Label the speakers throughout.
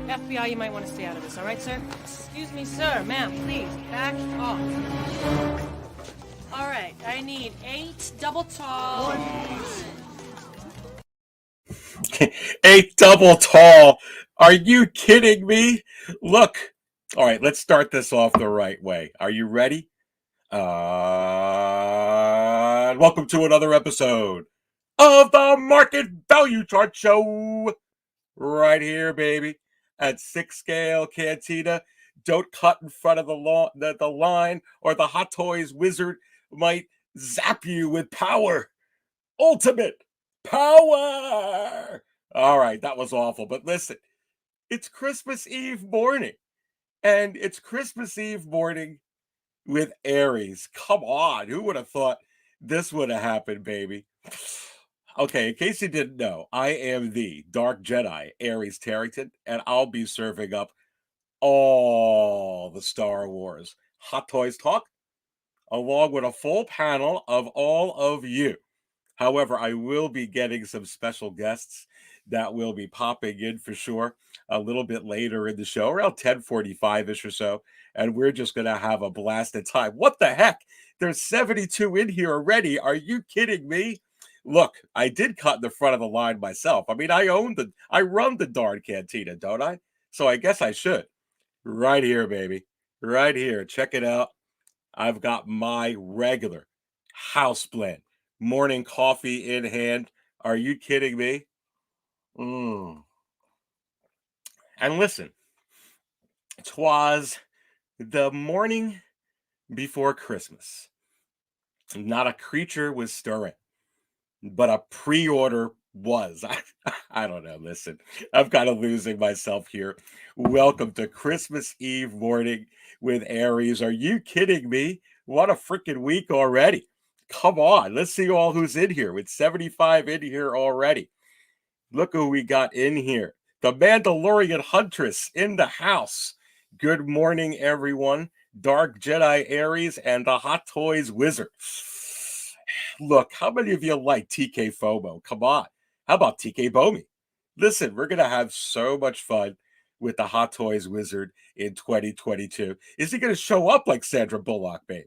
Speaker 1: FBI, you might want to stay out of this, all right, sir? Excuse me, sir. Ma'am, please, back off. All right, I need 8 double tall.
Speaker 2: 8 double tall. Are you kidding me? Look. All right, let's start this off the right way. Are you ready? Welcome to another episode of the Market Value Chart Show. Right here, baby. At 6 scale Cantina. Don't cut in front of the line, or the Hot Toys wizard might zap you with power. Ultimate power. All right, that was awful. But listen, it's Christmas Eve morning. And it's Christmas Eve morning with Aries. Come on. Who would have thought this would have happened, baby? Okay, in case you didn't know, I am the Dark Jedi, Aries Tarrington, and I'll be serving up all the Star Wars Hot Toys talk, along with a full panel of all of you. However, I will be getting some special guests that will be popping in for sure a little bit later in the show, around 10:45-ish or so, and we're just going to have a blasted time. What the heck? There's 72 in here already. Are you kidding me? Look, I did cut in the front of the line myself. I mean, I run the darn cantina, don't I? So I guess I should. Right here, baby. Right here. Check it out. I've got my regular house blend morning coffee in hand. Are you kidding me? And listen, Twas the morning before Christmas. Not a creature was stirring, but a pre-order was. I don't know. Listen, I'm kind of losing myself here. Welcome to Christmas Eve morning with Aries. Are you kidding me? What a freaking week already. Come on. Let's see all who's in here. With 75 in here already. Look who we got in here. The Mandalorian Huntress in the house. Good morning, everyone. Dark Jedi Aries and the Hot Toys Wizard. Look, how many of you like TK FOMO? Come on. How about TK Bomi? Listen, we're going to have so much fun with the Hot Toys Wizard in 2022. Is he going to show up like Sandra Bullock, babe?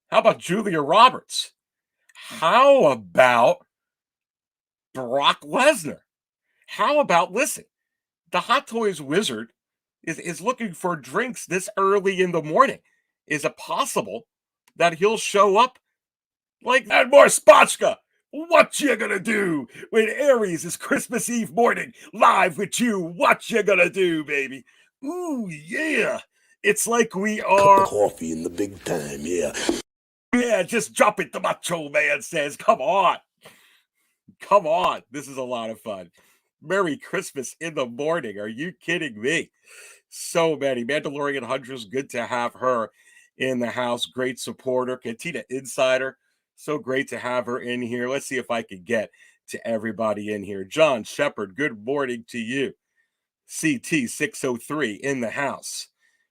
Speaker 2: How about Julia Roberts? How about Brock Lesnar? How about, listen, the Hot Toys Wizard is looking for drinks this early in the morning. Is it possible that he'll show up like that? More Spotchka? What you gonna do when Aries is Christmas Eve morning live with you? What you gonna do, baby? Ooh, yeah. It's like we are...
Speaker 3: Cup of coffee in the big time, yeah.
Speaker 2: Yeah, just drop it, the Macho Man says. Come on. Come on. This is a lot of fun. Merry Christmas in the morning. Are you kidding me? So many. Mandalorian Huntress, good to have her in the house. Great supporter. Cantina Insider. So great to have her in here. Let's see if I can get to everybody in here. John Shepard, good morning to you. CT603 in the house.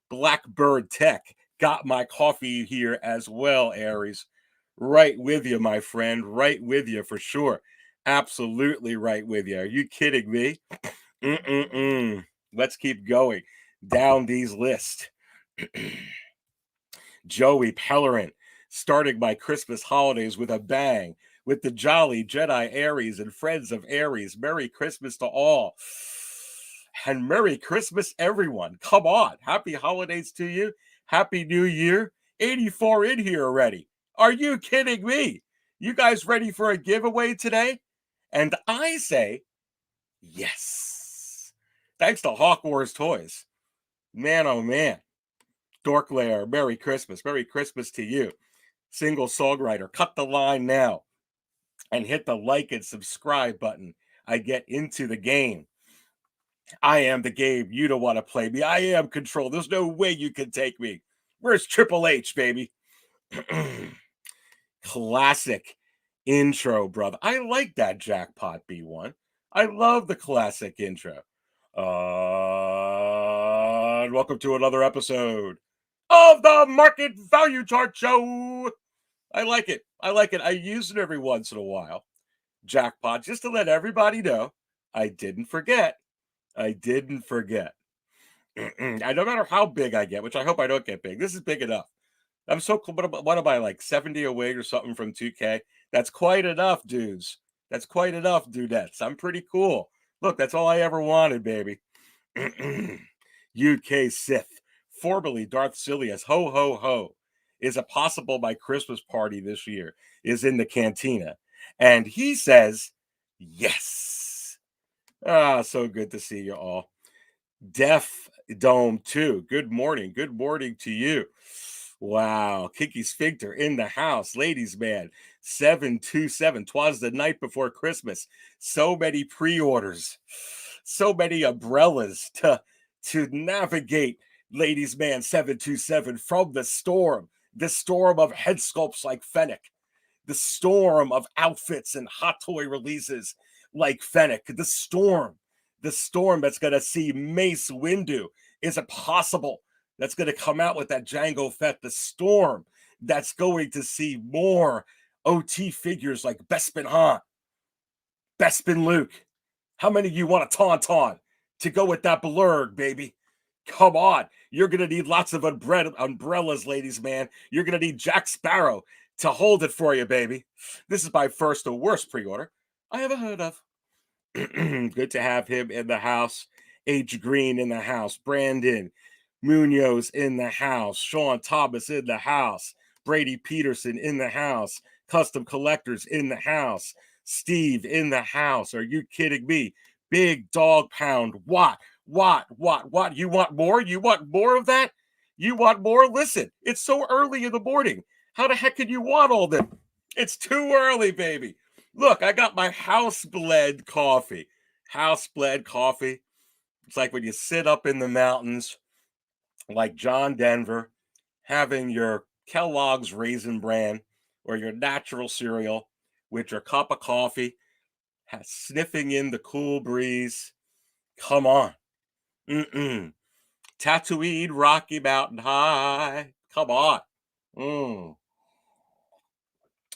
Speaker 2: Blackbird Tech, got my coffee here as well, Aries. Right with you, my friend. Right with you for sure. Absolutely right with you. Are you kidding me? Let's keep going down these lists. Joey Pellerin, starting my Christmas holidays with a bang with the Jolly Jedi Aries and friends of Aries. Merry Christmas to all. And Merry Christmas, everyone. Come on. Happy holidays to you. Happy New Year. 84 in here already. Are you kidding me? You guys ready for a giveaway today? And I say, yes. Thanks to Hawk Wars Toys. Man, oh man. Dorklair, Merry Christmas. Merry Christmas to you. Single songwriter, cut the line now and hit the like and subscribe button. I get into the game. I am the game. You don't want to play me. I am control. There's no way you can take me. Where's Triple H, baby? Classic intro, brother. I like that Jackpot B1. I love the classic intro. And welcome to another episode of the Market Value Chart Show. I like it. I like it. I use it every once in a while. Jackpot, just to let everybody know, I didn't forget. I didn't forget. And no matter how big I get, which I hope I don't get big, this is big enough. I'm so cool. What am I, like 70 away or something from 2K? That's quite enough, dudes. That's quite enough, dudettes. I'm pretty cool. Look, that's all I ever wanted, baby. UK Sith, formerly Darth Sidious, ho, ho, ho, is a possible my Christmas party this year is in the cantina. And he says, yes. Ah, so good to see you all. Def Dome 2, good morning. Good morning to you. Wow, Kiki Sphincter in the house. Ladies, man, 727. Twas the night before Christmas. So many pre-orders, so many umbrellas to navigate. Ladies, man, 727 from the storm of head sculpts like Fennec, the storm of outfits and hot toy releases like Fennec, the storm that's going to see Mace Windu. Is it possible that's going to come out with that Jango Fett? The storm that's going to see more OT figures like Bespin Han, Bespin Luke. How many of you want a Tauntaun to go with that Blurg, baby? Come on. You're going to need lots of umbrellas, ladies, man. You're going to need Jack Sparrow to hold it for you, baby. This is my first or worst pre-order I ever heard of. Good to have him in the house. H. Green in the house. Brandon Munoz in the house. Sean Thomas in the house. Brady Peterson in the house. Custom Collectors in the house. Steve in the house. Are you kidding me? Big Dog Pound. What? You want more? You want more of that? You want more? Listen, it's so early in the morning. How the heck can you want all this? It's too early, baby. Look, I got my house blend coffee. House blend coffee. It's like when you sit up in the mountains, like John Denver, having your Kellogg's Raisin Bran or your natural cereal with your cup of coffee, sniffing in the cool breeze. Come on. Tatooine, Rocky Mountain High. Come on.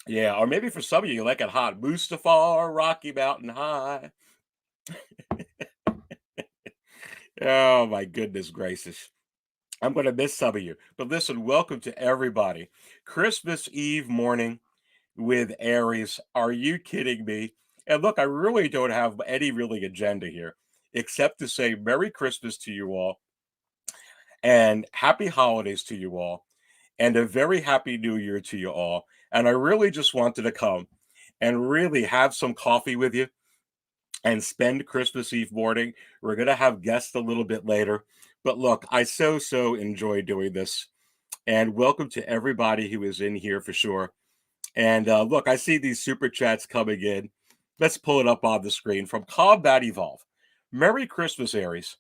Speaker 2: Yeah, or maybe for some of you like it hot. Mustafar, Rocky Mountain High. Oh, my goodness gracious. I'm going to miss some of you. But listen, welcome to everybody. Christmas Eve morning with Aries. Are you kidding me? And look, I really don't have any really agenda here, except to say Merry Christmas to you all and Happy Holidays to you all and a very Happy New Year to you all. And I really just wanted to come and really have some coffee with you and spend Christmas Eve morning. We're going to have guests a little bit later. But look, I so enjoy doing this. And welcome to everybody who is in here for sure. And look, I see these super chats coming in. Let's pull it up on the screen from Combat Evolve. Merry Christmas, Aries,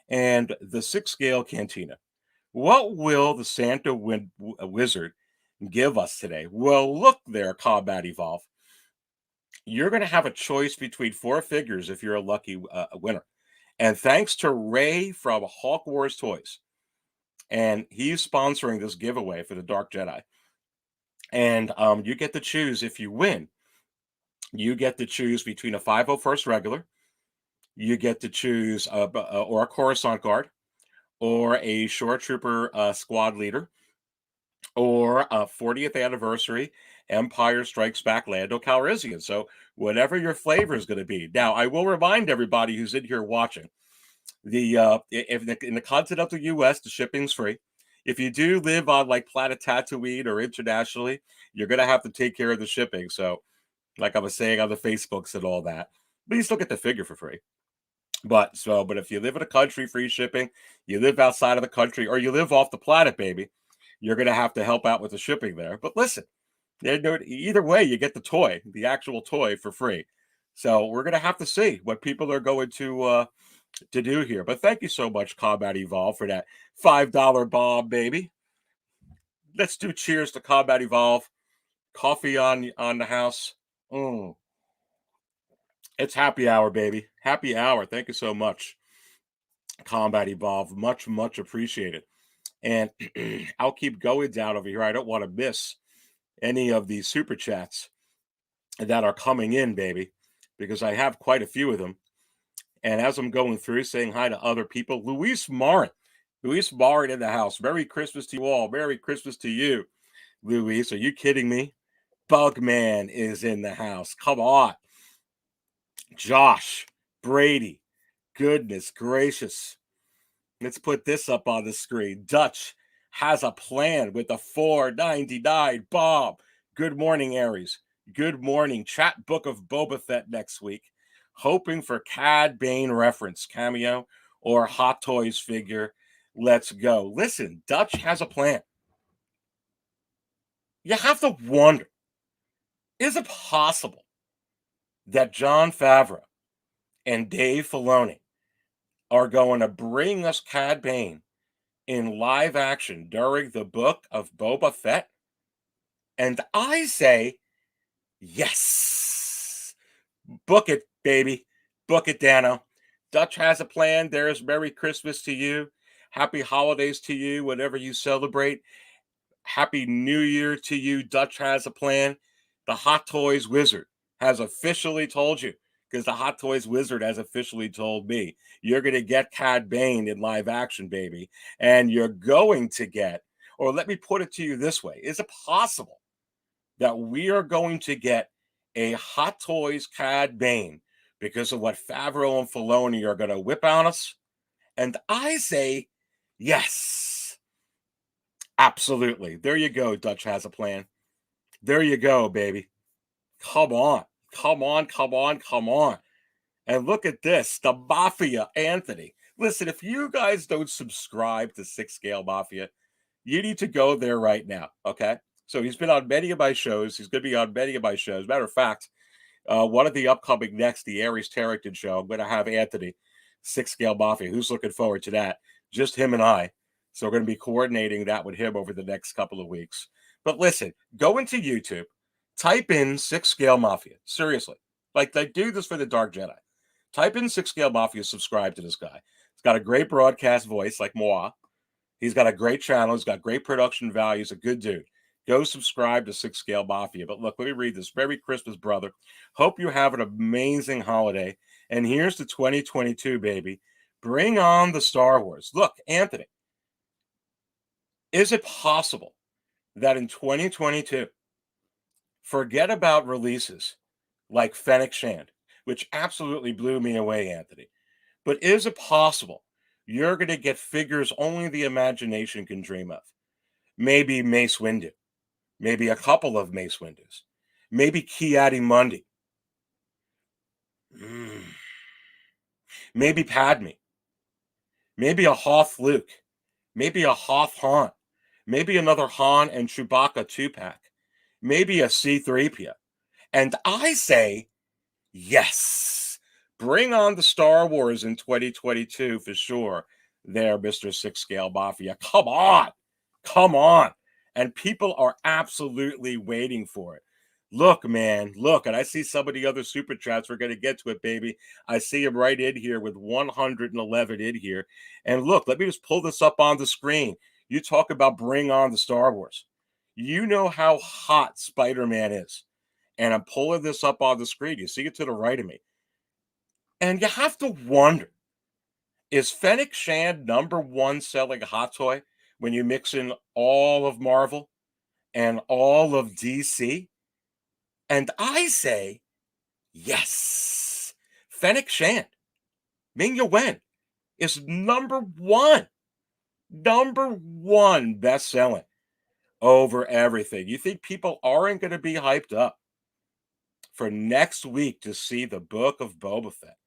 Speaker 2: and the 6 scale Cantina. What will the Santa Wizard give us today? Well, look there, Combat Evolve. You're going to have a choice between 4 figures if you're a lucky winner. And thanks to Ray from Hawk Wars Toys. And he's sponsoring this giveaway for the Dark Jedi. And you get to choose if you win. You get to choose between a 501st regular. You get to choose or a Coruscant guard or a Shore Trooper squad leader or a 40th anniversary Empire Strikes Back Lando Calrissian. So whatever your flavor is going to be. Now, I will remind everybody who's in here watching, if in the continental U.S., the shipping's free. If you do live on like Planet Tatooine or internationally, you're going to have to take care of the shipping. So like I was saying on the Facebooks and all that, but you still get the figure for free. But if you live in a country, free shipping, you live outside of the country, or you live off the planet, baby, you're going to have to help out with the shipping there. But listen, either way, you get the toy, the actual toy for free. So we're going to have to see what people are going to do here. But thank you so much, Combat Evolve, for that $5 bomb, baby. Let's do cheers to Combat Evolve. Coffee on the house. It's happy hour, baby. Happy hour. Thank you so much, Combat Evolve. Much, much appreciated. And I'll keep going down over here. I don't want to miss any of these super chats that are coming in, baby, because I have quite a few of them. And as I'm going through, saying hi to other people, Luis Marin in the house. Merry Christmas to you all. Merry Christmas to you, Luis. Are you kidding me? Bugman is in the house. Come on. Josh, Brady, goodness gracious. Let's put this up on the screen. Dutch has a plan with the $4.99 bomb. Good morning, Aries. Good morning. Chat book of Boba Fett next week. Hoping for Cad Bane reference, cameo, or Hot Toys figure. Let's go. Listen, Dutch has a plan. You have to wonder, is it possible that Jon Favreau and Dave Filoni are going to bring us Cad Bane in live action during the book of Boba Fett? And I say, yes. Book it, baby. Book it, Dano. Dutch has a plan. There's Merry Christmas to you. Happy holidays to you, whatever you celebrate. Happy New Year to you. Dutch has a plan. The Hot Toys Wizard has officially told you, because the Hot Toys Wizard has officially told me, you're going to get Cad Bane in live action, baby. And you're going to get, or let me put it to you this way, is it possible that we are going to get a Hot Toys Cad Bane because of what Favreau and Filoni are going to whip on us? And I say, yes. Absolutely. There you go. Dutch has a plan. There you go, baby. Come on. Come on, come on, come on. And look at this. The Mafia, Anthony. Listen, if you guys don't subscribe to Six Scale Mafia, you need to go there right now, okay? So he's been on many of my shows. He's going to be on many of my shows. Matter of fact, one of the upcoming next, the Aries Tarrington show, I'm going to have Anthony, Six Scale Mafia. Who's looking forward to that? Just him and I. So we're going to be coordinating that with him over the next couple of weeks. But listen, go into YouTube, type in Six Scale Mafia. Seriously. Like, they do this for the Dark Jedi. Type in Six Scale Mafia, subscribe to this guy. He's got a great broadcast voice like moi. He's got a great channel. He's got great production value. He's a good dude. Go subscribe to Six Scale Mafia. But look, let me read this. Merry Christmas, brother. Hope you have an amazing holiday. And here's to 2022, baby. Bring on the Star Wars. Look, Anthony, is it possible that in 2022, forget about releases like Fennec Shand, which absolutely blew me away, Anthony, but is it possible you're going to get figures only the imagination can dream of? Maybe Mace Windu, maybe a couple of Mace Windus, maybe Ki-Adi-Mundi, maybe Padme, maybe a Hoth Luke, maybe a Hoth Han, maybe another Han and Chewbacca 2-pack, maybe a C-3PO. And I say, yes, bring on the Star Wars in 2022 for sure. There, Mr. Six Scale Mafia. Come on. Come on. And people are absolutely waiting for it. Look, man, look. And I see some of the other super chats. We're going to get to it, baby. I see him right in here with 111 in here. And look, let me just pull this up on the screen. You talk about bring on the Star Wars. You know how hot Spider-Man is. And I'm pulling this up on the screen. You see it to the right of me. And you have to wonder, is Fennec Shand #1 selling hot toy when you mix in all of Marvel and all of DC? And I say, yes. Fennec Shand, Ming-Ya Wen, is #1 best-selling over everything. You think people aren't going to be hyped up for next week to see the book of Boba Fett?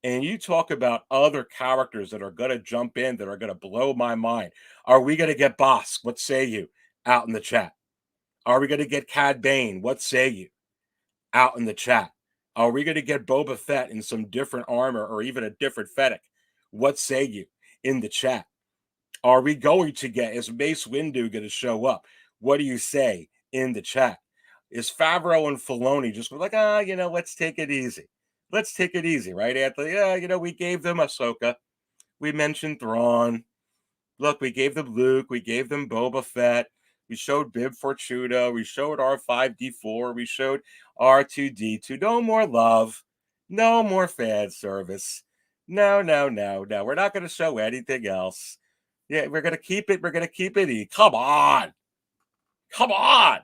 Speaker 2: and you talk about other characters that are going to jump in, that are going to blow my mind. Are we going to get Bosk? What say you? Out in the chat. Are we going to get Cad Bane? What say you? Out in the chat. Are we going to get Boba Fett in some different armor or even a different Fennec? What say you? In the chat. Are we going to get, is Mace Windu going to show up? What do you say in the chat? Is Favreau and Filoni just like, let's take it easy. Let's take it easy, right, Anthony? Yeah, we gave them Ahsoka. We mentioned Thrawn. Look, we gave them Luke. We gave them Boba Fett. We showed Bib Fortuna. We showed R5D4. We showed R2D2. No more love. No more fan service. No. We're not going to show anything else. Yeah, we're going to keep it. We're going to keep it. Come on. Come on.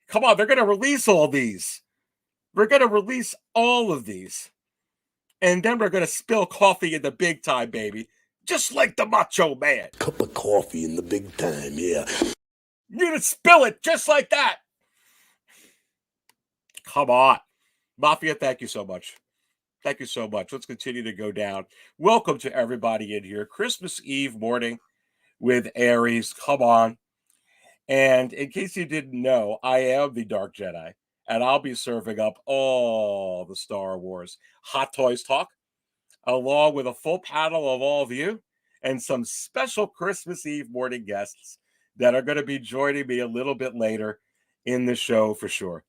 Speaker 2: Come on. They're going to release all these. We're going to release all of these. And then we're going to spill coffee in the big time, baby. Just like the Macho Man.
Speaker 3: Cup of coffee in the big time, yeah.
Speaker 2: You're going to spill it just like that. Come on. Mafia, thank you so much. Thank you so much. Let's continue to go down. Welcome to everybody in here. Christmas Eve morning with Aries. Come on. And in case you didn't know, I am the Dark Jedi. And I'll be serving up all the Star Wars Hot Toys talk, along with a full panel of all of you and some special Christmas Eve morning guests that are going to be joining me a little bit later in the show for sure.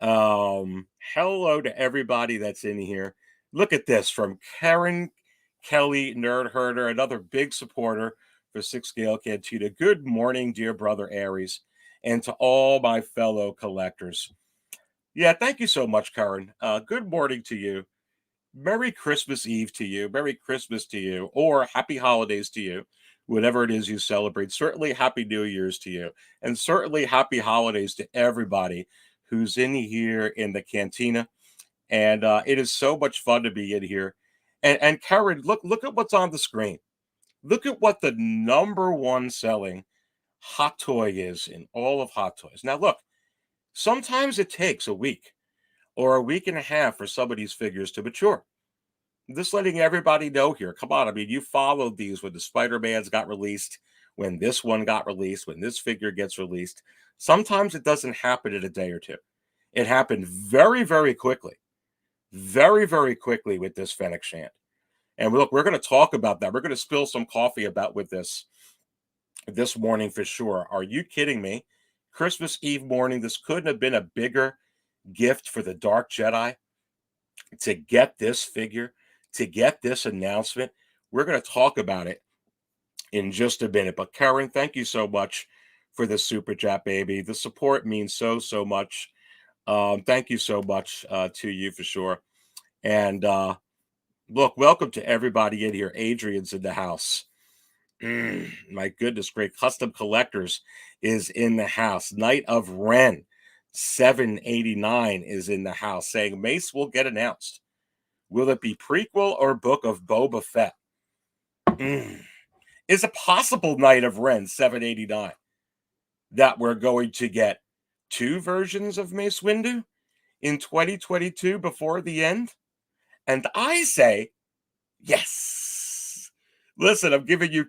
Speaker 2: Hello to everybody that's in here. Look at this from Karen Kelly, Nerd Herder, another big supporter for 6 Scale Cantina. Good morning, dear brother Aries, and to all my fellow collectors. Yeah, thank you so much, Karen. Good morning to you. Merry Christmas Eve to you. Merry Christmas to you, or Happy Holidays to you, whatever it is you celebrate. Certainly Happy New Year's to you, and certainly Happy Holidays to everybody who's in here in the cantina. And it is so much fun to be in here. And Karen, look at what's on the screen. Look at what the #1 selling hot toy is in all of Hot Toys. Now, look, sometimes it takes a week or a week and a half for some of these figures to mature. Just letting everybody know here. Come on. I mean, you followed these when the Spider-Mans got released, when this one got released, when this figure gets released. Sometimes it doesn't happen in a day or two. It happened very, very quickly. Very, very quickly with this Fennec Shand. And look, we're going to talk about that. We're going to spill some coffee about with this morning for sure. Are you kidding me? Christmas Eve morning. This couldn't have been a bigger gift for the Dark Jedi to get this figure, to get this announcement. We're going to talk about it in just a minute. But Karen, thank you so much for the super chat, baby. The support means so much. Thank you so much to you for sure. And look, welcome to everybody in here. Adrian's in the house. My goodness, great. Custom Collectors is in the house. Night of Ren 789 is in the house saying Mace will get announced. Will it be prequel or book of Boba Fett? Is a possible Night of Ren 789 that we're going to get 2 versions of Mace Windu in 2022 before the end? And I say, yes. Listen, I'm giving you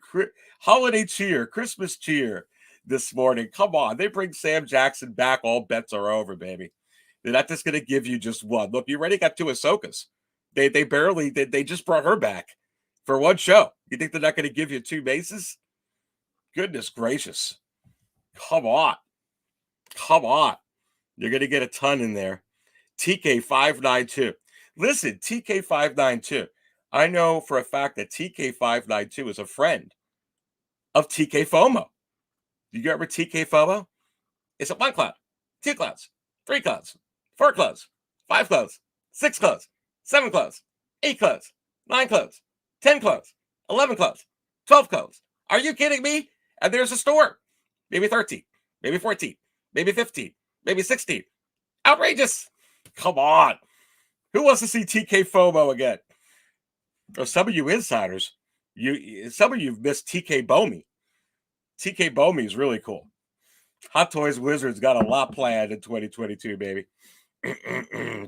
Speaker 2: holiday cheer, Christmas cheer this morning. Come on. They bring Sam Jackson back. All bets are over, baby. They're not just going to give you just one. Look, you already got 2 Ahsokas. They just brought her back for 1 show. You think they're not going to give you 2 Maces? Goodness gracious. Come on. Come on. You're going to get a ton in there. TK592. Listen, TK592. I know for a fact that TK592 is a friend of TK FOMO. Do you remember TK FOMO? It's a 1 cloud, 2 clouds, 3 clouds, 4 clouds, 5 clouds, 6 clouds, 7 clouds, 8 clouds, 9 clouds, 10 clouds, 11 clouds, 12 clouds. Are you kidding me? And there's a store. Maybe 13, maybe 14, maybe 15, maybe 16. Outrageous. Come on. Who wants to see TK FOMO again? Or some of you insiders, some of you've missed TK Bomi. TK Bomi is really cool. Hot Toys Wizards got a lot planned in 2022, baby.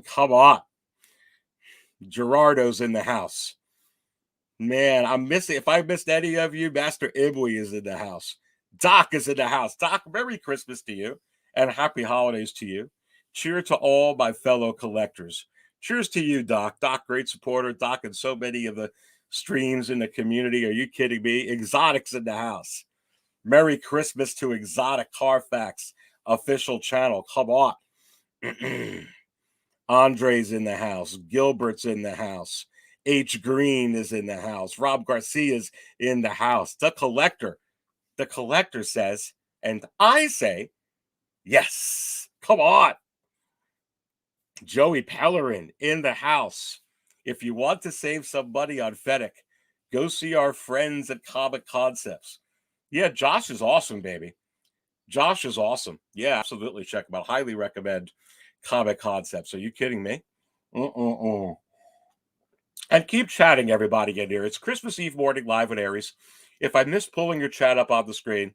Speaker 2: Come on. Gerardo's in the house. Man, I'm missing. If I missed any of you, Master Ibwe is in the house. Doc is in the house. Doc, Merry Christmas to you and Happy Holidays to you. Cheer to all my fellow collectors. Cheers to you, Doc. Doc, great supporter. Doc, and so many of the streams in the community. Are you kidding me? Exotics in the house. Merry Christmas to Exotic Carfax official channel. Come on. Andre's in the house. Gilbert's in the house. H. Green is in the house. Rob Garcia's in the house. The collector says, and I say, yes. Come on. Joey Pellerin in the house. If you want to save some money on Fennec, go see our friends at Comic Concepts. Yeah, Josh is awesome, baby. Josh is awesome. Yeah, absolutely. Check him out. Highly recommend Comic Concepts. Are you kidding me? And keep chatting, everybody in here. It's Christmas Eve morning live with Aries. If I miss pulling your chat up on the screen,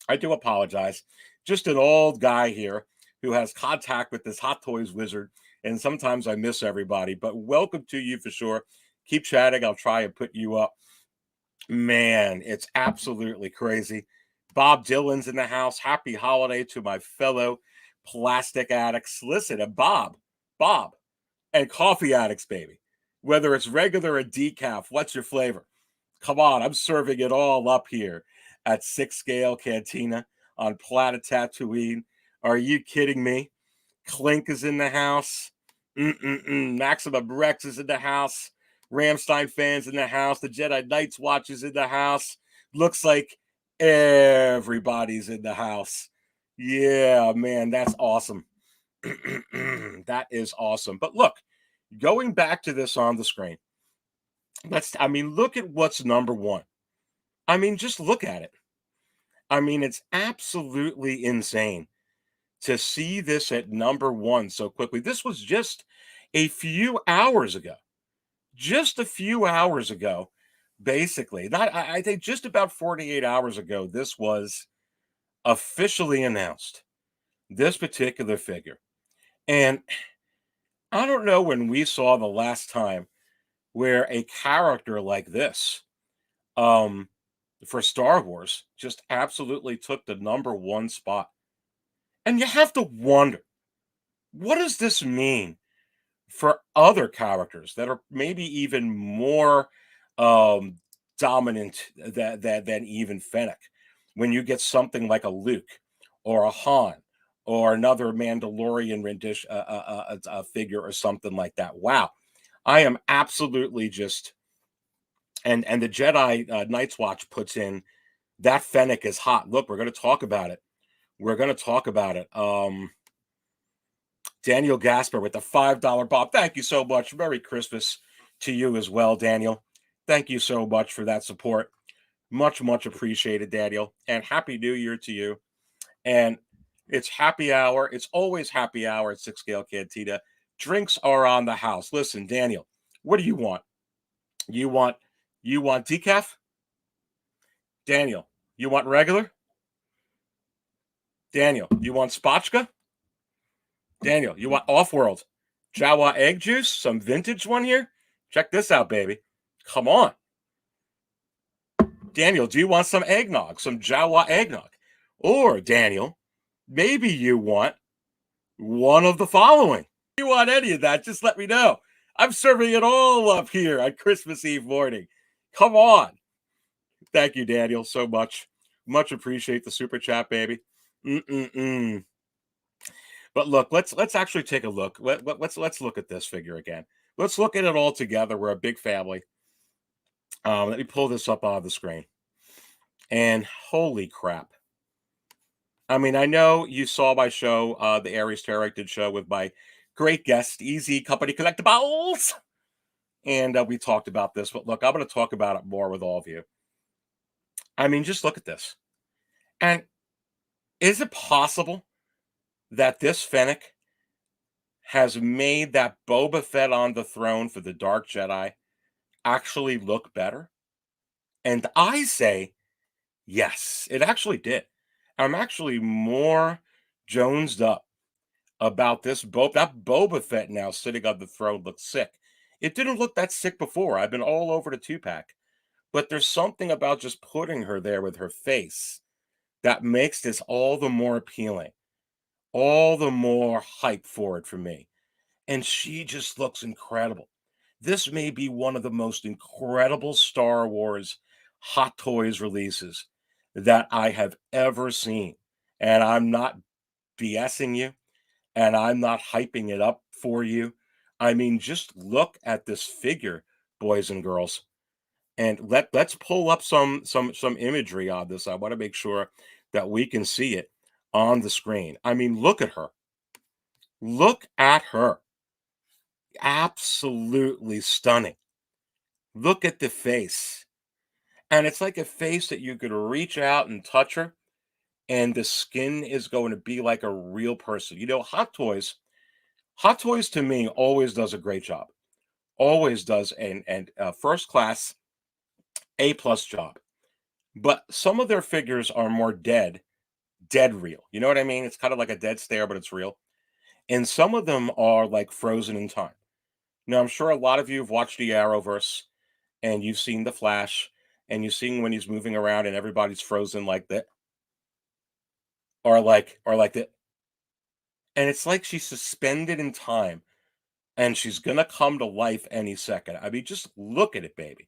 Speaker 2: I do apologize. Just an old guy here who has contact with this Hot Toys wizard, and sometimes I miss everybody. But welcome to you for sure. Keep chatting. I'll try and put you up. Man, it's absolutely crazy. Bob Dylan's in the house. Happy holiday to my fellow plastic addicts. Listen, and Bob, and coffee addicts, baby. Whether it's regular or decaf, what's your flavor? Come on, I'm serving it all up here at 6 Scale Cantina on Planet Tatooine. Are you kidding me? Clink is in the house. Maximum Rex is in the house. Ramstein fans in the house. The Jedi Knights Watch is in the house. Looks like everybody's in the house. Yeah, man, that's awesome. That is awesome. But look, going back to this on the screen, look at what's number one. Just look at it. It's absolutely insane to see this at number one so quickly. This was just a few hours ago. Basically. I think just about 48 hours ago, this was officially announced, this particular figure. And I don't know when we saw the last time where a character like this for Star Wars just absolutely took the number one spot. And you have to wonder, what does this mean for other characters that are maybe even more dominant than even Fennec? When you get something like a Luke or a Han or another Mandalorian rendition figure or something like that. Wow. I am absolutely just, and the Jedi Knights Watch puts in, that Fennec is hot. Look, we're going to talk about it. Daniel Gasper with the $5 Bob. Thank you so much. Merry Christmas to you as well, Daniel. Thank you so much for that support. Much, much appreciated, Daniel. And Happy New Year to you. And it's happy hour. It's always happy hour at 6 Scale Cantina. Drinks are on the house. Listen, Daniel, what do you want? You want decaf? Daniel, you want regular? Daniel, you want spotchka? Daniel, you want off-world Jawa egg juice? Some vintage one here? Check this out, baby. Come on. Daniel, do you want some eggnog? Some Jawa eggnog? Or, Daniel, maybe you want one of the following. If you want any of that, just let me know. I'm serving it all up here on Christmas Eve morning. Come on. Thank you, Daniel, so much. Much appreciate the super chat, baby. But look, let's actually take a look. Let's look at this figure again. Let's look at it all together. We're a big family. Let me pull this up on the screen. And holy crap. I know you saw my show, the Aries Interacted show with my great guest, Easy Company Collectibles. And we talked about this. But look, I'm going to talk about it more with all of you. Just look at this. And is it possible that this Fennec has made that Boba Fett on the throne for the Dark Jedi actually look better? And I say, yes, it actually did. I'm actually more jonesed up about this. That Boba Fett now sitting on the throne looks sick. It didn't look that sick before. I've been all over the 2-pack. But there's something about just putting her there with her face that makes this all the more appealing, all the more hype for it for me. And she just looks incredible. This may be one of the most incredible Star Wars Hot Toys releases that I have ever seen. And I'm not BSing you, and I'm not hyping it up for you. I mean, just look at this figure, boys and girls. And let's pull up some imagery on this. I want to make sure that we can see it on the screen. I mean, look at her. Look at her. Absolutely stunning. Look at the face. And it's like a face that you could reach out and touch her, and the skin is going to be like a real person. You know, Hot Toys to me always does a great job. Always does and first class A+ job. But some of their figures are more dead real. You know what I mean? It's kind of like a dead stare, but it's real. And some of them are like frozen in time. Now, I'm sure a lot of you have watched the Arrowverse and you've seen the Flash and you've seen when he's moving around and everybody's frozen like that or like that. And it's like she's suspended in time and she's going to come to life any second. I mean, just look at it, baby.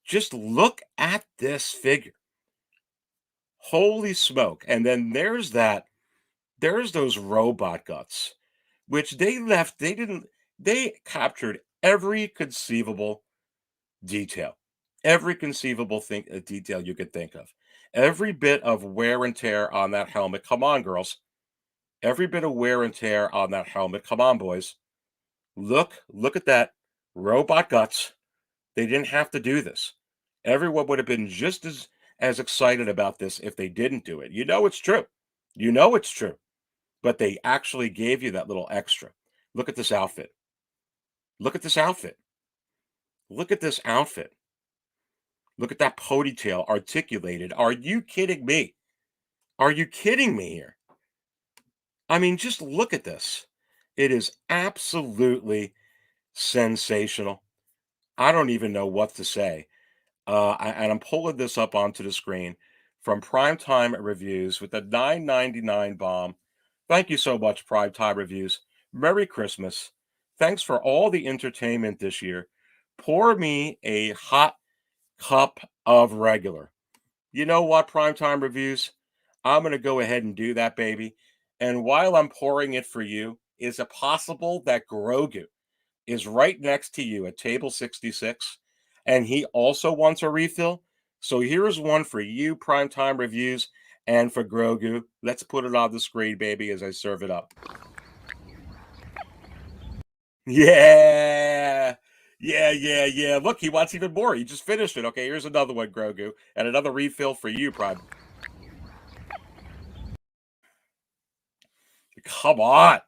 Speaker 2: Just look at this figure. Holy smoke. And then there's those robot guts, which they captured every conceivable detail, every conceivable detail you could think of. Every bit of wear and tear on that helmet. Come on, girls. Every bit of wear and tear on that helmet. Come on, boys. Look at that. Robot guts. They didn't have to do this. Everyone would have been just as excited about this if they didn't do it. You know it's true. You know it's true. But they actually gave you that little extra. Look at this outfit. Look at this outfit. Look at this outfit. Look at that ponytail articulated. Are you kidding me? Are you kidding me here? I mean, just look at this. It is absolutely sensational. I don't even know what to say. And I'm pulling this up onto the screen from Primetime Reviews with the $9.99 bomb. Thank you so much, Primetime Reviews. Merry Christmas. Thanks for all the entertainment this year. Pour me a hot cup of regular. You know what, Primetime Reviews? I'm going to go ahead and do that, baby. And while I'm pouring it for you, is it possible that Grogu is right next to you at table 66 and he also wants a refill? So here's one for you, Primetime Reviews, and for Grogu. Let's put it on the screen, baby, as I serve it up. Yeah. Yeah. Look, he wants even more. He just finished it. Okay, here's another one, Grogu, and another refill for you, Prime. Come on.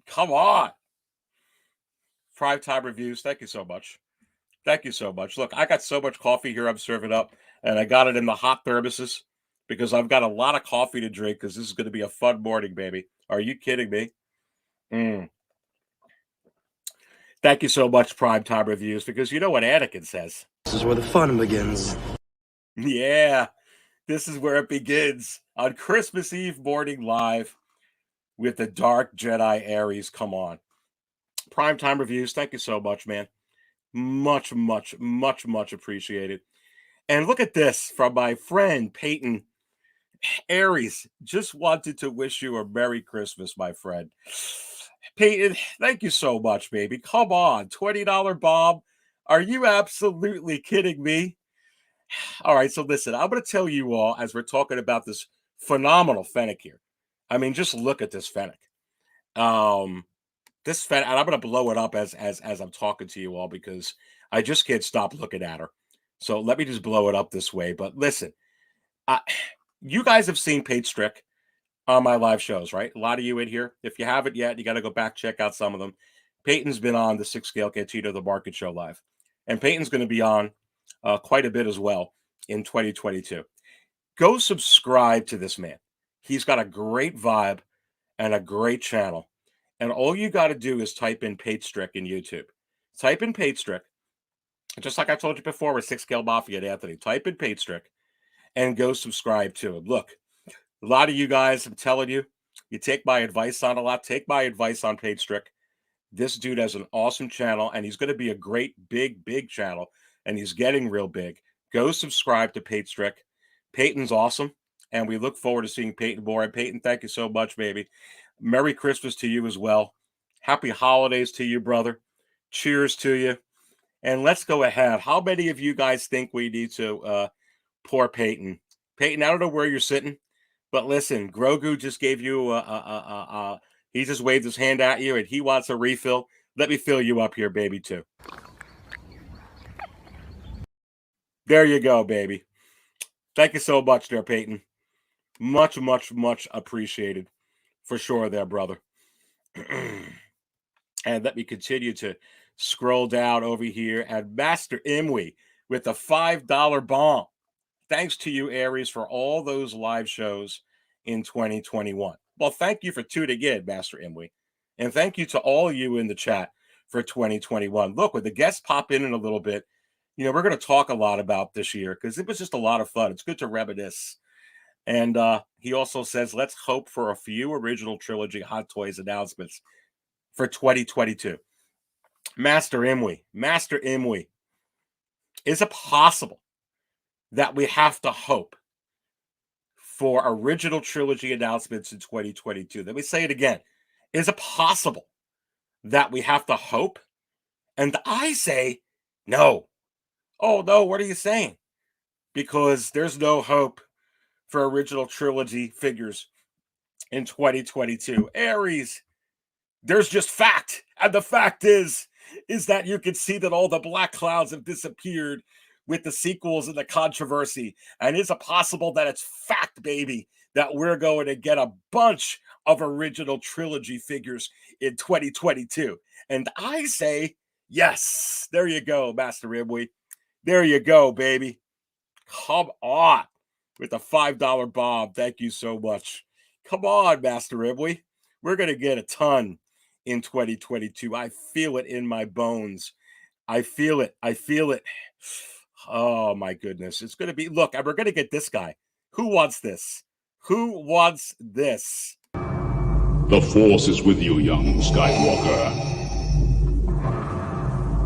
Speaker 2: Come on. Primetime Reviews, thank you so much. Thank you so much. Look, I got so much coffee here I'm serving up, and I got it in the hot thermoses because I've got a lot of coffee to drink because this is going to be a fun morning, baby. Are you kidding me? Thank you so much, Primetime Reviews, because you know what Anakin says.
Speaker 4: This is where the fun begins.
Speaker 2: Yeah, this is where it begins on Christmas Eve morning live with the Dark Jedi Aries. Come on. Primetime Reviews, thank you so much, man. Much appreciated. And look at this from my friend Peyton. Aries, just wanted to wish you a Merry Christmas, my friend. Peyton, thank you so much, baby. Come on, $20 bomb. Are you absolutely kidding me? All right, so listen, I'm going to tell you all as we're talking about this phenomenal Fennec here. I mean, just look at this Fennec. This Fennec, and I'm going to blow it up as I'm talking to you all because I just can't stop looking at her. So let me just blow it up this way. But listen, you guys have seen Paige Strick on my live shows, right? A lot of you in here. If you haven't yet, you got to go back, check out some of them. Peyton's been on the 6 Scale Cantina, the Market Show live. And Peyton's going to be on quite a bit as well in 2022. Go subscribe to this man. He's got a great vibe and a great channel. And all you got to do is type in Paige Strick in YouTube. Type in Patrick, just like I told you before with 6 Scale Mafia and Anthony. Type in Patrick and go subscribe to him. Look, a lot of you guys, I'm telling you, you take my advice on a lot. Take my advice on Patrick. This dude has an awesome channel, and he's going to be a great, big channel, and he's getting real big. Go subscribe to Patrick. Peyton's awesome, and we look forward to seeing Peyton more. And Peyton, thank you so much, baby. Merry Christmas to you as well. Happy holidays to you, brother. Cheers to you. And let's go ahead. How many of you guys think we need to pour Peyton? Peyton, I don't know where you're sitting, but listen, Grogu just gave you he just waved his hand at you and he wants a refill. Let me fill you up here, baby, too. There you go, baby. Thank you so much there, Peyton. Much appreciated. For sure there, brother. And let me continue to scroll down over here at Master Imwe with a $5 bomb. Thanks to you, Aries, for all those live shows in 2021. Well, thank you for tuning in, Master Imwe. And thank you to all of you in the chat for 2021. Look, when the guests pop in a little bit, we're going to talk a lot about this year because it was just a lot of fun. It's good to reminisce. And he also says, let's hope for a few original trilogy Hot Toys announcements for 2022. Master Imwe, is it possible that we have to hope for original trilogy announcements in 2022? Let me say it again. Is it possible that we have to hope? And I say no. Oh, no, what are you saying? Because there's no hope for original trilogy figures in 2022. Aries, there's just fact. And the fact is that you can see that all the black clouds have disappeared with the sequels and the controversy. And is it possible that it's fact, baby, that we're going to get a bunch of original trilogy figures in 2022? And I say, yes. There you go, Master Imwe. There you go, baby. Come on. With a $5 bomb. Thank you so much. Come on, Master Imwe. We're going to get a ton in 2022. I feel it in my bones. I feel it. Oh, my goodness. It's going to be, look, we're going to get this guy. Who wants this? Who wants this?
Speaker 5: The Force is with you, young Skywalker.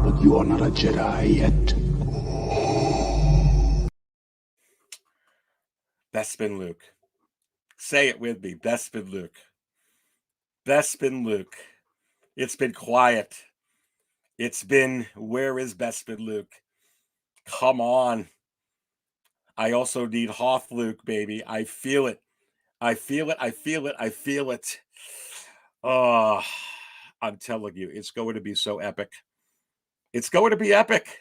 Speaker 3: But you are not a Jedi yet.
Speaker 2: Bespin Luke. Say it with me. Bespin Luke. Bespin Luke. It's been quiet. It's been, where is Bespin Luke? Come on. I also need Hoth Luke, baby. I feel it. I feel it. Oh, I'm telling you, it's going to be so epic. It's going to be epic.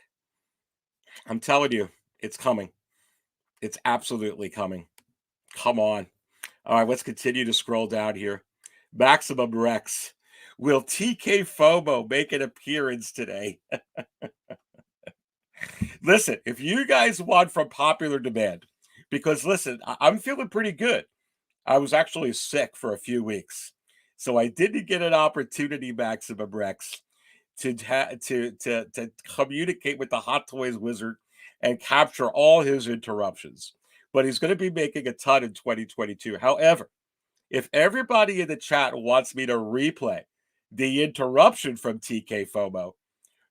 Speaker 2: I'm telling you, it's coming. It's absolutely coming. Come on. All right, let's continue to scroll down here. Maximum Rex. Will TK FOMO make an appearance today? Listen, if you guys want from popular demand, because listen, I'm feeling pretty good. I was actually sick for a few weeks. So I didn't get an opportunity, Maximum Rex, to communicate with the Hot Toys wizard and capture all his interruptions. But he's going to be making a ton in 2022. However, if everybody in the chat wants me to replay the interruption from TK FOMO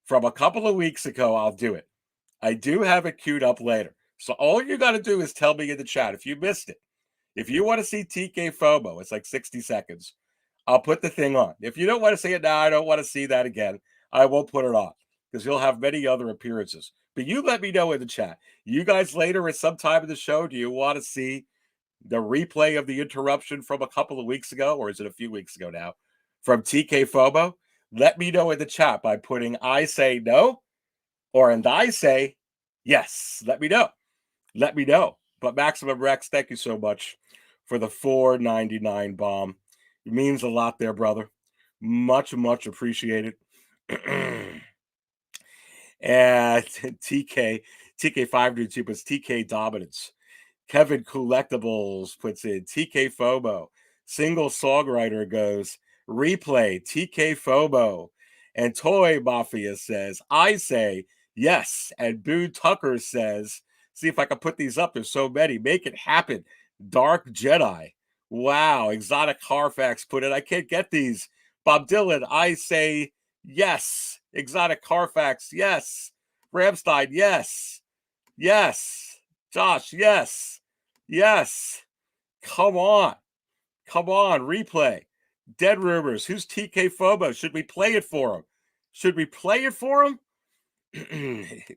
Speaker 2: from a couple of weeks ago, I'll do it. I do have it queued up later. So all you got to do is tell me in the chat if you missed it. If you want to see TK FOMO, it's like 60 seconds. I'll put the thing on. If you don't want to see it now, I don't want to see that again. I won't put it on because he'll have many other appearances. But you let me know in the chat. You guys later at some time in the show, do you want to see the replay of the interruption from a couple of weeks ago, or is it a few weeks ago now, from TK FOMO? Let me know in the chat by putting I say no or and I say yes. Let me know. Let me know. But Maximum Rex, thank you so much for the $4.99 bomb. It means a lot there, brother. Much appreciated. And TK522 puts TK Dominance. Kevin Collectibles puts in TK FOMO. Single Songwriter goes replay TK FOMO. And Toy Mafia says, I say yes. And Boo Tucker says, see if I can put these up. There's so many. Make it happen. Dark Jedi. Wow. Exotic Carfax put it. I can't get these. Bob Dylan, I say yes. Exotic Carfax, yes. Ramstein, yes. Yes. Josh, yes. Yes. Come on. Come on. Replay. Dead Rumors. Who's TK Fobo? Should we play it for him? Should we play it for him?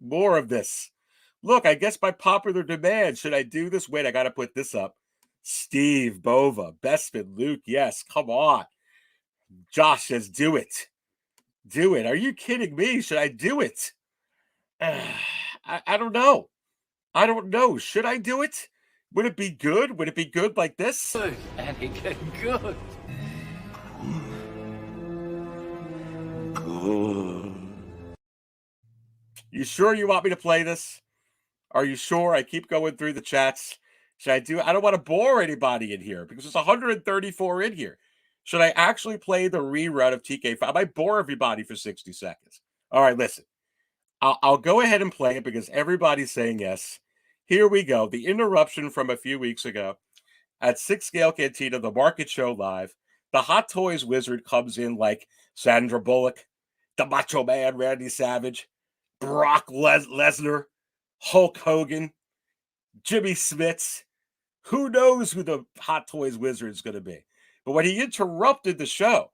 Speaker 2: More of this. Look, I guess by popular demand, should I do this? Wait, I got to put this up. Steve, Bova, Bestman, Luke, yes. Come on. Josh says, do it. Do it. Are you kidding me? Should I do it? I don't know. I don't know. Should I do it? Would it be good? Would it be good like this?
Speaker 4: Good. And it get good. Good.
Speaker 2: You sure you want me to play this? Are you sure? I keep going through the chats. Should I do? I don't want to bore anybody in here because there's 134 in here. Should I actually play the rerun of TK5? I might bore everybody for 60 seconds. All right, listen. I'll go ahead and play it because everybody's saying yes. Here we go. The interruption from a few weeks ago at 6 Scale Cantina, the Market Show Live. The Hot Toys Wizard comes in like Sandra Bullock, the Macho Man Randy Savage, Brock Lesnar, Hulk Hogan, Jimmy Smits. Who knows who the Hot Toys Wizard is going to be? But when he interrupted the show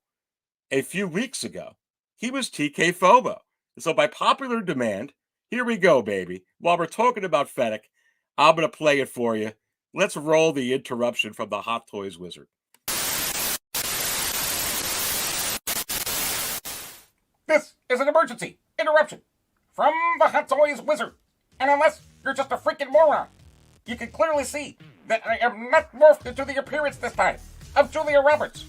Speaker 2: a few weeks ago, he was TK Fobo. So by popular demand, here we go, baby. While we're talking about Fennec, I'm going to play it for you. Let's roll the interruption from the Hot Toys Wizard.
Speaker 6: This is an emergency interruption from the Hot Toys Wizard. And unless you're just a freaking moron, you can clearly see that I am not morphed into the appearance this time of Julia Roberts.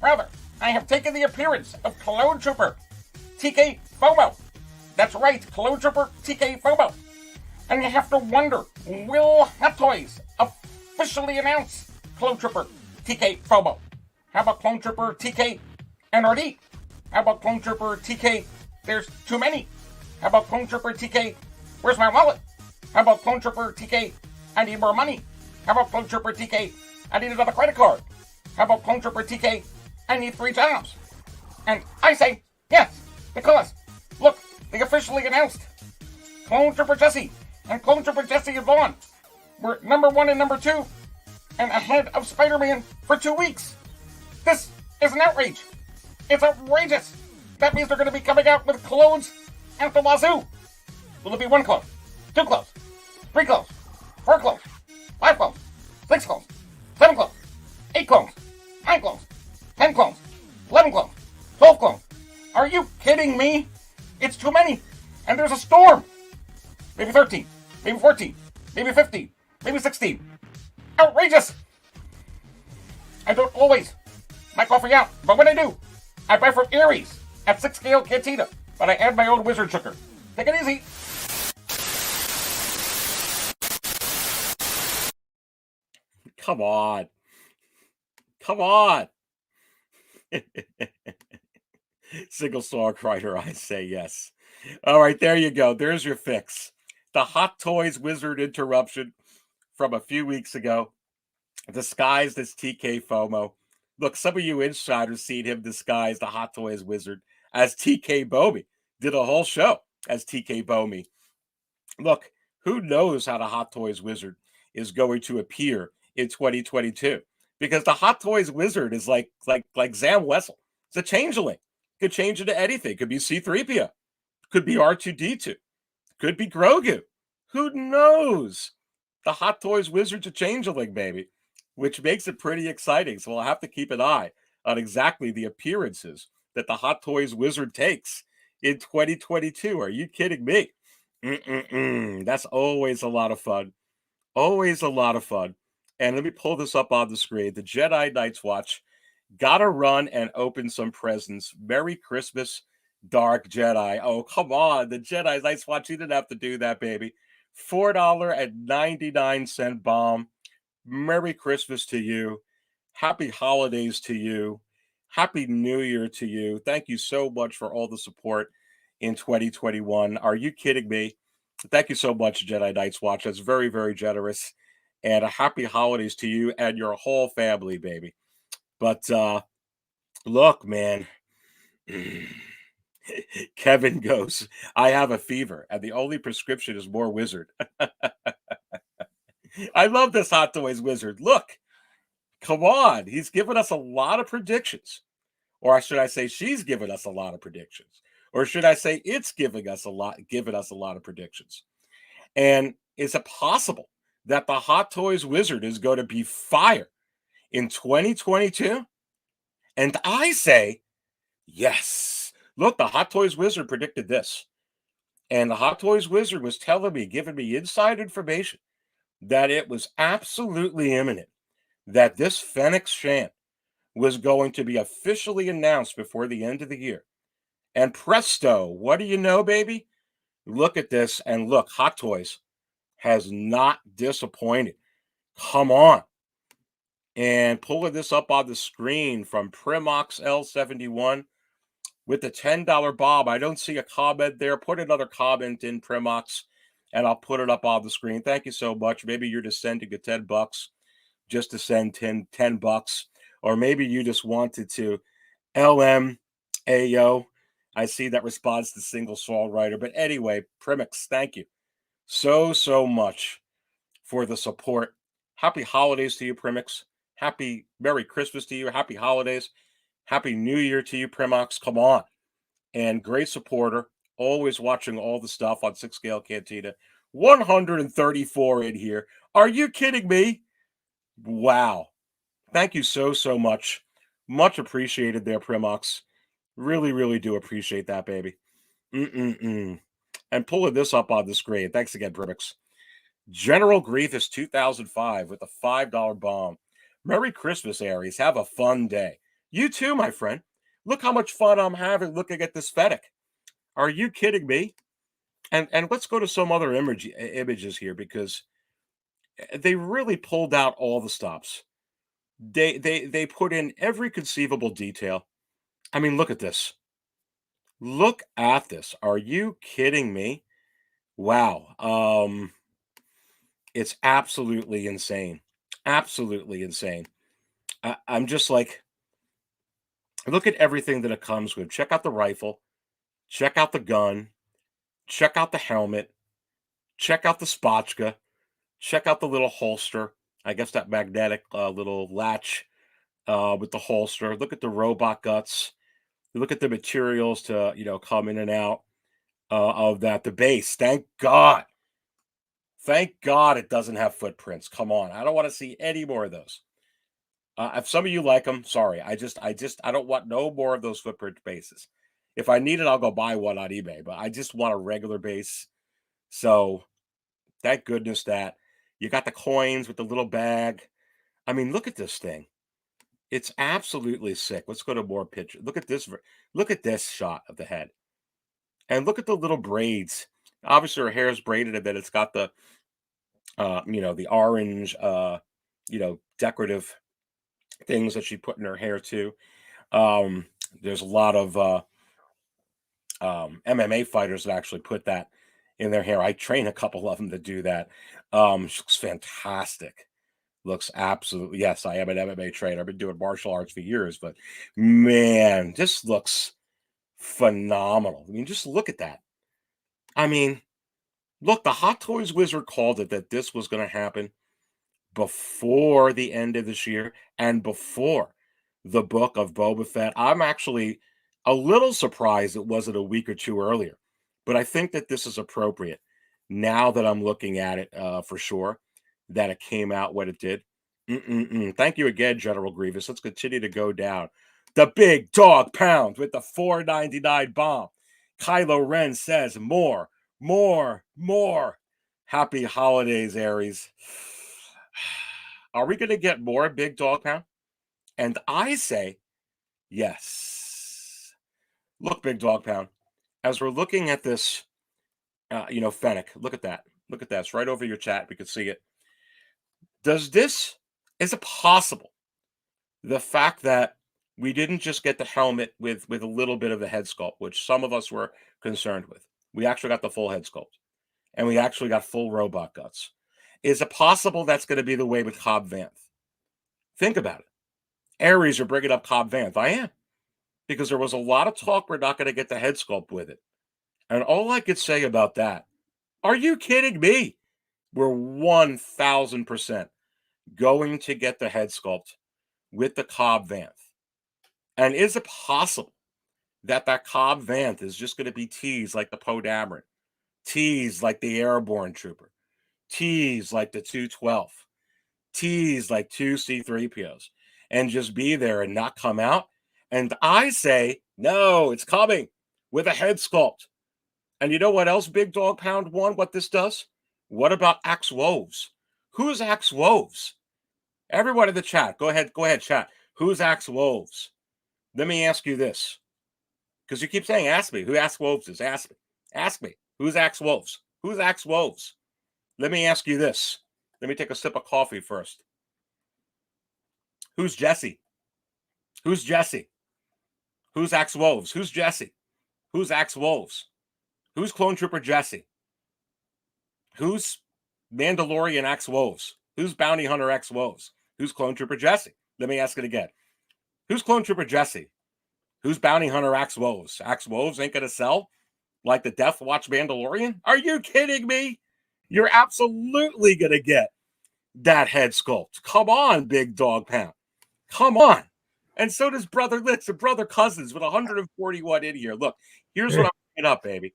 Speaker 6: Rather, I have taken the appearance of Clone Trooper TK Fobo. That's right, Clone Trooper TK Fobo. And you have to wonder, will Hot Toys officially announce Clone Trooper TK Fobo? How about Clone Trooper TK NRD? How about Clone Trooper TK There's Too Many? How about Clone Trooper TK Where's My Wallet? How about Clone Trooper TK I Need More Money? How about Clone Trooper TK I Need Another Credit Card? How about Clone Trooper TK I Need 3 jobs? And I say yes, because look, they officially announced Clone Trooper Jesse and Clone Trooper Jesse and Vaughn were number 1 and number 2 and ahead of Spider-Man for 2 weeks. This is an outrage. It's outrageous. That means they're going to be coming out with clones at the wazoo. Will it be 1 clone, 2 clones, 3 clones, 4 clones, 5 clones, 6 clones, 7 clones, 8 clones, 9 clones, 10 clones, 11 clones, 12 clones? Are you kidding me? It's too many. And there's a storm. Maybe 13, maybe 14, maybe 15, maybe 16. Outrageous. I don't always buy coffee out, but when I do, I buy from Aries at 6 Scale Cantina, but I add my own wizard sugar. Take it easy.
Speaker 2: Come on. Come on. Single star writer, I say yes. All right, there you go. There's your fix. The Hot Toys Wizard interruption from a few weeks ago, disguised as TK FOMO. Look, some of you insiders seen him disguise the Hot Toys Wizard as TK Bomi. Did a whole show as TK Bomi. Look, who knows how the Hot Toys Wizard is going to appear in 2022? Because the Hot Toys Wizard is like Zam Wessel. It's a changeling. Could change into anything. Could be C-3PO. Could be R2-D2. Could be Grogu. Who knows? The Hot Toys Wizard's a changeling, baby, which makes it pretty exciting. So we'll have to keep an eye on exactly the appearances that the Hot Toys Wizard takes in 2022. Are you kidding me? That's always a lot of fun. Always a lot of fun. And let me pull this up on the screen. The Jedi Knights Watch. Gotta run and open some presents. Merry Christmas, Dark Jedi. Oh, come on. The Jedi Knights Watch. You didn't have to do that, baby. $4.99 bomb. Merry Christmas to you. Happy holidays to you. Happy New Year to you. Thank you so much for all the support in 2021. Are you kidding me? Thank you so much, Jedi Knights Watch. That's very, very generous. And a happy holidays to you and your whole family, baby. But look, man. Kevin goes, I have a fever, and the only prescription is more wizard. I love this Hot Toys wizard. Look, come on. He's given us a lot of predictions. Or should I say she's given us a lot of predictions? Or should I say it's given us a lot of predictions? And is it possible that the Hot Toys wizard is going to be fire in 2022? And I say, yes. Look, the Hot Toys wizard predicted this. And the Hot Toys wizard was telling me, giving me inside information, that it was absolutely imminent that this Fennec Shand was going to be officially announced before the end of the year. And presto, what do you know, baby? Look at this, and look, Hot Toys has not disappointed. Come on. And pulling this up on the screen from Primox L71 with the $10 Bob. I don't see a comment there. Put another comment in, Primox, and I'll put it up on the screen. Thank you so much. Maybe you're just sending the $10 just to send 10 bucks. Or maybe you just wanted to LMAO. I see that response to single Saul writer. But anyway, Primix, thank you so much for the support. Happy holidays to you, Primix. Happy Merry Christmas to you. Happy holidays. Happy New Year to you, Primox. Come on. And great supporter. Always watching all the stuff on 6 Scale Cantina. 134 in here. Are you kidding me? Wow. Thank you so much. Much appreciated there, Primox. Really do appreciate that, baby. And pulling this up on the screen. Thanks again, Primix. General Grievous 2005 with a $5 bomb. Merry Christmas, Aries. Have a fun day. You too, my friend. Look how much fun I'm having looking at this Fennec. Are you kidding me? And let's go to some other images here, because they really pulled out all the stops. They put in every conceivable detail. I mean, look at this. Look at this. Are you kidding me? Wow. It's absolutely insane. Absolutely insane. I'm just like, look at everything that it comes with. Check out the rifle. Check out the gun. Check out the helmet. Check out the spotchka. Check out the little holster. I guess that magnetic little latch with the holster. Look at the robot guts. Look at the materials to, come in and out of that. The base. Thank God. Thank God it doesn't have footprints. Come on. I don't want to see any more of those. If some of you like them, sorry. I don't want no more of those footprint bases. If I need it, I'll go buy one on eBay, but I just want a regular base. So thank goodness that you got the coins with the little bag. I mean, look at this thing. It's absolutely sick. Let's go to more pictures. Look at this. Look at this shot of the head. And look at the little braids. Obviously, her hair is braided, and then it's got the, the orange, decorative things that she put in her hair too. There's a lot of MMA fighters that actually put that in their hair. I train a couple of them to do that. She looks fantastic. Looks absolutely, yes, I am an MMA trainer. I've been doing martial arts for years, but man, this looks phenomenal. I mean, just look at that. I mean, look, the Hot Toys Wizard called it that this was going to happen before the end of this year and before the book of Boba Fett. I'm actually a little surprised it wasn't a week or two earlier, but I think that this is appropriate now that I'm looking at it for sure, that it came out when it did. Thank you again, General Grievous. Let's continue to go down. The big dog pound with the $4.99 bomb. Kylo Ren says more. Happy holidays, Aries. Are we going to get more big dog pound? And I say yes. Look, big dog pound. As we're looking at this, Fennec, look at that. Look at that. It's right over your chat. We can see it. Is it possible the fact that we didn't just get the helmet with a little bit of the head sculpt, which some of us were concerned with. We actually got the full head sculpt, and we actually got full robot guts. Is it possible that's going to be the way with Cobb Vanth? Think about it. Aries are bringing up Cobb Vanth. I am, because there was a lot of talk we're not going to get the head sculpt with it. And all I could say about that, are you kidding me? We're 1,000% going to get the head sculpt with the Cobb Vanth. And is it possible that Cobb Vanth is just going to be teased like the Poe Dameron, teased like the Airborne Trooper, teased like the 212, teased like 2 C-3POs, and just be there and not come out? And I say, no, it's coming with a head sculpt. And you know what else, Big Dog Pound 1, what this does? What about Axe Woves? Who's Axe Woves? Everyone in the chat, go ahead, chat. Who's Axe Woves? Let me ask you this, because you keep saying, ask me who Axe Woves is. Ask me. Who's Axe Woves? Who's Axe Woves? Let me ask you this. Let me take a sip of coffee first. Who's Jesse? Who's Jesse? Who's Axe Woves? Who's Jesse? Who's Axe Woves? Who's Clone Trooper Jesse? Who's Mandalorian Axe Woves? Who's Bounty Hunter Axe Woves? Who's Clone Trooper Jesse? Let me ask it again. Who's Clone Trooper Jesse? Who's Bounty Hunter Axe Woves? Axe Woves ain't going to sell like the Death Watch Mandalorian? Are you kidding me? You're absolutely going to get that head sculpt. Come on, Big Dog Pound. Come on. And so does Brother Litz and Brother Cousins with 141 in here. Look, here's what I'm bringing up, baby.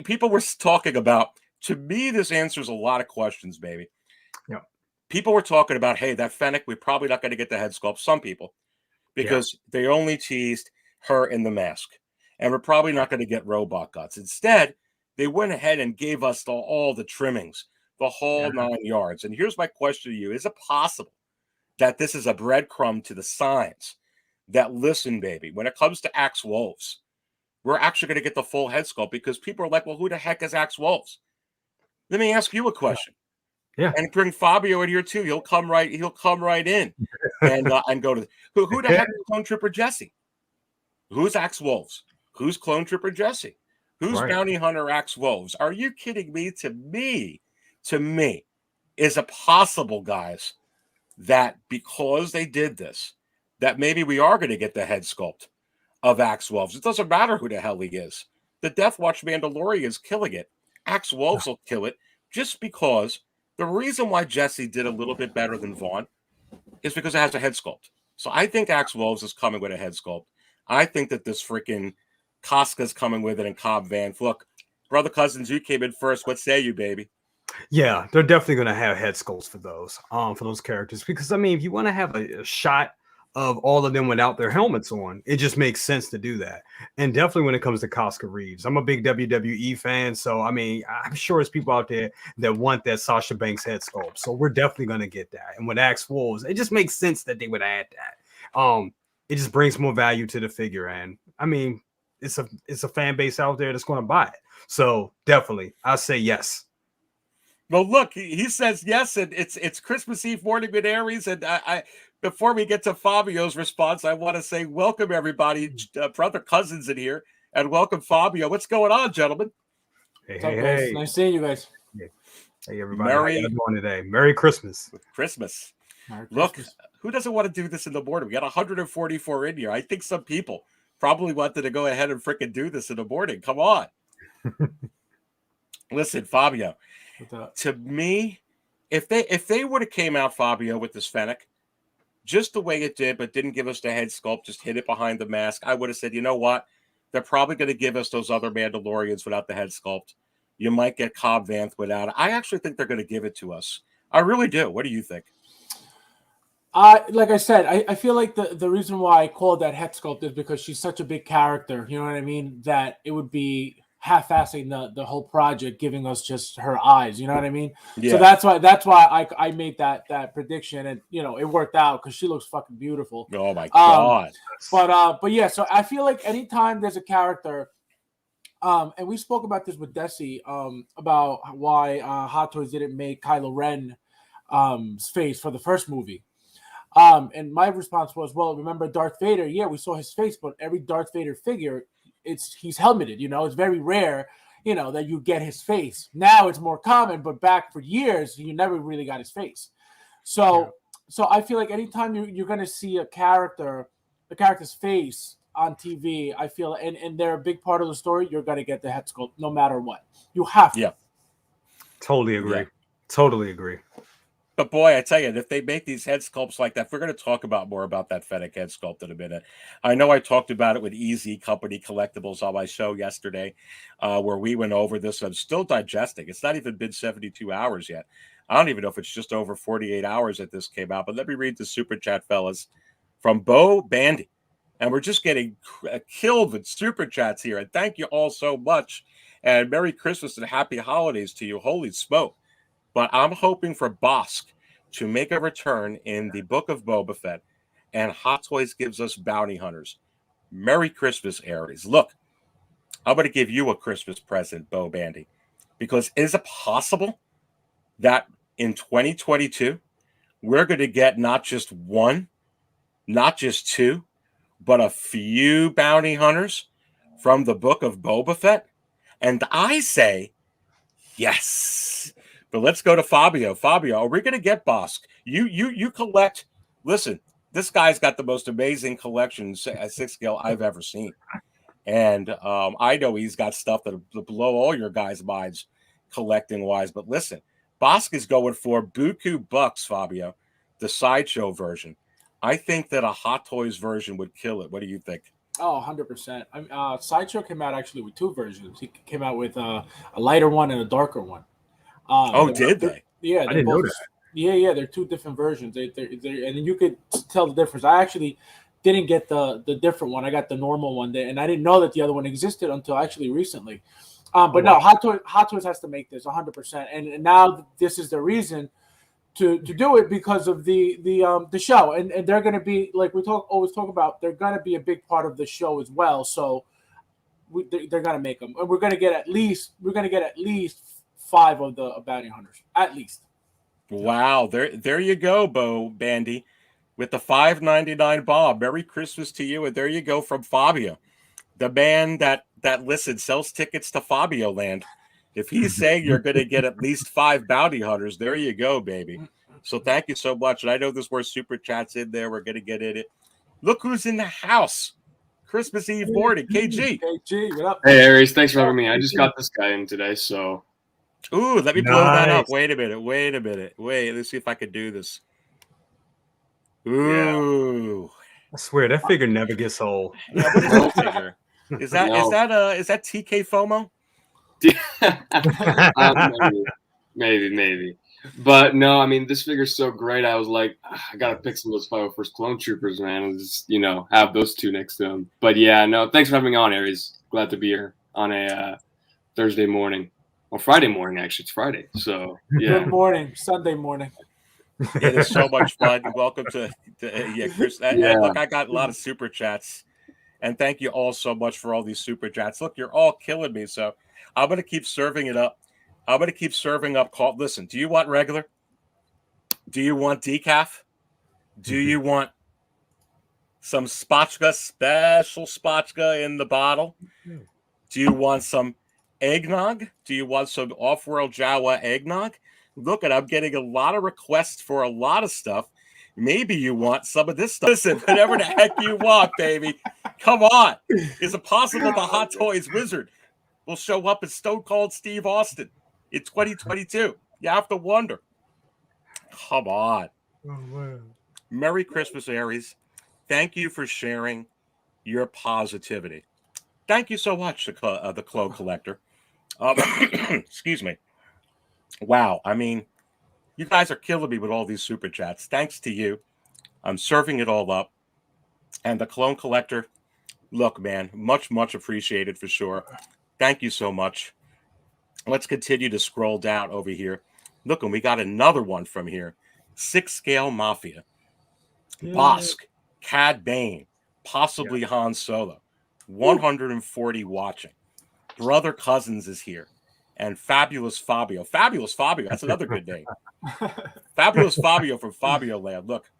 Speaker 2: People were talking about, to me, this answers a lot of questions, baby.
Speaker 7: Yeah.
Speaker 2: People were talking about, hey, that Fennec, we're probably not going to get the head sculpt. Some people, because they only teased her in the mask. And we're probably not going to get robot guts. Instead, they went ahead and gave us all the trimmings, the whole 9 yards. And here's my question to you. Is it possible that this is a breadcrumb to the signs that, listen, baby, when it comes to Axe Wolves, we're actually going to get the full head sculpt? Because people are like, well, who the heck is Axe Wolves? Let me ask you a question.
Speaker 7: Yeah.
Speaker 2: And bring Fabio in here too. He'll come right in and go to who the heck is Clone Trooper Jesse? Who's Axe Wolves? Who's Clone Trooper Jesse? Who's Bounty Hunter Axe Wolves? Are you kidding me? To me, is it possible, guys, that because they did this, that maybe we are going to get the head sculpt of Axe Wolves? It doesn't matter who the hell he is. The Death Watch Mandalorian is killing it. Axe Wolves will kill it, just because the reason why Jesse did a little bit better than Vaughn is because it has a head sculpt. So I think Axe Wolves is coming with a head sculpt. I think that this freaking Casca's coming with it, and Cobb Vanth. Look, Brother Cousins, you came in first. What say you, baby?
Speaker 7: Yeah, they're definitely going to have head sculpts for those characters, because I mean, if you want to have a shot of all of them without their helmets on, it just makes sense to do that. And definitely when it comes to Casca Reeves, I'm a big WWE fan, so I mean, I'm sure there's people out there that want that Sasha Banks head sculpt, so we're definitely going to get that. And with Axe Wolves, it just makes sense that they would add that. It just brings more value to the figure, and I mean, it's a fan base out there that's going to buy it. So definitely, I say yes.
Speaker 2: Well, look, he says yes, and it's Christmas Eve morning with Aries, and I before we get to Fabio's response, I want to say welcome everybody, Brother Cousins in here, and welcome Fabio. What's going on, gentlemen?
Speaker 7: Hey.
Speaker 8: Nice seeing you guys.
Speaker 7: Hey everybody, how you doing today? Merry Christmas.
Speaker 2: Christmas.
Speaker 8: Merry
Speaker 2: Look,
Speaker 8: Christmas.
Speaker 2: who doesn't want to do this in the morning? We got 144 in here. I think some people probably wanted to go ahead and freaking do this in the morning. Come on. Listen, Fabio, to me, if they would have came out, Fabio, with this Fennec, just the way it did, but didn't give us the head sculpt, just hid it behind the mask, I would have said, you know what? They're probably going to give us those other Mandalorians without the head sculpt. You might get Cobb Vanth without it. I actually think they're going to give it to us. I really do. What do you think?
Speaker 8: Like I said, I feel like the reason why I called that head sculpt is because she's such a big character, you know what I mean, that it would be half-assing the whole project, giving us just her eyes, you know what I mean? Yeah. So that's why I made that prediction, and you know, it worked out because she looks fucking beautiful.
Speaker 2: Oh my god.
Speaker 8: But yeah, so I feel like anytime there's a character, and we spoke about this with Desi, about why Hot Toys didn't make Kylo Ren's face for the first movie. And my response was, well, remember Darth Vader? Yeah, we saw his face, but every Darth Vader figure, he's helmeted. It's very rare, that you get his face. Now it's more common, but back for years, you never really got his face. So I feel like anytime you're going to see the character's face on TV, I feel, and they're a big part of the story, you're going to get the head sculpt no matter what. You have to.
Speaker 7: Yeah. Totally agree. Totally agree.
Speaker 2: But boy, I tell you, if they make these head sculpts like that, we're going to talk more about that Fennec head sculpt in a minute. I know I talked about it with Easy Company Collectibles on my show yesterday, where we went over this. I'm still digesting. It's not even been 72 hours yet. I don't even know if it's just over 48 hours that this came out. But let me read the super chat, fellas, from Bo Bandy. And we're just getting killed with super chats here. And thank you all so much. And Merry Christmas and Happy Holidays to you. Holy smoke. But I'm hoping for Bosk to make a return in the Book of Boba Fett, and Hot Toys gives us bounty hunters. Merry Christmas, Aries. Look, I'm going to give you a Christmas present, Bo Bandy, because is it possible that in 2022, we're going to get not just one, not just two, but a few bounty hunters from the Book of Boba Fett? And I say, yes. But let's go to Fabio. Fabio, are we going to get Bosk? You collect. Listen, this guy's got the most amazing collection at 6 scale I've ever seen. And I know he's got stuff that'll blow all your guys' minds collecting-wise. But listen, Bosk is going for buku bucks, Fabio, the sideshow version. I think that a Hot Toys version would kill it. What do you think?
Speaker 8: Oh, 100%. Sideshow came out actually with two versions. He came out with a lighter one and a darker one.
Speaker 2: Did they?
Speaker 8: Yeah,
Speaker 7: I didn't know that.
Speaker 8: Yeah, they're two different versions. And you could tell the difference. I actually didn't get the different one. I got the normal one there, and I didn't know that the other one existed until actually recently. But no, Hot Toys has to make this 100%, and now this is the reason to do it because of the show, and they're going to be, like we always talk about, they're going to be a big part of the show as well. So they're going to make them, and we're going to get at least 5 of the bounty hunters, at least.
Speaker 2: Wow, there you go, Bo Bandy, with the $5.99 Bob. Merry Christmas to you, and there you go from Fabio, the man that sells tickets to Fabio Land. If he's saying you're going to get at least 5 bounty hunters, there you go, baby. So thank you so much, and I know there's more super chats in there. We're going to get in it. Look who's in the house. Christmas Eve morning, KG.
Speaker 8: KG, what up?
Speaker 9: Hey, Aries, thanks for having me. I just got this guy in today, so.
Speaker 2: Ooh, let me blow that up. Wait a minute. Wait, let's see if I can do this. Ooh.
Speaker 7: Yeah. I swear that figure never gets old.
Speaker 2: Yeah, what is that figure? Is that TK FOMO?
Speaker 9: Maybe. But no, I mean, this figure's so great. I was like, I gotta pick some of those 501st Clone Troopers, man, and just, have those two next to him. But yeah, no, thanks for having me on, Aries. Glad to be here on a Thursday morning. Well, Friday morning, actually. It's Friday. So, yeah.
Speaker 8: Good morning. Sunday morning.
Speaker 2: It is so much fun. Welcome to Chris. Look, I got a lot of super chats. And thank you all so much for all these super chats. Look, you're all killing me. So I'm going to keep serving it up. I'm going to keep serving up. Listen, do you want regular? Do you want decaf? Do you want some spotchka, special spotchka in the bottle? Do you want some eggnog? Do you want some off-world Jawa eggnog? Look, I'm getting a lot of requests for a lot of stuff. Maybe you want some of this stuff. Listen, whatever the heck you want, baby. Come on. Is it possible the Hot Toys Wizard will show up as Stone Cold Steve Austin in 2022? You have to wonder. Come on.
Speaker 7: Oh, man.
Speaker 2: Merry Christmas, Aries. Thank you for sharing your positivity. Thank you so much, the Clone Collector. Excuse me. Wow. I mean, you guys are killing me with all these super chats. Thanks to you. I'm serving it all up. And the Clone Collector, look, man, much, much appreciated for sure. Thank you so much. Let's continue to scroll down over here. Look, and we got another one from here. 6 Scale Mafia. Yeah. Bosk, Cad Bane, possibly Han Solo. 140 watching. Brother Cousins is here. And Fabulous Fabio. Fabulous Fabio. That's another good name. Fabulous Fabio from Fabio Land. Look,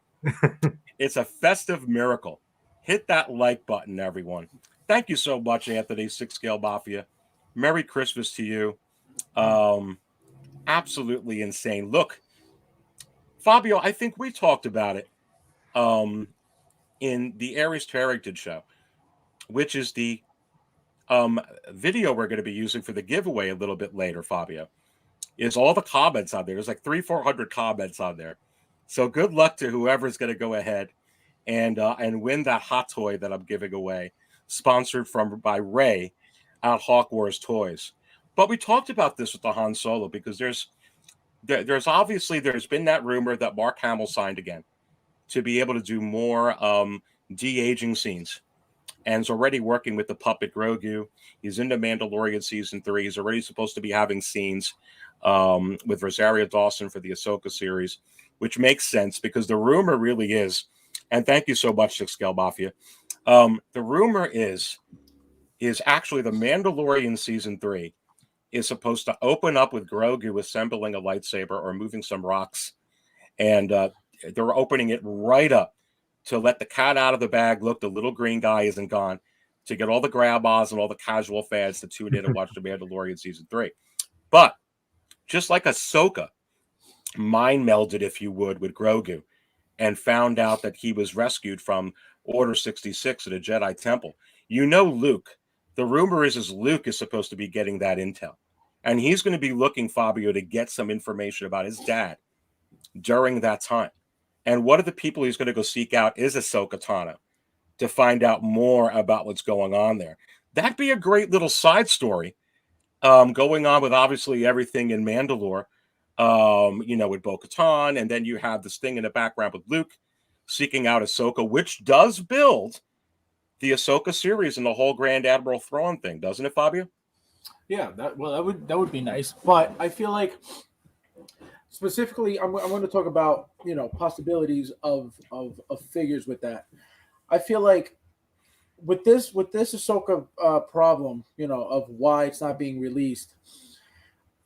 Speaker 2: It's a festive miracle. Hit that like button, everyone. Thank you so much, Anthony, 6 Scale Mafia. Merry Christmas to you. Absolutely insane. Look, Fabio, I think we talked about it in the Aries Tarrington show, which is the video we're going to be using for the giveaway a little bit later, Fabio, is all the comments on there. There's like 300-400 comments on there. So good luck to whoever's going to go ahead and win that hot toy that I'm giving away, sponsored by Ray at Hot Toys. But we talked about this with the Han Solo because there's been that rumor that Mark Hamill signed again to be able to do more de-aging scenes, and is already working with the puppet Grogu. He's in the Mandalorian season 3. He's already supposed to be having scenes with Rosario Dawson for the Ahsoka series, which makes sense because the rumor really is, and thank you so much, 6 Scale Mafia. The rumor is actually the Mandalorian season 3 is supposed to open up with Grogu assembling a lightsaber or moving some rocks, and they're opening it right up to let the cat out of the bag. Look, the little green guy isn't gone, to get all the grandmas and all the casual fans to tune in and watch the Mandalorian season 3. But just like Ahsoka mind melded, if you would, with Grogu and found out that he was rescued from Order 66 at a Jedi temple, Luke, the rumor is Luke is supposed to be getting that intel. And he's going to be looking, Fabio, to get some information about his dad during that time. And one of the people he's going to go seek out is Ahsoka Tano to find out more about what's going on there. That'd be a great little side story going on with obviously everything in Mandalore, with Bo-Katan. And then you have this thing in the background with Luke seeking out Ahsoka, which does build the Ahsoka series and the whole Grand Admiral Thrawn thing, doesn't it, Fabio?
Speaker 8: Yeah, that would be nice. But I feel like specifically, I'm going to talk about possibilities of figures with that. I feel like with this Ahsoka problem, of why it's not being released,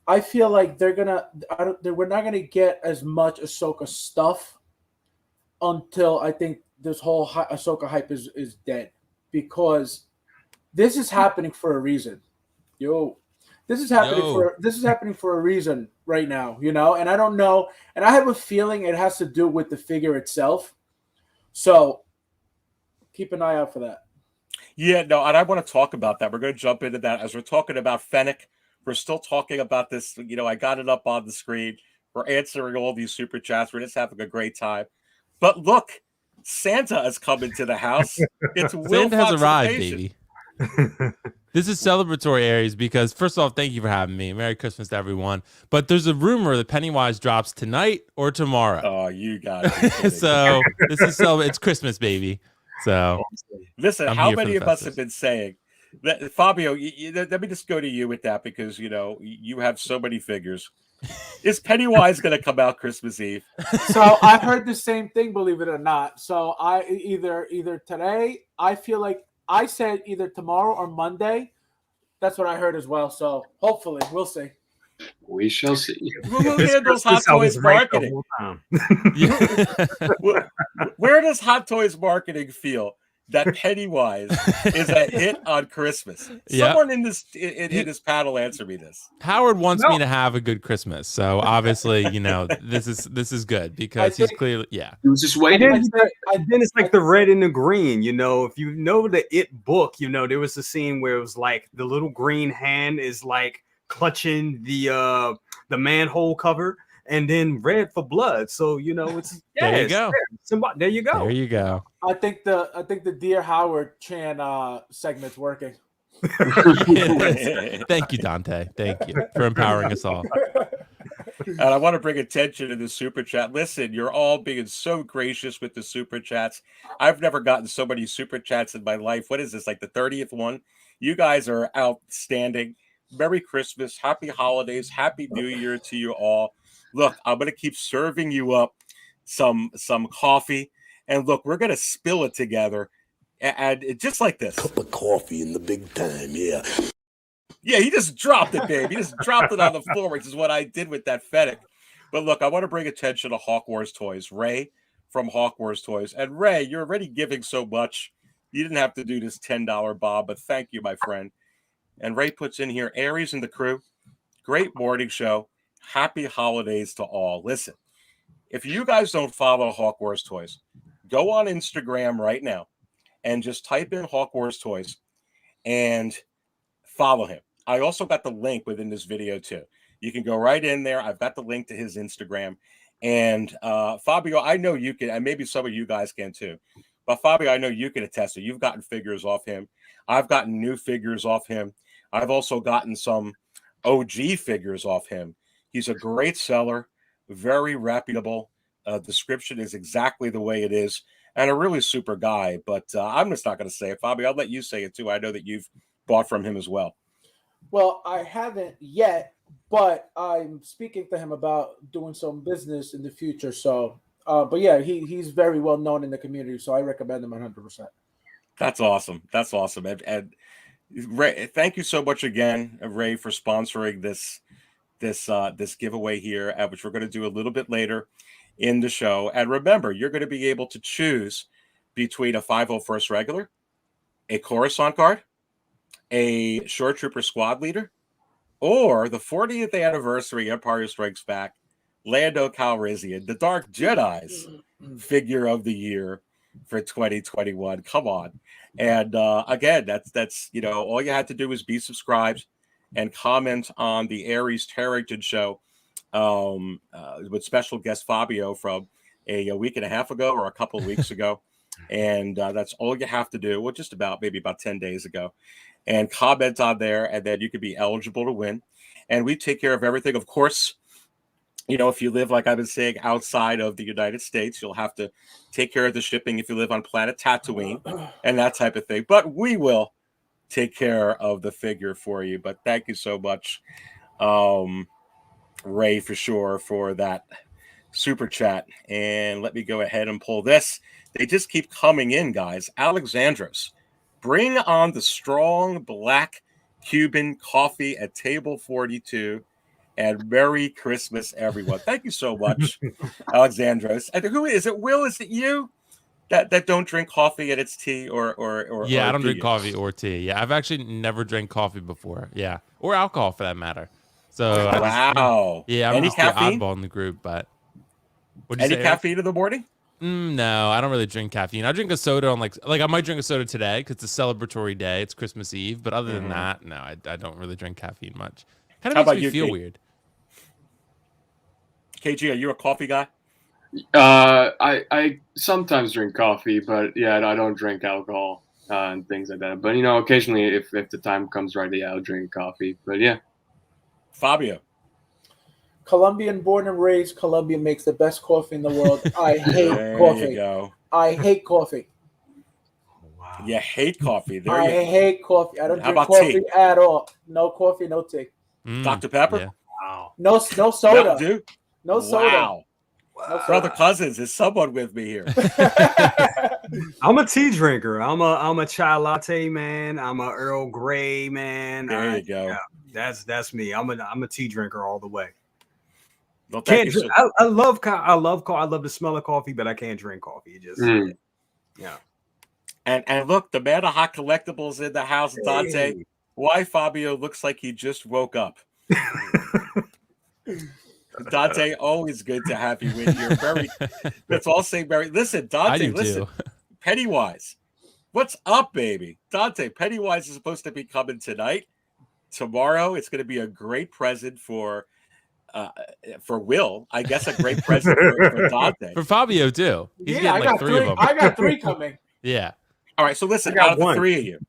Speaker 8: I feel like we're not gonna get as much Ahsoka stuff until I think this whole Ahsoka hype is dead, because this is happening for a reason. This is happening for a reason right now, and I don't know, and I have a feeling it has to do with the figure itself. So keep an eye out for that.
Speaker 2: Yeah, no, and I want to talk about that. We're going to jump into that as we're talking about Fennec. We're still talking about this. I got it up on the screen. We're answering all these super chats. We're just having a great time. But look, Santa has come into the house. It's Will
Speaker 10: Santa has
Speaker 2: Fox
Speaker 10: arrived,
Speaker 2: Invasion.
Speaker 10: baby. This is celebratory, Aries, because first off, thank you for having me. Merry Christmas to everyone. But there's a rumor that Pennywise drops tonight or tomorrow.
Speaker 2: Oh, you got it.
Speaker 10: So this is it's Christmas, baby. So
Speaker 2: listen, how many of us have been saying that, Fabio? Let me just go to you with that, because you have so many figures. Is Pennywise going to come out Christmas Eve?
Speaker 8: So I've heard the same thing, believe it or not. So I either today, I feel like I said either tomorrow or Monday. That's what I heard as well. So hopefully, we'll see.
Speaker 9: We shall see.
Speaker 2: Who handles Hot Toys marketing? Where does Hot Toys marketing feel that Pennywise is a hit on Christmas? Someone in this panel answer me this.
Speaker 10: Howard wants me to have a good Christmas, so obviously, this is good because he's clearly
Speaker 9: He was just waiting.
Speaker 7: And then it's like the red and the green. If you know the It book, there was a scene where it was like the little green hand is like clutching the manhole cover, and then red for blood. So it's
Speaker 10: there you go.
Speaker 7: There you go.
Speaker 10: There you go.
Speaker 8: I think the Dear Howard Chan segment's working.
Speaker 10: Yes. Thank you, Dante. Thank you for empowering us all.
Speaker 2: And I want to bring attention to the super chat. Listen, you're all being so gracious with the super chats. I've never gotten so many super chats in my life. What is this, like the 30th one? You guys are outstanding. Merry Christmas, happy holidays, happy New Year to you all. Look, I'm going to keep serving you up some coffee. And look, we're going to spill it together. And just like this.
Speaker 3: Cup of coffee in the big time, yeah.
Speaker 2: Yeah, he just dropped it, babe. He just dropped it on the floor, which is what I did with that Fennec. But look, I want to bring attention to Hawk Wars Toys. Ray from Hawkworth Toys. And Ray, you're already giving so much. You didn't have to do this $10 Bob, but thank you, my friend. And Ray puts in here, Aries and the crew, great morning show. Happy holidays to all. Listen, if you guys don't follow Hawkworth Toys, go on Instagram right now and just type in Hawkworth Toys and follow him. I also got the link within this video too. You can go right in there. I've got the link to his Instagram. And Fabio, I know you can, and maybe some of you guys can too. But Fabio, I know you can attest to. You've gotten figures off him. I've gotten new figures off him. I've also gotten some OG figures off him. He's a great seller, very reputable. Description is exactly the way it is, and a really super guy. But I'm just not going to say it. Fabio, I'll let you say it too. I know that you've bought from him as well.
Speaker 8: Well, I haven't yet, but I'm speaking to him about doing some business in the future. So, but yeah, he's very well known in the community, so I recommend him 100%.
Speaker 2: That's awesome. That's awesome. And Ray, thank you so much again, Ray, for sponsoring this giveaway here, which we're going to do a little bit later in the show. And remember, you're going to be able to choose between a 501st regular, a Coruscant card, a Shore Trooper squad leader, or the 40th anniversary Empire Strikes Back Lando Calrissian, the Dark Jedi's figure of the year for 2021. Come on. And again, that's all you had to do was be subscribed and comment on the Aries Tarrington show with special guest Fabio from a week and a half ago or a couple of weeks ago. And that's all you have to do. Well, just maybe about 10 days ago. And comment on there, and then you could be eligible to win. And we take care of everything. Of course, if you live, like I've been saying, outside of the United States, you'll have to take care of the shipping if you live on planet Tatooine and that type of thing. But we will take care of the figure for you. But thank you so much, Ray, for sure, for that super chat. And let me go ahead and pull this. They just keep coming in, guys. Alexandros, bring on the strong black Cuban coffee at table 42. And Merry Christmas, everyone. Thank you so much, Alexandros. And who is it? Will, is it you that don't drink coffee and it's tea or
Speaker 10: yeah, I don't drink coffee or tea. Yeah, I've actually never drank coffee before. Yeah, or alcohol for that matter. So
Speaker 2: wow.
Speaker 10: I'm
Speaker 2: any
Speaker 10: just
Speaker 2: caffeine?
Speaker 10: the oddball in the group, but
Speaker 2: any caffeine in the morning?
Speaker 10: No, I don't really drink caffeine. I drink a soda on like I might drink a soda today because it's a celebratory day. It's Christmas Eve. But other than that, no, I don't really drink caffeine much. Kind of makes me feel weird.
Speaker 2: KG, are you a coffee guy?
Speaker 9: I sometimes drink coffee, but yeah, I don't drink alcohol and things like that. But occasionally, if the time comes right, yeah, I'll drink coffee. But yeah,
Speaker 2: Fabio.
Speaker 8: Colombian born and raised, Colombia makes the best coffee in the world. I hate coffee.
Speaker 2: There you go.
Speaker 8: I hate coffee.
Speaker 2: Wow. You hate coffee.
Speaker 8: I hate coffee. I don't
Speaker 2: How
Speaker 8: drink
Speaker 2: about
Speaker 8: coffee
Speaker 2: tea?
Speaker 8: at all. No coffee, no tea.
Speaker 2: Dr. Pepper?
Speaker 10: Yeah.
Speaker 2: Wow.
Speaker 8: No soda.
Speaker 2: Dude.
Speaker 8: No soda.
Speaker 2: Wow. No Brother Cousins, is someone with me here?
Speaker 7: I'm a tea drinker. I'm a chai latte man. I'm a Earl Grey man.
Speaker 2: There you go.
Speaker 7: Yeah, that's me. I'm a tea drinker all the way.
Speaker 2: Well,
Speaker 7: I love the smell of coffee, but I can't drink coffee. It just yeah.
Speaker 2: And look, the man of hot collectibles in the house, Dante. Hey. Why Fabio looks like he just woke up. Dante, always good to have you in here. Let's all say Merry. Listen, Dante, listen. Pennywise. What's up, baby? Dante, Pennywise is supposed to be coming tonight. Tomorrow, it's going to be a great present for Will. I guess a great present for Dante.
Speaker 10: For Fabio, too. He's getting like three of them.
Speaker 8: I got three coming.
Speaker 10: Yeah.
Speaker 2: All right, so listen, out of the three of you,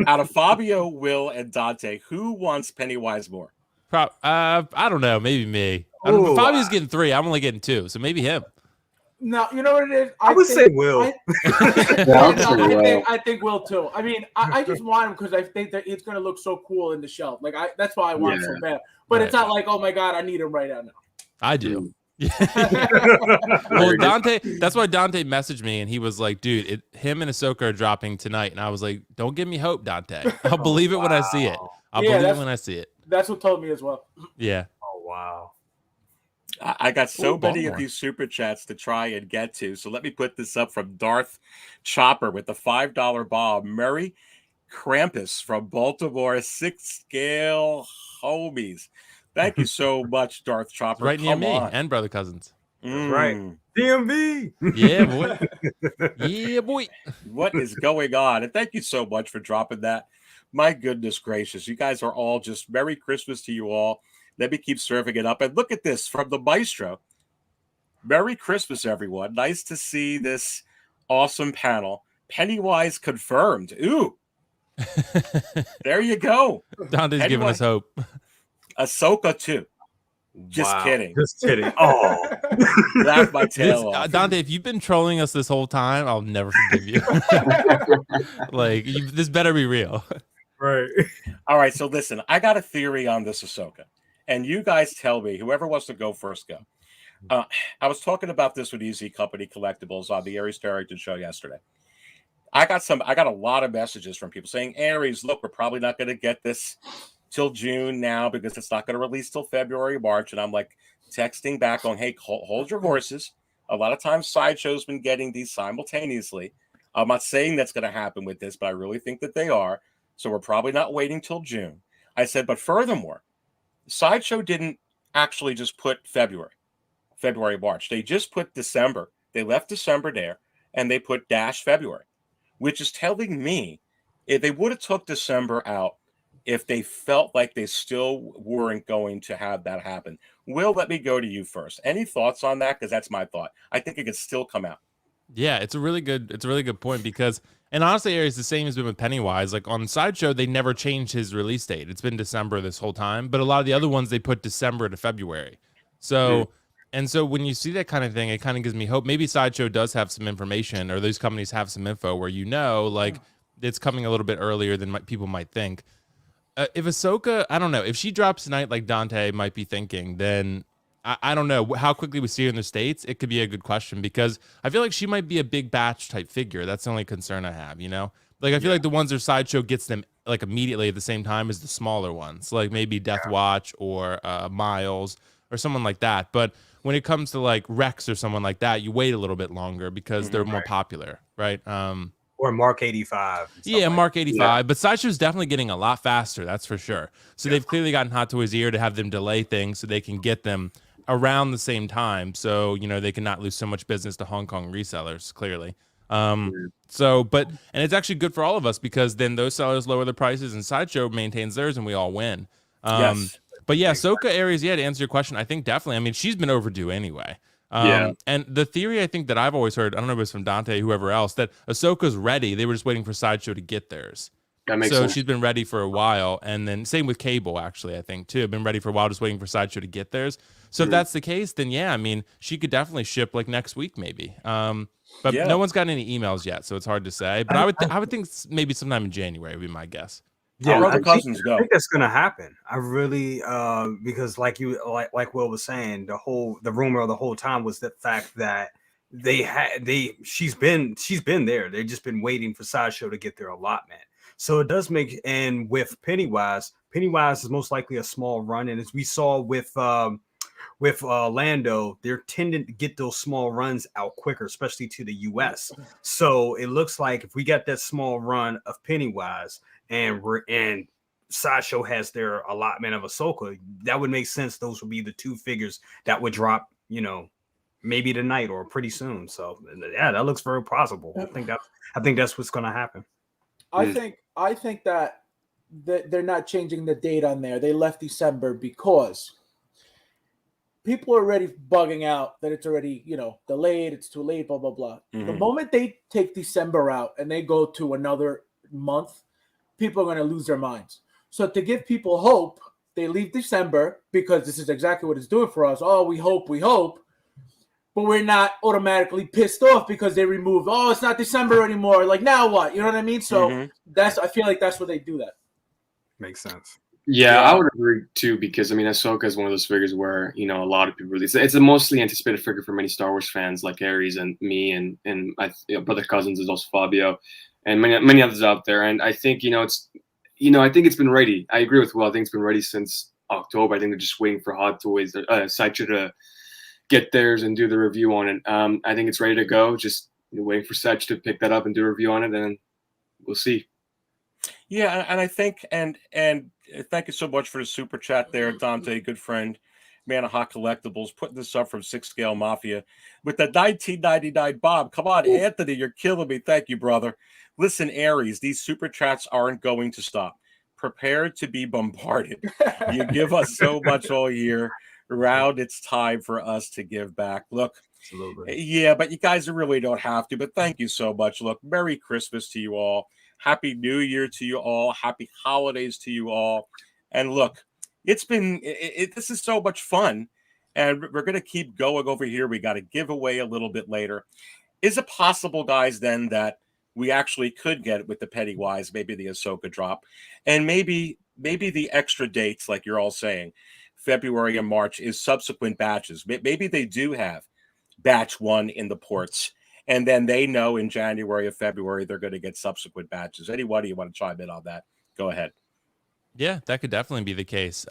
Speaker 2: out of Fabio, Will, and Dante, who wants Pennywise more?
Speaker 10: I don't know. Maybe me. Fabio's getting three. I'm only getting two, so maybe him.
Speaker 8: No, you know what it is?
Speaker 7: I would say Will.
Speaker 8: I think Will too. I mean, I just want him because I think that it's going to look so cool in the shelf. Like that's why I want him so bad. But it's not like, oh my god, I need him right now.
Speaker 10: I do. Well, Dante. That's why Dante messaged me and he was like, "Dude, him and Ahsoka are dropping tonight." And I was like, "Don't give me hope, Dante. I'll believe it when I see it. I'll believe it when I see it."
Speaker 8: That's what told me as well.
Speaker 10: Yeah.
Speaker 7: Oh wow.
Speaker 2: I got so
Speaker 10: Ooh,
Speaker 2: many of
Speaker 10: Baltimore.
Speaker 2: these super chats to try and get to. So let me put this up from Darth Chopper with the $5 bomb. Merry Krampus from Baltimore, 6 scale homies. Thank you so much, Darth
Speaker 10: It's
Speaker 2: Chopper.
Speaker 10: right near
Speaker 2: Come
Speaker 10: me
Speaker 2: on.
Speaker 10: and brother cousins.
Speaker 7: That's right.
Speaker 2: Mm.
Speaker 7: DMV.
Speaker 10: Yeah, boy. Yeah, boy.
Speaker 2: What is going on? And thank you so much for dropping that. My goodness gracious. You guys are all just Merry Christmas to you all. Let me keep serving it up. And look at this from the maestro. Merry Christmas, everyone. Nice to see this awesome panel. Pennywise confirmed. Ooh. There you go.
Speaker 10: Dante's giving us hope.
Speaker 2: Ahsoka too. Just
Speaker 7: Wow.
Speaker 2: kidding.
Speaker 7: Just kidding. Oh.
Speaker 2: Laugh my tail off.
Speaker 10: Dante, if you've been trolling us this whole time, I'll never forgive you. Like, this better be real.
Speaker 7: Right.
Speaker 2: All right, so listen, I got a theory on this Ahsoka. And you guys tell me, whoever wants to go first, go. I was talking about this with Easy Company Collectibles on the Aries Darrington show yesterday. I got a lot of messages from people saying, Aries, look, we're probably not going to get this till June now because it's not going to release till February, March. And I'm like texting back on, hey, hold your horses. A lot of times Sideshow's been getting these simultaneously. I'm not saying that's going to happen with this, but I really think that they are. So we're probably not waiting till June. I said, but furthermore, Sideshow didn't actually just put February, March. They just put December. They left December there, and they put -February, which is telling me if they would have took December out, if they felt like they still weren't going to have that happen. Will, let me go to you first. Any thoughts on that? Because that's my thought. I think it could still come out.
Speaker 10: Yeah, it's a really good point because, and honestly, Aries, the same has been with Pennywise. Like on Sideshow, they never changed his release date. It's been December this whole time, but a lot of the other ones they put December to February. So, and so when you see that kind of thing, it kind of gives me hope. Maybe Sideshow does have some information, or those companies have some info where like it's coming a little bit earlier than people might think. If Ahsoka, I don't know, if she drops tonight like Dante might be thinking, then I don't know how quickly we see her in the States. It could be a good question because I feel like she might be a big batch type figure. That's the only concern I have, you know? Like, I feel like the ones that Sideshow gets them like immediately at the same time as the smaller ones, like maybe Death Watch or Miles or someone like that. But when it comes to like Rex or someone like that, you wait a little bit longer because they're more popular, right?
Speaker 7: Or Mark 85.
Speaker 10: Yeah, Mark 85. But Sideshow's definitely getting a lot faster, that's for sure. So they've clearly gotten Hot Toys ear to have them delay things so they can get them around the same time. So, you know, they cannot lose so much business to Hong Kong resellers, clearly. So, but, and it's actually good for all of us because then those sellers lower the prices and Sideshow maintains theirs and we all win.
Speaker 2: Yes.
Speaker 10: But yeah, Ahsoka, Aries, to answer your question, I think definitely, I mean, she's been overdue anyway. And the theory I think that I've always heard, I don't know if it's from Dante, whoever else, that Ahsoka's ready. They were just waiting for Sideshow to get theirs.
Speaker 9: That makes
Speaker 10: So
Speaker 9: sense.
Speaker 10: she's been ready for a while. And then same with Cable, actually, I think, too. Been ready for a while, just waiting for Sideshow to get theirs. So if that's the case, then yeah, I mean, she could definitely ship like next week, maybe. But no one's gotten any emails yet, so it's hard to say. But I would think maybe sometime in January would be my guess.
Speaker 7: Yeah,
Speaker 2: I think
Speaker 7: that's gonna happen. I really because like Will was saying, the rumor of the whole time was the fact that she's been there. They've just been waiting for Sideshow to get their allotment. So it does make, and with Pennywise is most likely a small run, and as we saw with Lando, they're tending to get those small runs out quicker, especially to the US. So it looks like if we got that small run of Pennywise and Sideshow has their allotment of Ahsoka, that would make sense. Those would be the two figures that would drop, you know, maybe tonight or pretty soon. So yeah, that looks very possible. I think that's what's going to happen.
Speaker 8: I think that they're not changing the date on there. They left December because people are already bugging out that it's already, you know, delayed, it's too late, blah, blah, blah. The moment they take December out and they go to another month, people are going to lose their minds. So to give people hope, they leave December because this is exactly what it's doing for us. Oh, we hope. But we're not automatically pissed off because they removed, oh, it's not December anymore. Like, now what? You know what I mean? So I feel like that's what they do that.
Speaker 7: Makes sense.
Speaker 9: Yeah, I would agree too, because I mean, Ahsoka is one of those figures where, you know, a lot of people really, it's a mostly anticipated figure for many Star Wars fans like Aries and me and my brother cousins is also Fabio and many others out there. And I think, I think it's been ready. I agree with Will. I think it's been ready since October. I think they're just waiting for Hot Toys, Sideshow get theirs and do the review on it. I think it's ready to go. Just waiting for Sedge to pick that up and do a review on it, and we'll see.
Speaker 2: Yeah, and I think and thank you so much for the super chat there, Dante, good friend, man of Hot Collectibles, putting this up from 6 Scale Mafia with the 1999 Bob. Come on, Anthony, you're killing me. Thank you, brother. Listen, Aries, these super chats aren't going to stop. Prepare to be bombarded. You give us so much all year. Round, it's time for us to give back. Look,
Speaker 7: Absolutely.
Speaker 2: yeah, but you guys really don't have to. But thank you so much. Look, Merry Christmas to you all. Happy New Year to you all. Happy holidays to you all. And look, it's been this is so much fun, and we're going to keep going over here. We got a giveaway a little bit later. Is it possible, guys, then that we actually could get it with the Pennywise, maybe the Ahsoka drop, and maybe the extra dates, like you're all saying, February and March is subsequent batches. Maybe they do have batch 1 in the ports, and then they know in January or February they're going to get subsequent batches. Anybody you want to chime in on that? Go ahead.
Speaker 10: Yeah, that could definitely be the case.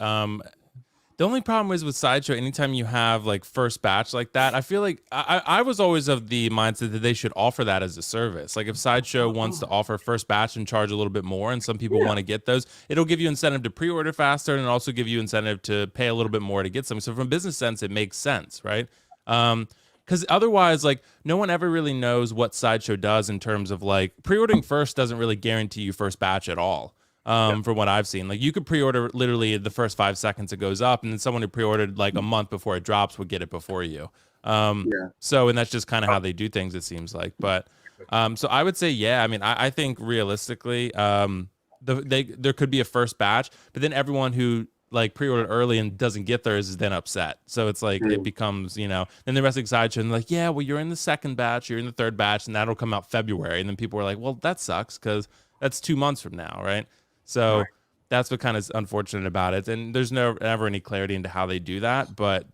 Speaker 10: The only problem is with Sideshow, anytime you have like first batch like that, I feel like I was always of the mindset that they should offer that as a service. Like if Sideshow wants to offer first batch and charge a little bit more, and some people want to get those, it'll give you incentive to pre-order faster, and also give you incentive to pay a little bit more to get some. So from a business sense, it makes sense, right? Because otherwise, like, no one ever really knows what Sideshow does in terms of like pre-ordering first doesn't really guarantee you first batch at all. From what I've seen, like you could pre-order literally the first 5 seconds it goes up, and then someone who pre-ordered like a month before it drops would get it before you. So, and that's just kind of how they do things, it seems like. But so I would say, yeah, I mean, I think realistically, there could be a first batch, but then everyone who like pre-ordered early and doesn't get theirs is then upset. So it's like it becomes, then the rest of the Sideshow and like, yeah, well, you're in the second batch, you're in the third batch, and that'll come out February, and then people are like, well, that sucks because that's 2 months from now, right? So that's what kind of is unfortunate about it. And there's never any clarity into how they do that. But,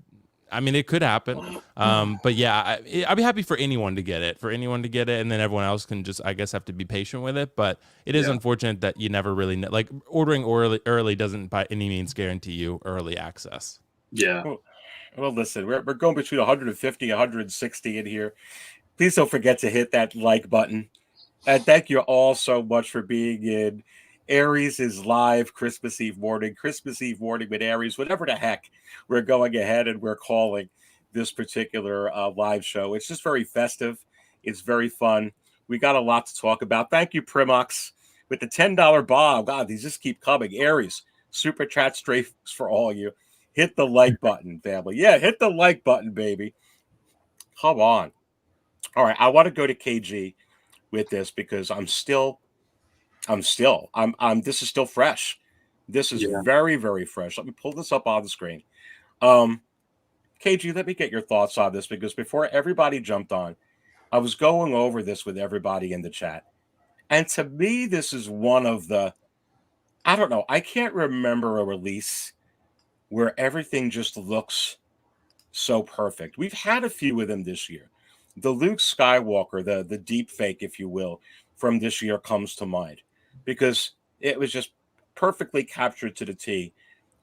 Speaker 10: I mean, it could happen. But, yeah, I'd be happy for anyone to get it. And then everyone else can just, I guess, have to be patient with it. But it is unfortunate that you never really know. Like, ordering early doesn't by any means guarantee you early access.
Speaker 9: Yeah.
Speaker 2: Well, listen, we're going between 150 and 160 in here. Please don't forget to hit that like button. And thank you all so much for being in. Aries is live Christmas Eve morning with Aries, whatever the heck we're going ahead and we're calling this particular live show. It's just very festive. It's very fun. We got a lot to talk about. Thank you, Primox, with the $10 Bob. God, these just keep coming. Aries, super chat straight for all you. Hit the like button, family. Yeah, hit the like button, baby. Come on. All right, I want to go to KG with this because I'm this is still fresh. This is very, very fresh. Let me pull this up on the screen. KG, let me get your thoughts on this, because before everybody jumped on, I was going over this with everybody in the chat. And to me, this is one of the, I don't know, I can't remember a release where everything just looks so perfect. We've had a few of them this year. The Luke Skywalker, the deep fake, if you will, from this year comes to mind, because it was just perfectly captured to the T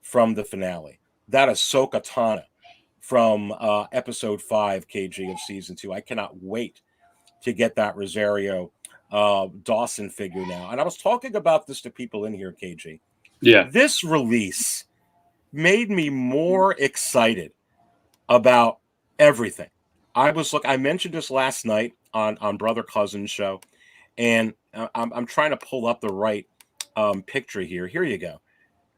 Speaker 2: from the finale. That Ahsoka Tano from episode 5 KG of season 2. I cannot wait to get that Rosario Dawson figure now. And I was talking about this to people in here, KG.
Speaker 9: Yeah.
Speaker 2: This release made me more excited about everything. I mentioned this last night on Brother Cousin's show, and I'm trying to pull up the right picture here. Here you go.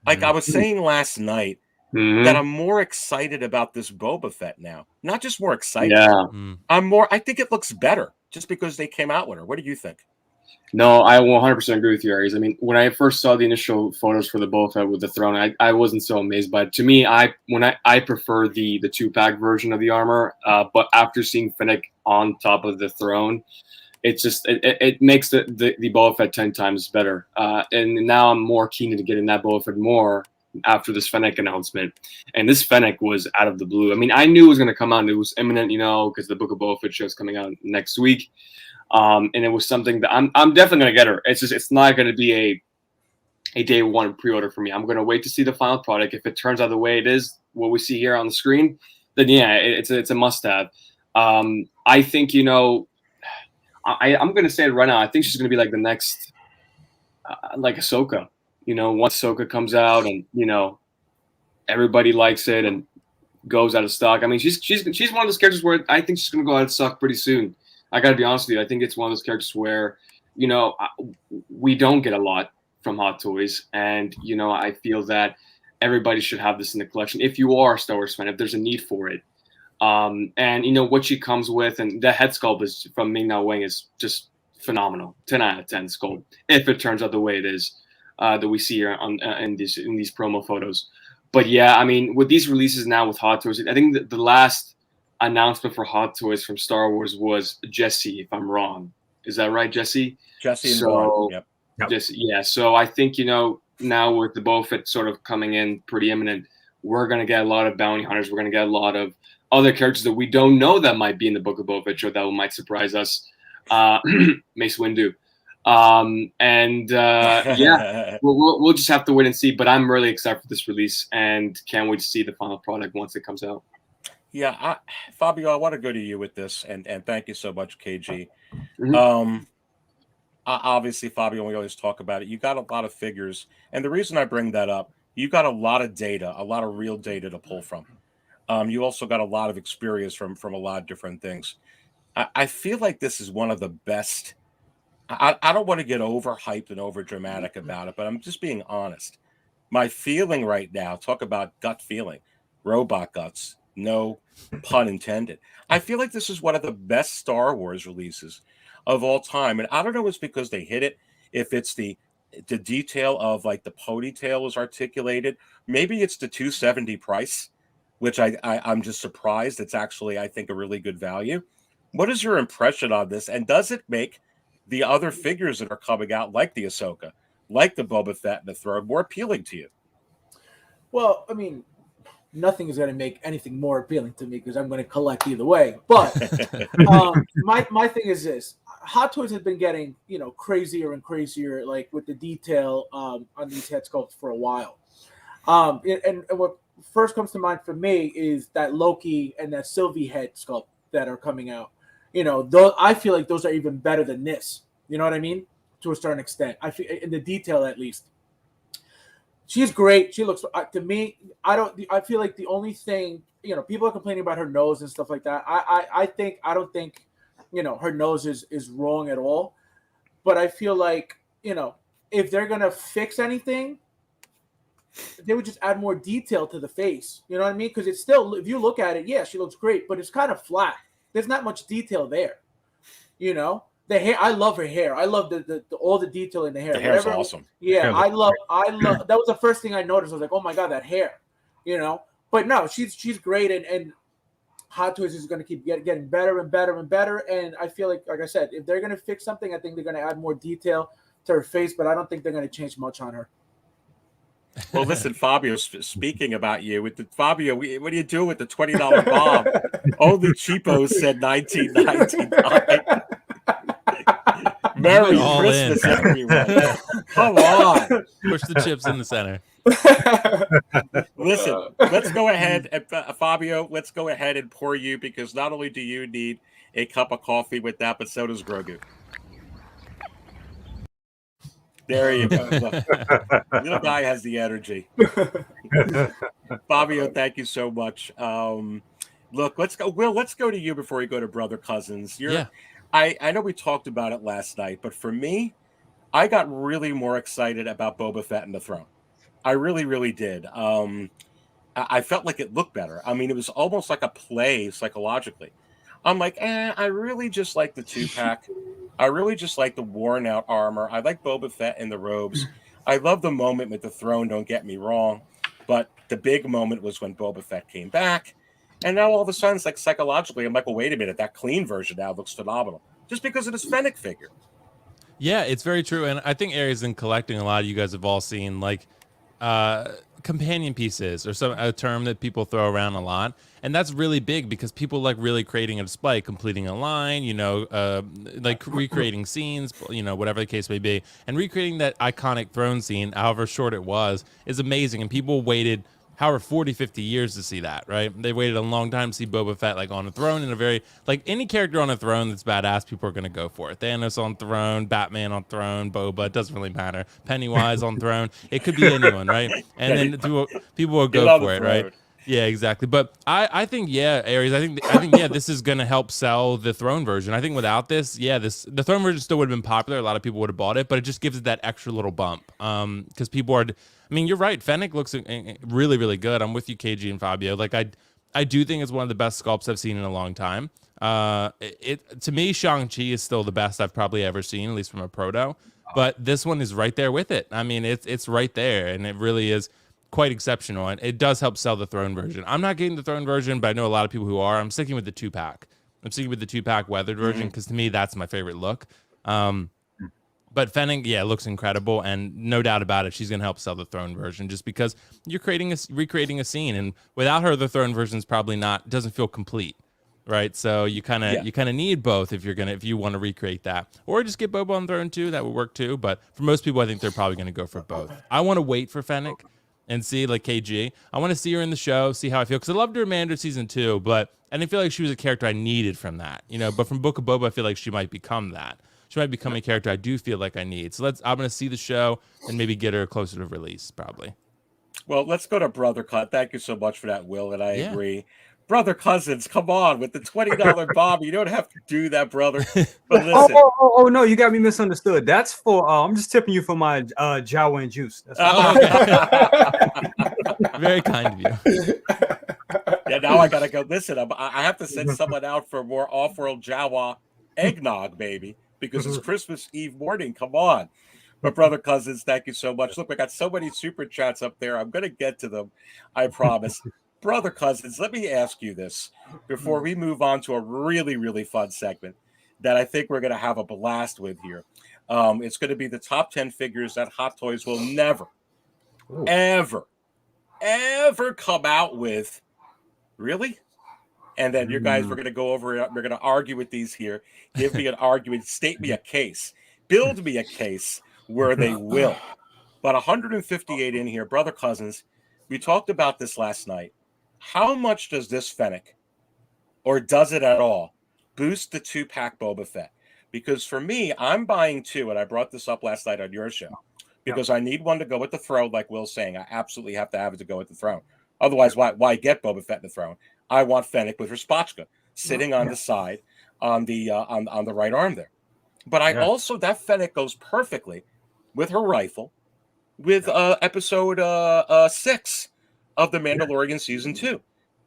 Speaker 2: Like I was saying last night, that I'm more excited about this Boba Fett now. Not just more excited.
Speaker 9: Yeah.
Speaker 2: I think it looks better just because they came out with her. What do you think?
Speaker 9: No, I 100% agree with you, Aries. I mean, when I first saw the initial photos for the Boba Fett with the throne, I wasn't so amazed by it. To me, I prefer the 2-pack version of the armor, but after seeing Fennec on top of the throne, it's just it makes the Boba Fett 10 times better. And now I'm more keen to getting that Boba Fett more after this Fennec announcement. And this Fennec was out of the blue. I mean, I knew it was going to come out. It was imminent, because the Book of Boba Fett show is coming out next week. And it was something that I'm definitely going to get her. It's not going to be a day one pre-order for me. I'm going to wait to see the final product. If it turns out the way it is, what we see here on the screen, then yeah, it's a must-have. I think, you know, I'm going to say it right now. I think she's going to be like the next, like Ahsoka. You know, once Ahsoka comes out and, you know, everybody likes it and goes out of stock. I mean, she's one of those characters where I think she's going to go out of stock pretty soon. I got to be honest with you. I think it's one of those characters where, you know, we don't get a lot from Hot Toys. And, you know, I feel that everybody should have this in the collection. If you are a Star Wars fan, if there's a need for it. And, you know, what she comes with, and the head sculpt is from Ming-Na Wen is just phenomenal. 10 out of 10 sculpt, if it turns out the way it is that we see here in these promo photos. But yeah, I mean, with these releases now with Hot Toys, I think the last announcement for Hot Toys from Star Wars was Jesse, if I'm wrong. Is that right, Jesse?
Speaker 2: Jesse and Vaughn. Yep.
Speaker 9: Jesse, yeah. So I think, you know, now with the Boba Fett sort of coming in pretty imminent, we're going to get a lot of bounty hunters. We're going to get a lot of other characters that we don't know that might be in the Book of Boba Fett show that might surprise us. Mace Windu. Yeah, we'll just have to wait and see. But I'm really excited for this release and can't wait to see the final product once it comes out.
Speaker 2: Yeah, Fabio, I want to go to you with this, and thank you so much, KG.
Speaker 9: Mhm.
Speaker 2: Obviously, Fabio, we always talk about it. You got a lot of figures, and the reason I bring that up, you got a lot of data, a lot of real data to pull from. You also got a lot of experience from a lot of different things. I feel like this is one of the best. I don't want to get overhyped and over dramatic about it, but I'm just being honest. My feeling right now, talk about gut feeling, robot guts, no pun intended. I feel like this is one of the best Star Wars releases of all time. And I don't know if it's because they hit it, if it's the detail of like the ponytail is articulated. Maybe it's the 270 price, which I'm just surprised. It's actually, I think, a really good value. What is your impression on this? And does it make the other figures that are coming out, like the Ahsoka, like the Boba Fett and the Throne, more appealing to you?
Speaker 8: Well, I mean, nothing is going to make anything more appealing to me because I'm going to collect either way. But my thing is this: Hot Toys has been getting, you know, crazier and crazier, like with the detail on these head sculpts for a while. And what first comes to mind for me is that Loki and that Sylvie head sculpt that are coming out. You know, I feel like those are even better than this. You know what I mean? To a certain extent, I feel in the detail at least. She's great. She looks to me. I feel like the only thing, you know, people are complaining about her nose and stuff like that. I don't think, you know, her nose is wrong at all. But I feel like, you know, if they're gonna fix anything, they would just add more detail to the face. You know what I mean? Because it's still, if you look at it, yeah, she looks great, but it's kind of flat. There's not much detail there. You know, the hair. I love her hair. I love the all the detail in the hair.
Speaker 2: The hair's awesome.
Speaker 8: Yeah, I love. That was the first thing I noticed. I was like, oh my god, that hair. You know, but no, she's great, and Hot Toys is going to keep getting better and better and better. And I feel like I said, if they're going to fix something, I think they're going to add more detail to her face, but I don't think they're going to change much on her.
Speaker 2: Well, listen, Fabio, speaking about you, with the Fabio, what do you do with the $20 bomb? Only cheapos said 1999. Merry
Speaker 10: All
Speaker 2: Christmas,
Speaker 10: in.
Speaker 2: everyone. Come on.
Speaker 10: Push the chips in the center.
Speaker 2: Listen, let's go ahead, and, Fabio, let's go ahead and pour you, because not only do you need a cup of coffee with that, but so does Grogu. There you go. Look, little guy has the energy. Fabio, thank you so much. Look, let's go. Will, let's go to you before we go to Brother Cousins. I know we talked about it last night, but for me, I got really more excited about Boba Fett and the Throne. I really, really did. I felt like it looked better. I mean, it was almost like a play psychologically. I'm like, I really just like the 2-pack. I really just like the worn out armor. I like Boba Fett in the robes. I love the moment with the throne, don't get me wrong. But the big moment was when Boba Fett came back. And now all of a sudden, it's like psychologically, I'm like, well, wait a minute, that clean version now looks phenomenal. Just because of this Fennec figure.
Speaker 10: Yeah, it's very true. And I think Aries, in collecting, a lot of you guys have all seen like companion pieces, or a term that people throw around a lot. And that's really big because people like really creating a display, completing a line, you know, like recreating scenes, you know, whatever the case may be. And recreating that iconic throne scene, however short it was, is amazing. And people waited however 40, 50 years to see that, right? They waited a long time to see Boba Fett like on a throne in a very like any character on a throne that's badass, people are gonna go for it. Thanos on throne, Batman on throne, Boba, it doesn't really matter. Pennywise on throne, it could be anyone, right? And then people will go for it, right? Yeah, exactly. But I think Aries. I think yeah, this is gonna help sell the throne version. I think without this, the throne version still would have been popular. A lot of people would have bought it, but it just gives it that extra little bump. Because people are. I mean, you're right. Fennec looks really, really good. I'm with you, KG and Fabio. Like I do think it's one of the best sculpts I've seen in a long time. To me, Shang-Chi is still the best I've probably ever seen, at least from a proto. But this one is right there with it. I mean, it's right there, and it really is quite exceptional, and it does help sell the throne version. I'm not getting the throne version, but I know a lot of people who are. I'm sticking with the 2-pack. I'm sticking with the 2-pack weathered version because to me that's my favorite look. But Fennec, looks incredible, and no doubt about it, she's gonna help sell the throne version just because you're recreating a scene, and without her, the throne version is probably doesn't feel complete, right? So you kind of need both if you want to recreate that, or just get Boba on throne too. That would work too. But for most people, I think they're probably gonna go for both. I want to wait for Fennec and see like KG. I want to see her in the show, see how I feel, because I loved her in Mando season 2, but I didn't feel like she was a character I needed from that, But from Book of Boba, I feel like she might become that. She might become a character I do feel like I need. So I'm going to see the show and maybe get her closer to release, probably.
Speaker 2: Well, let's go to Brother Cut. Thank you so much for that, Will, and I agree. Brother Cousins, come on with the $20 bomb. You don't have to do that, brother. But listen.
Speaker 7: Oh, no, you got me misunderstood. That's for I'm just tipping you for my Jawa and juice. That's
Speaker 10: okay. Very kind of you.
Speaker 2: Yeah, now I gotta go. Listen, I have to send someone out for more off-world Jawa eggnog, baby, because it's Christmas Eve morning. Come on. But Brother Cousins, thank you so much. Look, we got so many super chats up there. I'm gonna get to them, I promise. Brother Cousins, let me ask you this before we move on to a really, really fun segment that I think we're going to have a blast with here. It's going to be the top 10 figures that Hot Toys will never, ever come out with. Really? And then you guys, we're going to go over it. We're going to argue with these here. Give me an argument. State me a case. Build me a case where they will. But 158 in here. Brother Cousins, we talked about this last night. How much does this Fennec, or does it at all, boost the 2-pack Boba Fett? Because for me, I'm buying 2, and I brought this up last night on your show, because I need one to go with the throne, like Will's saying. I absolutely have to have it to go with the throne. Otherwise, why get Boba Fett in the throne? I want Fennec with her spotchka sitting on the side, on the right arm there. But I also, that Fennec goes perfectly with her rifle, with episode 6 of The Mandalorian season 2.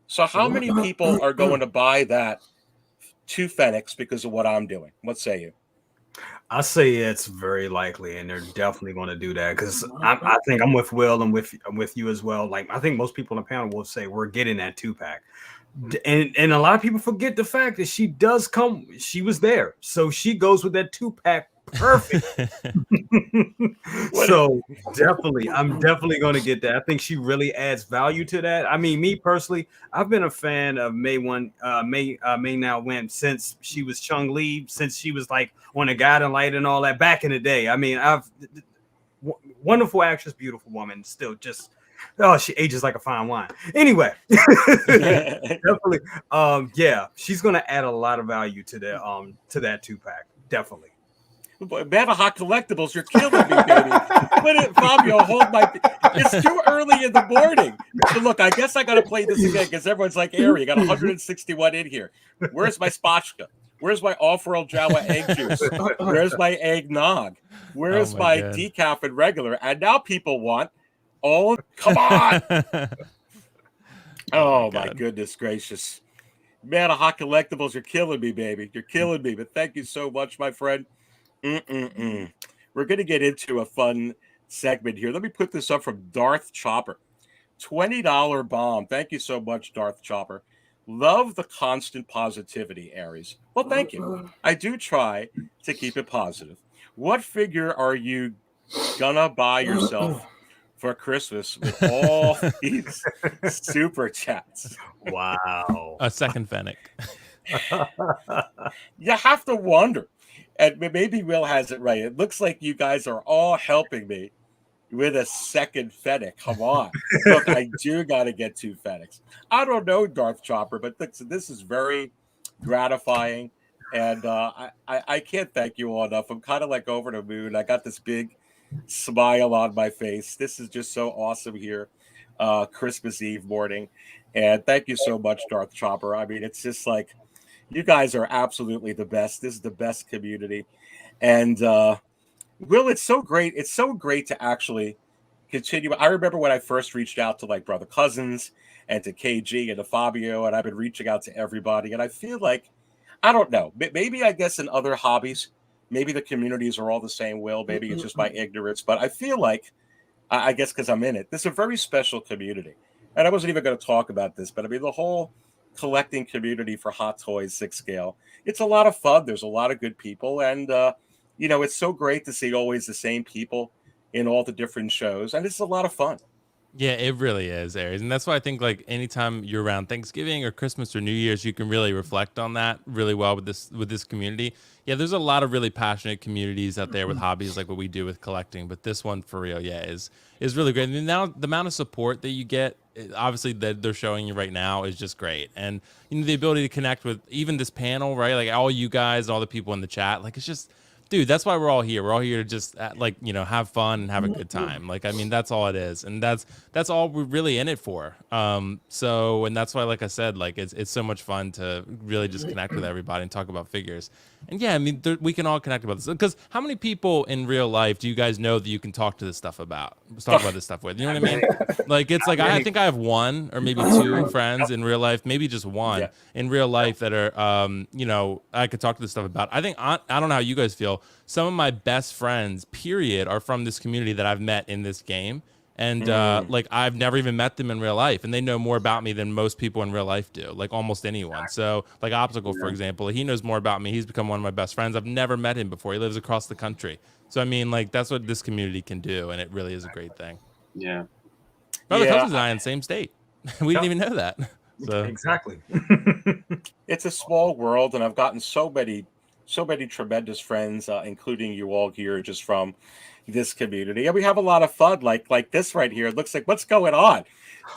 Speaker 2: So how many people are going to buy that 2 Fennecs because of what I'm doing? What say you?
Speaker 7: I say it's very likely, and they're definitely going to do that because I think I'm with Will and with you as well. Like I think most people on the panel will say we're getting that 2-pack, and a lot of people forget the fact that she does come. She was there, so she goes with that 2-pack. Perfect. So I'm definitely going to get that. I think she really adds value to that. I mean, me personally, I've been a fan of May Now Wen since she was Chung Li, since she was like on a Guiding Light and all that back in the day. I mean, wonderful actress, beautiful woman, still just she ages like a fine wine. Anyway, definitely, she's going to add a lot of value to that 2-pack. Definitely.
Speaker 2: Man, Hot Collectibles, you're killing me, baby. Fabio, hold my. It's too early in the morning. So look, I guess I got to play this again because everyone's like, Aries, you got 161 in here. Where's my spotchka? Where's my off-world Jawa egg juice? Where's my eggnog? Where's my decaf and regular? And now people want come on. Oh my goodness gracious. Man, Hot Collectibles, you're killing me, baby. You're killing me. But thank you so much, my friend. We're going to get into a fun segment here. Let me put this up from Darth Chopper. $20 bomb. Thank you so much, Darth Chopper. Love the constant positivity, Aries. Well, thank you. I do try to keep it positive. What figure are you gonna buy yourself for Christmas with all these super chats?
Speaker 7: Wow.
Speaker 10: A second Fennec.
Speaker 2: You have to wonder. And maybe Will has it right. It looks like you guys are all helping me with a second Fennec. Come on. Look, I do got to get 2 Fennecs. I don't know Darth Chopper, but this is very gratifying. And I can't thank you all enough. I'm kind of like over the moon. I got this big smile on my face. This is just so awesome here. Christmas Eve morning. And thank you so much, Darth Chopper. I mean, it's just like, you guys are absolutely the best. This is the best community. And Will, it's so great. It's so great to actually continue. I remember when I first reached out to like Brother Cousins and to KG and to Fabio, and I've been reaching out to everybody. And I feel like, I don't know, maybe I guess in other hobbies, maybe the communities are all the same, Will. Maybe it's just my ignorance. But I feel like, I guess because I'm in it, this is a very special community. And I wasn't even going to talk about this, but I mean, the whole collecting community for Hot Toys 6 scale, it's a lot of fun. There's a lot of good people. And, you know, it's so great to see always the same people in all the different shows. And it's a lot of fun.
Speaker 10: Yeah, it really is, Aries. And that's why I think like anytime you're around Thanksgiving or Christmas or New Year's, you can really reflect on that really well with this community. Yeah, there's a lot of really passionate communities out there with hobbies like what we do with collecting, but this one for real, yeah, is really great. And now the amount of support that you get, obviously that they're showing you right now, is just great. And you know, the ability to connect with even this panel, right? Like all you guys and all the people in the chat, like it's just, dude, that's why we're all here. We're all here to just like, you know, have fun and have a good time. Like, I mean, that's all it is. And that's all we're really in it for. So, and that's why, like I said, like it's so much fun to really just connect with everybody and talk about figures. And yeah, I mean, we can all connect about this, because how many people in real life do you guys know that you can talk to this stuff about? Talk about this stuff with, you know what I mean? Like, it's like, I think I have 1 or maybe 2 friends in real life, maybe just 1 in real life that are, you know, I could talk to this stuff about. I think, I don't know how you guys feel. Some of my best friends, period, are from this community that I've met in this game. And like, I've never even met them in real life, and they know more about me than most people in real life do, like almost anyone. So like Obstacle, for example, he knows more about me. He's become one of my best friends. I've never met him before. He lives across the country. So I mean, like, that's what this community can do, and it really is a great thing.
Speaker 9: Yeah.
Speaker 10: Brother Cousins and I in the same state. We didn't even know that. So
Speaker 7: Exactly.
Speaker 2: It's a small world, and I've gotten so many tremendous friends, including you all here, just from this community. And we have a lot of fun, like this right here. It looks like, what's going on?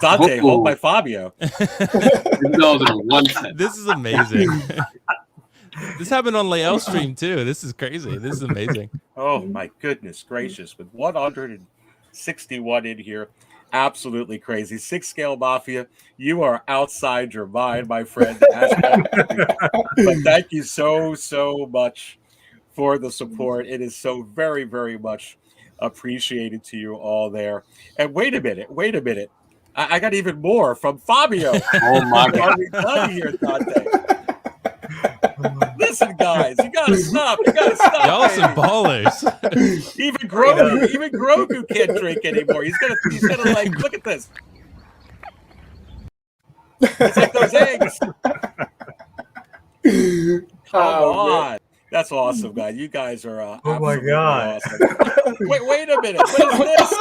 Speaker 2: Dante, hold by Fabio.
Speaker 10: This is amazing. This happened on Lael's stream too. This is crazy. This is amazing.
Speaker 2: Oh my goodness gracious. With 161 in here. Absolutely crazy. 6 scale Mafia, you are outside your mind, my friend. But thank you so much for the support. It is so very, very much appreciated to you all there. And wait a minute. I got even more from Fabio.
Speaker 9: Oh my God.
Speaker 2: Are we done here, Dante? Listen, guys, you gotta stop.
Speaker 10: Y'all are some ballers.
Speaker 2: Even Grogu can't drink anymore. He's gonna like, look at this. It's like those eggs. Come on. That's awesome, guys. You guys are
Speaker 7: Oh my God.
Speaker 2: awesome. Wait a minute. What is this?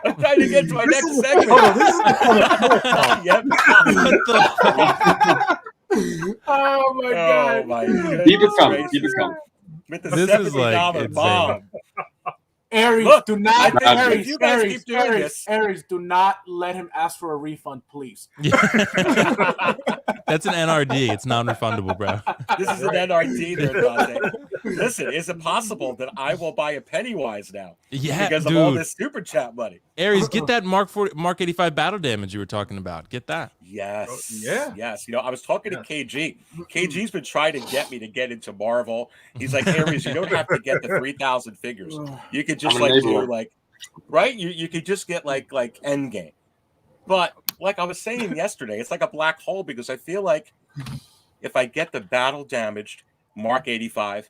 Speaker 2: I'm trying to get to my next segment. Yep.
Speaker 8: Oh my God.
Speaker 2: Oh my goodness.
Speaker 9: Keep it coming.
Speaker 2: With the
Speaker 10: This is like
Speaker 2: $70 bomb.
Speaker 8: Aries,
Speaker 2: Look,
Speaker 8: do not.
Speaker 2: if you guys keep doing this,
Speaker 8: Aries, do not let him ask for a refund, please.
Speaker 10: That's an NRD. It's non-refundable, bro.
Speaker 2: this is an NRD there, Dante. Listen, is it possible that I will buy a Pennywise now?
Speaker 10: Yeah,
Speaker 2: because
Speaker 10: dude.
Speaker 2: of all this super chat money.
Speaker 10: Aries, get that Mark 85 battle damage you were talking about. Get that.
Speaker 2: Yes.
Speaker 7: Yeah.
Speaker 2: Yes. You know, I was talking to KG. KG's been trying to get me to get into Marvel. He's like, Aries, you don't have to get the 3,000 figures. You could just right? You could just get like Endgame. But like I was saying yesterday, it's like a black hole, because I feel like if I get the battle damaged Mark 85,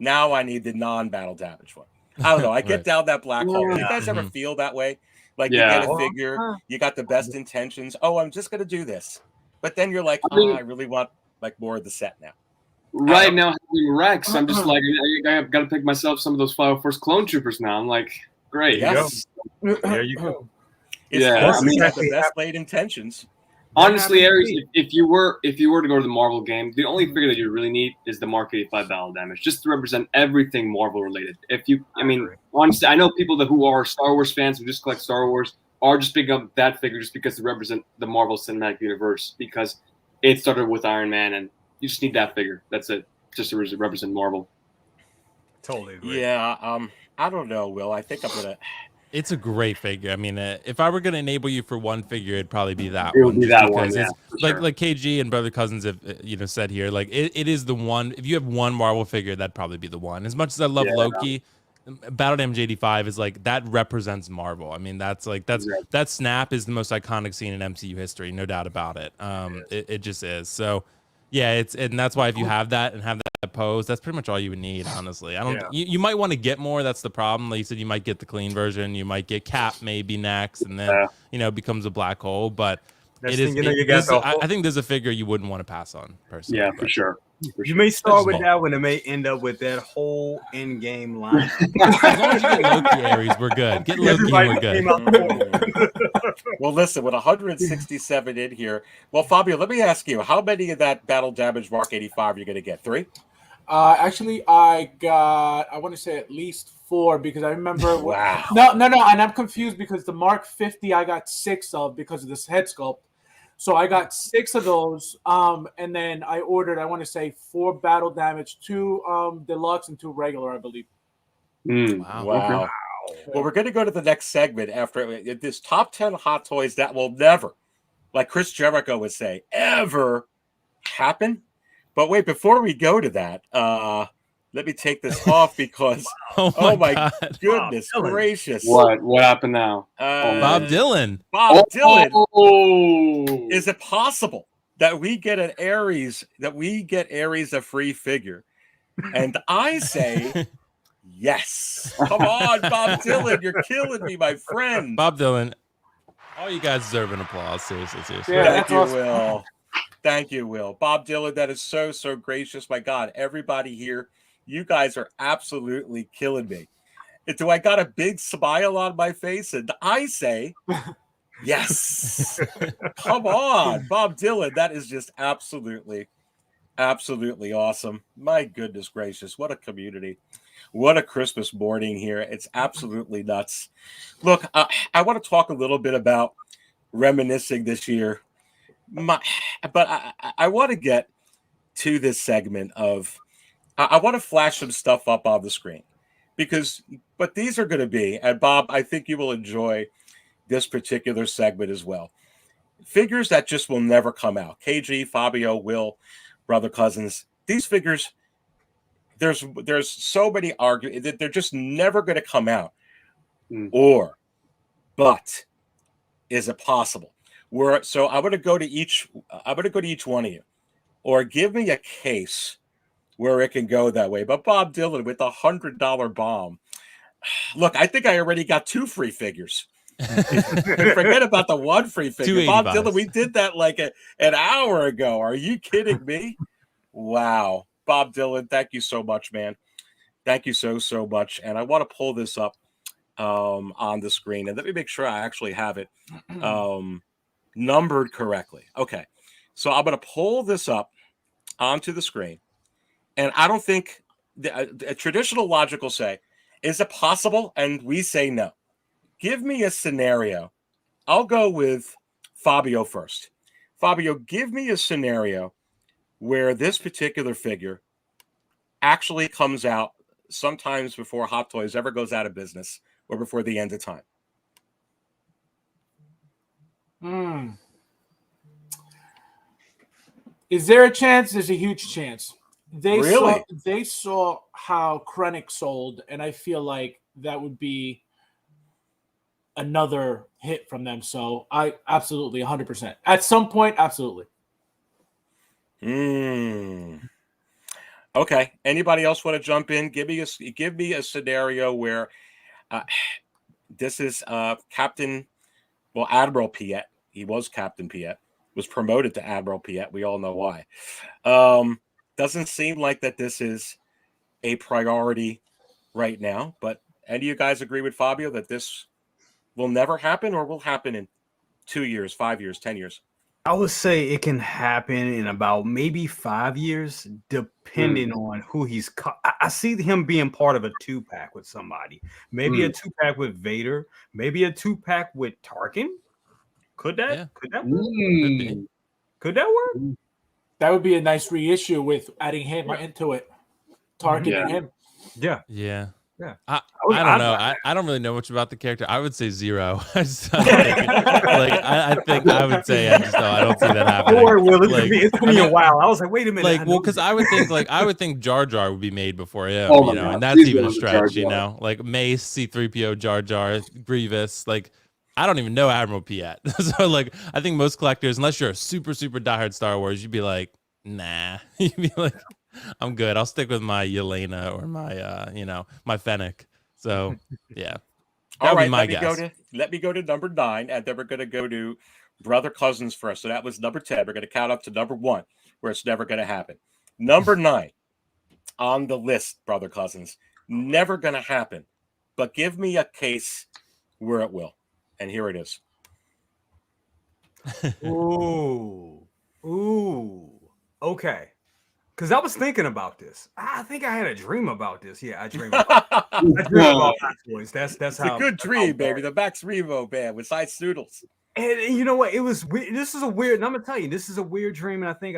Speaker 2: now I need the non-battle damaged one. I don't know. I get down that black hole. Do you guys ever feel that way? Like you get a figure, you got the best intentions. Oh, I'm just gonna do this, but then you're like, I really want like more of the set now.
Speaker 9: Right now, having Rex, I'm just like, I've got to pick myself some of those 501st clone troopers now. I'm like, great.
Speaker 2: Yes.
Speaker 7: There you go.
Speaker 2: It's
Speaker 9: Yeah,
Speaker 2: I mean, the best laid intentions.
Speaker 9: Honestly,
Speaker 7: happens
Speaker 9: Aries,
Speaker 7: to me.
Speaker 9: if you were to go to the Marvel game, the only figure that you really need is the Mark 85 battle damage, just to represent everything Marvel related. Honestly, I know people who are Star Wars fans who just collect Star Wars are just picking up that figure just because to represent the Marvel Cinematic Universe, because it started with Iron Man, and you just need that figure. That's it, just to represent Marvel.
Speaker 7: Totally agree.
Speaker 2: Yeah, I don't know, Will. I think I'm gonna.
Speaker 10: It's a great figure. I mean, if I were going to enable you for one figure, it'd probably be that
Speaker 9: It would
Speaker 10: one.
Speaker 9: be
Speaker 10: Just
Speaker 9: that
Speaker 10: because
Speaker 9: one, yeah,
Speaker 10: it's
Speaker 9: for sure.
Speaker 10: like KG and Brother Cousins have said here, like it is the one. If you have one Marvel figure, that'd probably be the one. As much as I love Loki, Battle Damage 85 is like that represents Marvel. I mean, that's that snap is the most iconic scene in MCU history, no doubt about it. It just is. So yeah, and that's why if you have that and have that pose, that's pretty much all you would need, honestly. I don't. You might want to get more. That's the problem. Like you said, you might get the clean version. You might get Cap maybe next, and then it becomes a black hole. But
Speaker 7: Next
Speaker 10: it is.
Speaker 7: thing you know,
Speaker 10: I think there's a figure you wouldn't want to pass on personally.
Speaker 9: Yeah, for sure.
Speaker 7: You may start with that one, and may end up with that whole in-game line.
Speaker 10: As long as you get Loki, Aries, we're good. Get Loki, we're good.
Speaker 2: Well, listen, with 167 in here, well, Fabio, let me ask you, how many of that Battle Damage Mark 85 are you going to get? 3?
Speaker 8: Actually, I want to say at least 4 because I remember.
Speaker 2: Wow.
Speaker 8: No, and I'm confused because the Mark 50 I got 6 of because of this head sculpt. So I got 6 of those, and then I ordered, I want to say 4 battle damage, 2 deluxe and 2 regular, I believe.
Speaker 2: Wow. Well, we're going to go to the next segment after this top 10 Hot Toys that will never, like Chris Jericho would say, ever happen. But wait, before we go to that, let me take this off because
Speaker 10: oh my
Speaker 2: goodness gracious!
Speaker 9: What happened now?
Speaker 10: Bob Dylan.
Speaker 2: Bob Dylan. Is it possible that we get an Aries? That we get Aries a free figure? And I say, yes. Come on, Bob Dylan, you're killing me, my friend.
Speaker 10: Bob Dylan. All you guys deserve an applause. Seriously.
Speaker 2: Yeah, Thank you, Will. Thank you, Will. Bob Dylan, that is so gracious. My God, everybody here, you guys are absolutely killing me. Do I got a big smile on my face? And I say, yes. Come on, Bob Dylan. That is just absolutely awesome. My goodness gracious. What a community. What a Christmas morning here. It's absolutely nuts. Look, I want to talk a little bit about reminiscing this year. But I want to get to this segment of I want to flash some stuff up on the screen but these are going to be, and Bob, I think you will enjoy this particular segment as well. Figures that just will never come out. KG, Fabio, Will, Brother Cousins. These figures, there's so many arguments that they're just never going to come out. But is it possible? So I'm going to go to each one of you, or give me a case where it can go that way. But Bob Dylan with a $100 bomb. Look, I think I already got 2 free figures. Forget about the 1 free figure. Bob Dylan, we did that like an hour ago. Are you kidding me? Wow. Bob Dylan, thank you so much, man. Thank you so much. And I want to pull this up on the screen. And let me make sure I actually have it numbered correctly. Okay. So I'm going to pull this up onto the screen. And I don't think a traditional logic will say, is it possible? And we say no. Give me a scenario. I'll go with Fabio first. Fabio, give me a scenario where this particular figure actually comes out sometimes before Hot Toys ever goes out of business or before the end of time.
Speaker 8: Is there a chance? There's a huge chance.
Speaker 2: Really?
Speaker 8: They saw how Krennic sold, and I feel like that would be another hit from them. So I absolutely 100%. At some point, absolutely.
Speaker 2: Okay. Anybody else want to jump in? Give me a scenario where this is Admiral Piett. He was Captain Piett. Was promoted to Admiral Piett. We all know why. Doesn't seem like that this is a priority right now, but any of you guys agree with Fabio that this will never happen or will happen in 2 years, 5 years, 10 years?
Speaker 7: I would say it can happen in about maybe 5 years, depending on who he's. I see him being part of a 2-pack with somebody. Maybe a 2-pack with Vader. Maybe a 2-pack with Tarkin. Could that? Could that work?
Speaker 10: Could be.
Speaker 7: Could that work?
Speaker 8: That would be a nice reissue with adding him into it. Tarkin and him.
Speaker 7: Yeah.
Speaker 10: Yeah.
Speaker 7: Yeah.
Speaker 10: I don't know. I don't really know much about the character. I would say 0. I think I would say I don't see that happening.
Speaker 7: Don't worry, Will. It's gonna be a while. I was like, wait a minute.
Speaker 10: Because I would think Jar Jar would be made before him,
Speaker 9: Oh my
Speaker 10: you know,
Speaker 9: God.
Speaker 10: and that's
Speaker 9: Please
Speaker 10: even a
Speaker 9: don't
Speaker 10: stretch,
Speaker 9: Jar
Speaker 10: you
Speaker 9: Jar.
Speaker 10: know, like Mace, C-3PO, Jar Jar, Grievous, like. I don't even know Admiral Piett. So, like, I think most collectors, unless you're a super, super diehard Star Wars, you'd be like, nah. You'd be like, I'm good. I'll stick with my Yelena or my, my Fennec. So, yeah.
Speaker 2: All right,
Speaker 10: my guess.
Speaker 2: let me go to number 9, and then we're going to go to brother cousins first. So that was number 10. We're going to count up to number 1, where it's never going to happen. Number 9 on the list, brother cousins, never going to happen. But give me a case where it will. And here it is.
Speaker 7: Ooh. Okay. Because I was thinking about this. I think I had a dream about this. Yeah, I dream about Hot Toys. That's how.
Speaker 2: It's a good dream, baby. The Max Rebo band with Side Noodles.
Speaker 7: And you know what? It was weird. This is a weird. And I'm gonna tell you, this is a weird dream. And I think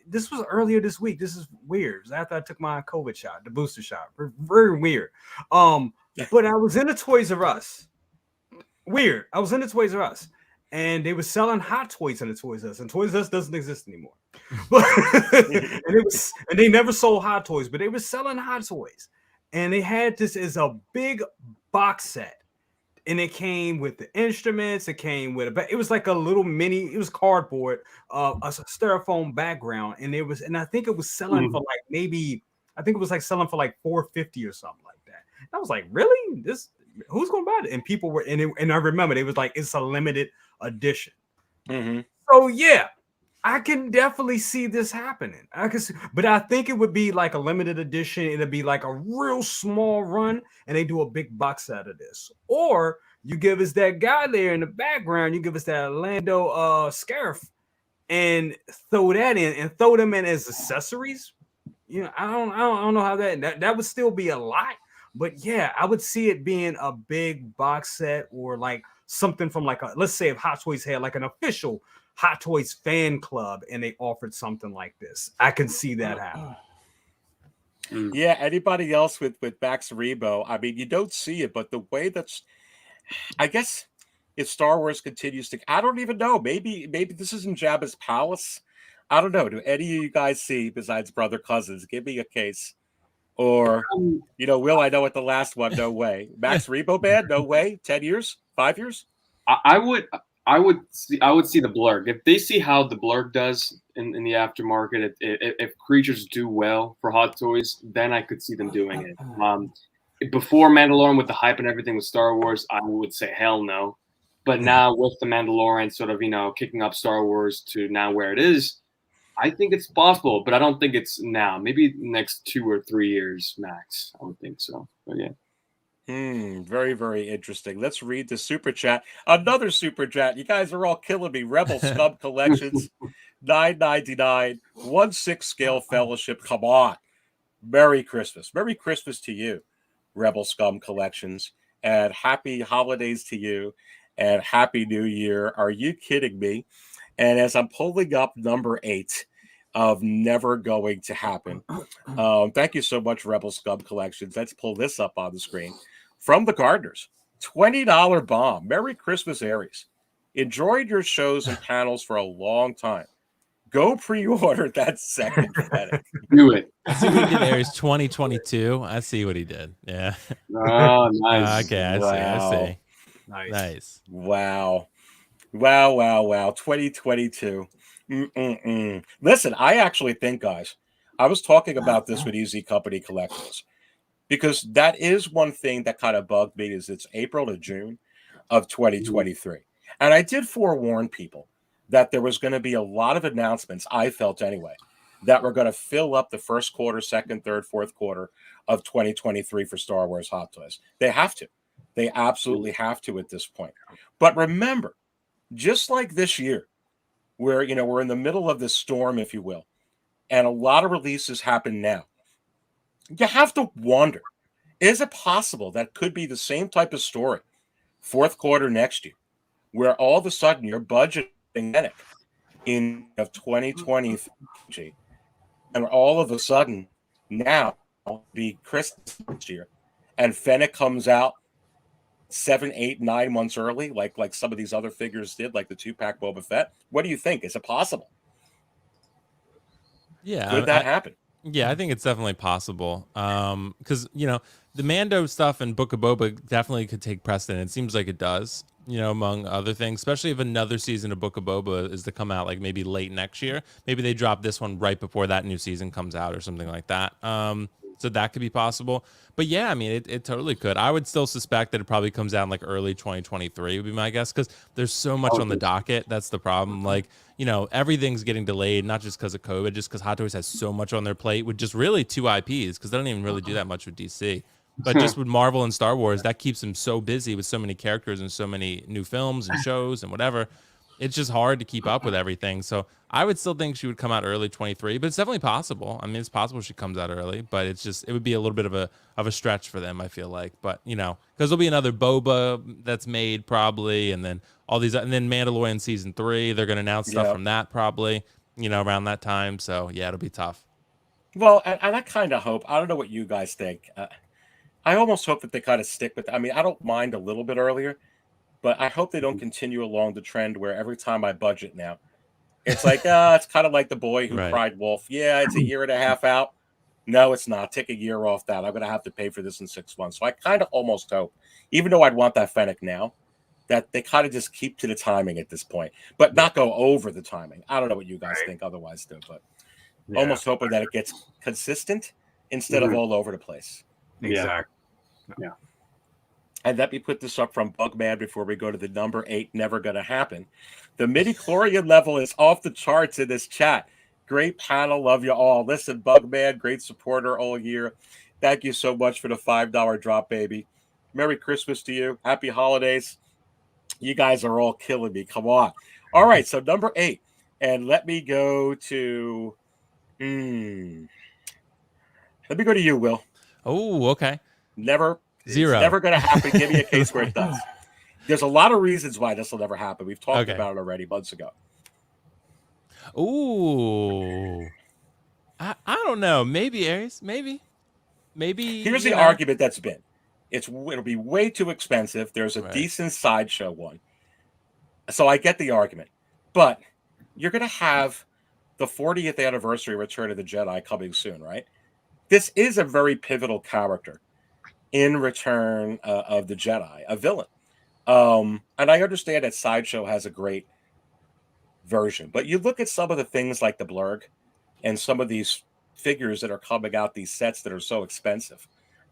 Speaker 7: this was earlier this week. This is weird. It was after I took my COVID shot, the booster shot. Very weird. But I was in the Toys R Us. Weird. I was in the Toys R Us, and they were selling Hot Toys in the Toys R Us, and Toys R Us doesn't exist anymore. But and they never sold Hot Toys, but they were selling Hot Toys, and they had this as a big box set, and it came with the instruments. It came with it was like a little mini. It was cardboard, a styrofoam background, and I think it was selling for selling for like $4.50 or something like that. And I was like, really? Who's gonna buy it? And people were, and I remember they was like, it's a limited edition. So yeah, I can definitely see this happening. But I think it would be like a limited edition. It'd be like a real small run, and they do a big box set of this. Or you give us that guy there in the background. You give us that Lando scarf, and throw that in, and throw them in as accessories. You know, I don't know how that would still be a lot. But yeah, I would see it being a big box set, or like something from like let's say if Hot Toys had like an official Hot Toys fan club and they offered something like this. I can see that happen.
Speaker 2: Yeah, anybody else with Max Rebo? I mean, you don't see it, but the way that's, I guess, if Star Wars continues to, I don't even know. Maybe this isn't Jabba's palace. I don't know. Do any of you guys see, besides brother cousins? Give me a case. Or, Will, I know at the last one, no way. Max Rebo band, no way. 10 years, 5 years.
Speaker 9: I would see the blurg. If they see how the blurg does in the aftermarket, if creatures do well for Hot Toys, then I could see them doing it. Before Mandalorian, with the hype and everything with Star Wars, I would say hell no. But now with the Mandalorian sort of kicking up Star Wars to now where it is, I think it's possible, but I don't think it's now. Maybe next 2 or 3 years max. I would think so. But yeah.
Speaker 2: Very, very interesting. Let's read the super chat. Another super chat. You guys are all killing me. Rebel Scum Collections, $9.99, 1/6 scale fellowship. Come on. Merry Christmas. Merry Christmas to you, Rebel Scum Collections, and happy holidays to you, and happy New Year. Are you kidding me? And as I'm pulling up number 8 of never going to happen, thank you so much, Rebel Scum Collections. Let's pull this up on the screen. From the Gardeners, $20 bomb. Merry Christmas, Aries. Enjoyed your shows and panels for a long time. Go pre-order that second Fennec.
Speaker 9: Do it.
Speaker 10: I see what he did, Aries 2022. I see what he did. Yeah.
Speaker 9: Oh, nice.
Speaker 10: Okay, I see. Nice.
Speaker 2: Wow. 2022. Listen, I actually think, guys, I was talking about this with Easy Company Collectors, because that is one thing that kind of bugged me, is it's April to June of 2023. And I did forewarn people that there was going to be a lot of announcements, I felt anyway, that were going to fill up the first quarter, second, third, fourth quarter of 2023 for Star Wars Hot Toys. They have to. They absolutely have to at this point. But remember, just like this year, where, we're in the middle of this storm, if you will, and a lot of releases happen now. You have to wonder, is it possible that could be the same type of story fourth quarter next year, where all of a sudden you're budgeting Fennec in of 2020, and all of a sudden now be Christmas next year, and Fennec comes out 7, 8, 9 months early, like some of these other figures did, like the 2-pack Boba Fett? What do you think? Is it possible?
Speaker 10: Yeah,
Speaker 2: Could that happen?
Speaker 10: Yeah, I think it's definitely possible. Because the Mando stuff and Book of Boba definitely could take precedent. It seems like it does. Among other things, especially if another season of Book of Boba is to come out like maybe late next year. Maybe they drop this one right before that new season comes out or something like that. So that could be possible. But yeah, I mean, it totally could. I would still suspect that it probably comes out in like early 2023 would be my guess, because there's so much on the docket. That's the problem. Like, everything's getting delayed, not just because of COVID, just because Hot Toys has so much on their plate with just really 2 IPs, because they don't even really do that much with DC. But just with Marvel and Star Wars, that keeps them so busy with so many characters and so many new films and shows and whatever. It's just hard to keep up with everything. So I would still think she would come out early 23, but it's definitely possible. I mean, it's possible she comes out early, but it would be a little bit of a stretch for them, I feel like. But, because there'll be another Boba that's made probably, and then all these, and then Mandalorian season 3, they're going to announce stuff from that probably, around that time. So yeah, it'll be tough.
Speaker 2: Well, and I kind of hope, I don't know what you guys think. I almost hope that they kind of stick with, I mean, I don't mind a little bit earlier, but I hope they don't continue along the trend where every time I budget now, it's like, it's kind of like the boy who cried wolf. Yeah, it's a year and a half out. No, it's not. Take a year off that. I'm going to have to pay for this in 6 months. So I kind of almost hope, even though I'd want that Fennec now, that they kind of just keep to the timing at this point, but not go over the timing. I don't know what you guys think otherwise, though, but almost hoping that it gets consistent instead of all over the place.
Speaker 7: Exactly.
Speaker 2: Yeah. And let me put this up from Bugman before we go to the number 8, never going to happen. The midi-chlorian level is off the charts in this chat. Great panel. Love you all. Listen, Bugman, great supporter all year. Thank you so much for the $5 drop, baby. Merry Christmas to you. Happy holidays. You guys are all killing me. Come on. All right, so number 8. And let me go to... Let me go to you, Will.
Speaker 10: Oh, okay.
Speaker 2: Never...
Speaker 10: Zero.
Speaker 2: It's never going to happen. Give me a case where it does. There's a lot of reasons why this will never happen. We've talked about it already months ago.
Speaker 10: Ooh. I don't know. Maybe, Aries. Maybe.
Speaker 2: Here's the argument that's been. It'll be way too expensive. There's a decent sideshow one. So I get the argument. But you're going to have the 40th anniversary Return of the Jedi coming soon, right? This is a very pivotal character in Return of the Jedi, a villain. And I understand that Sideshow has a great version, but you look at some of the things like the Blurg and some of these figures that are coming out, these sets that are so expensive.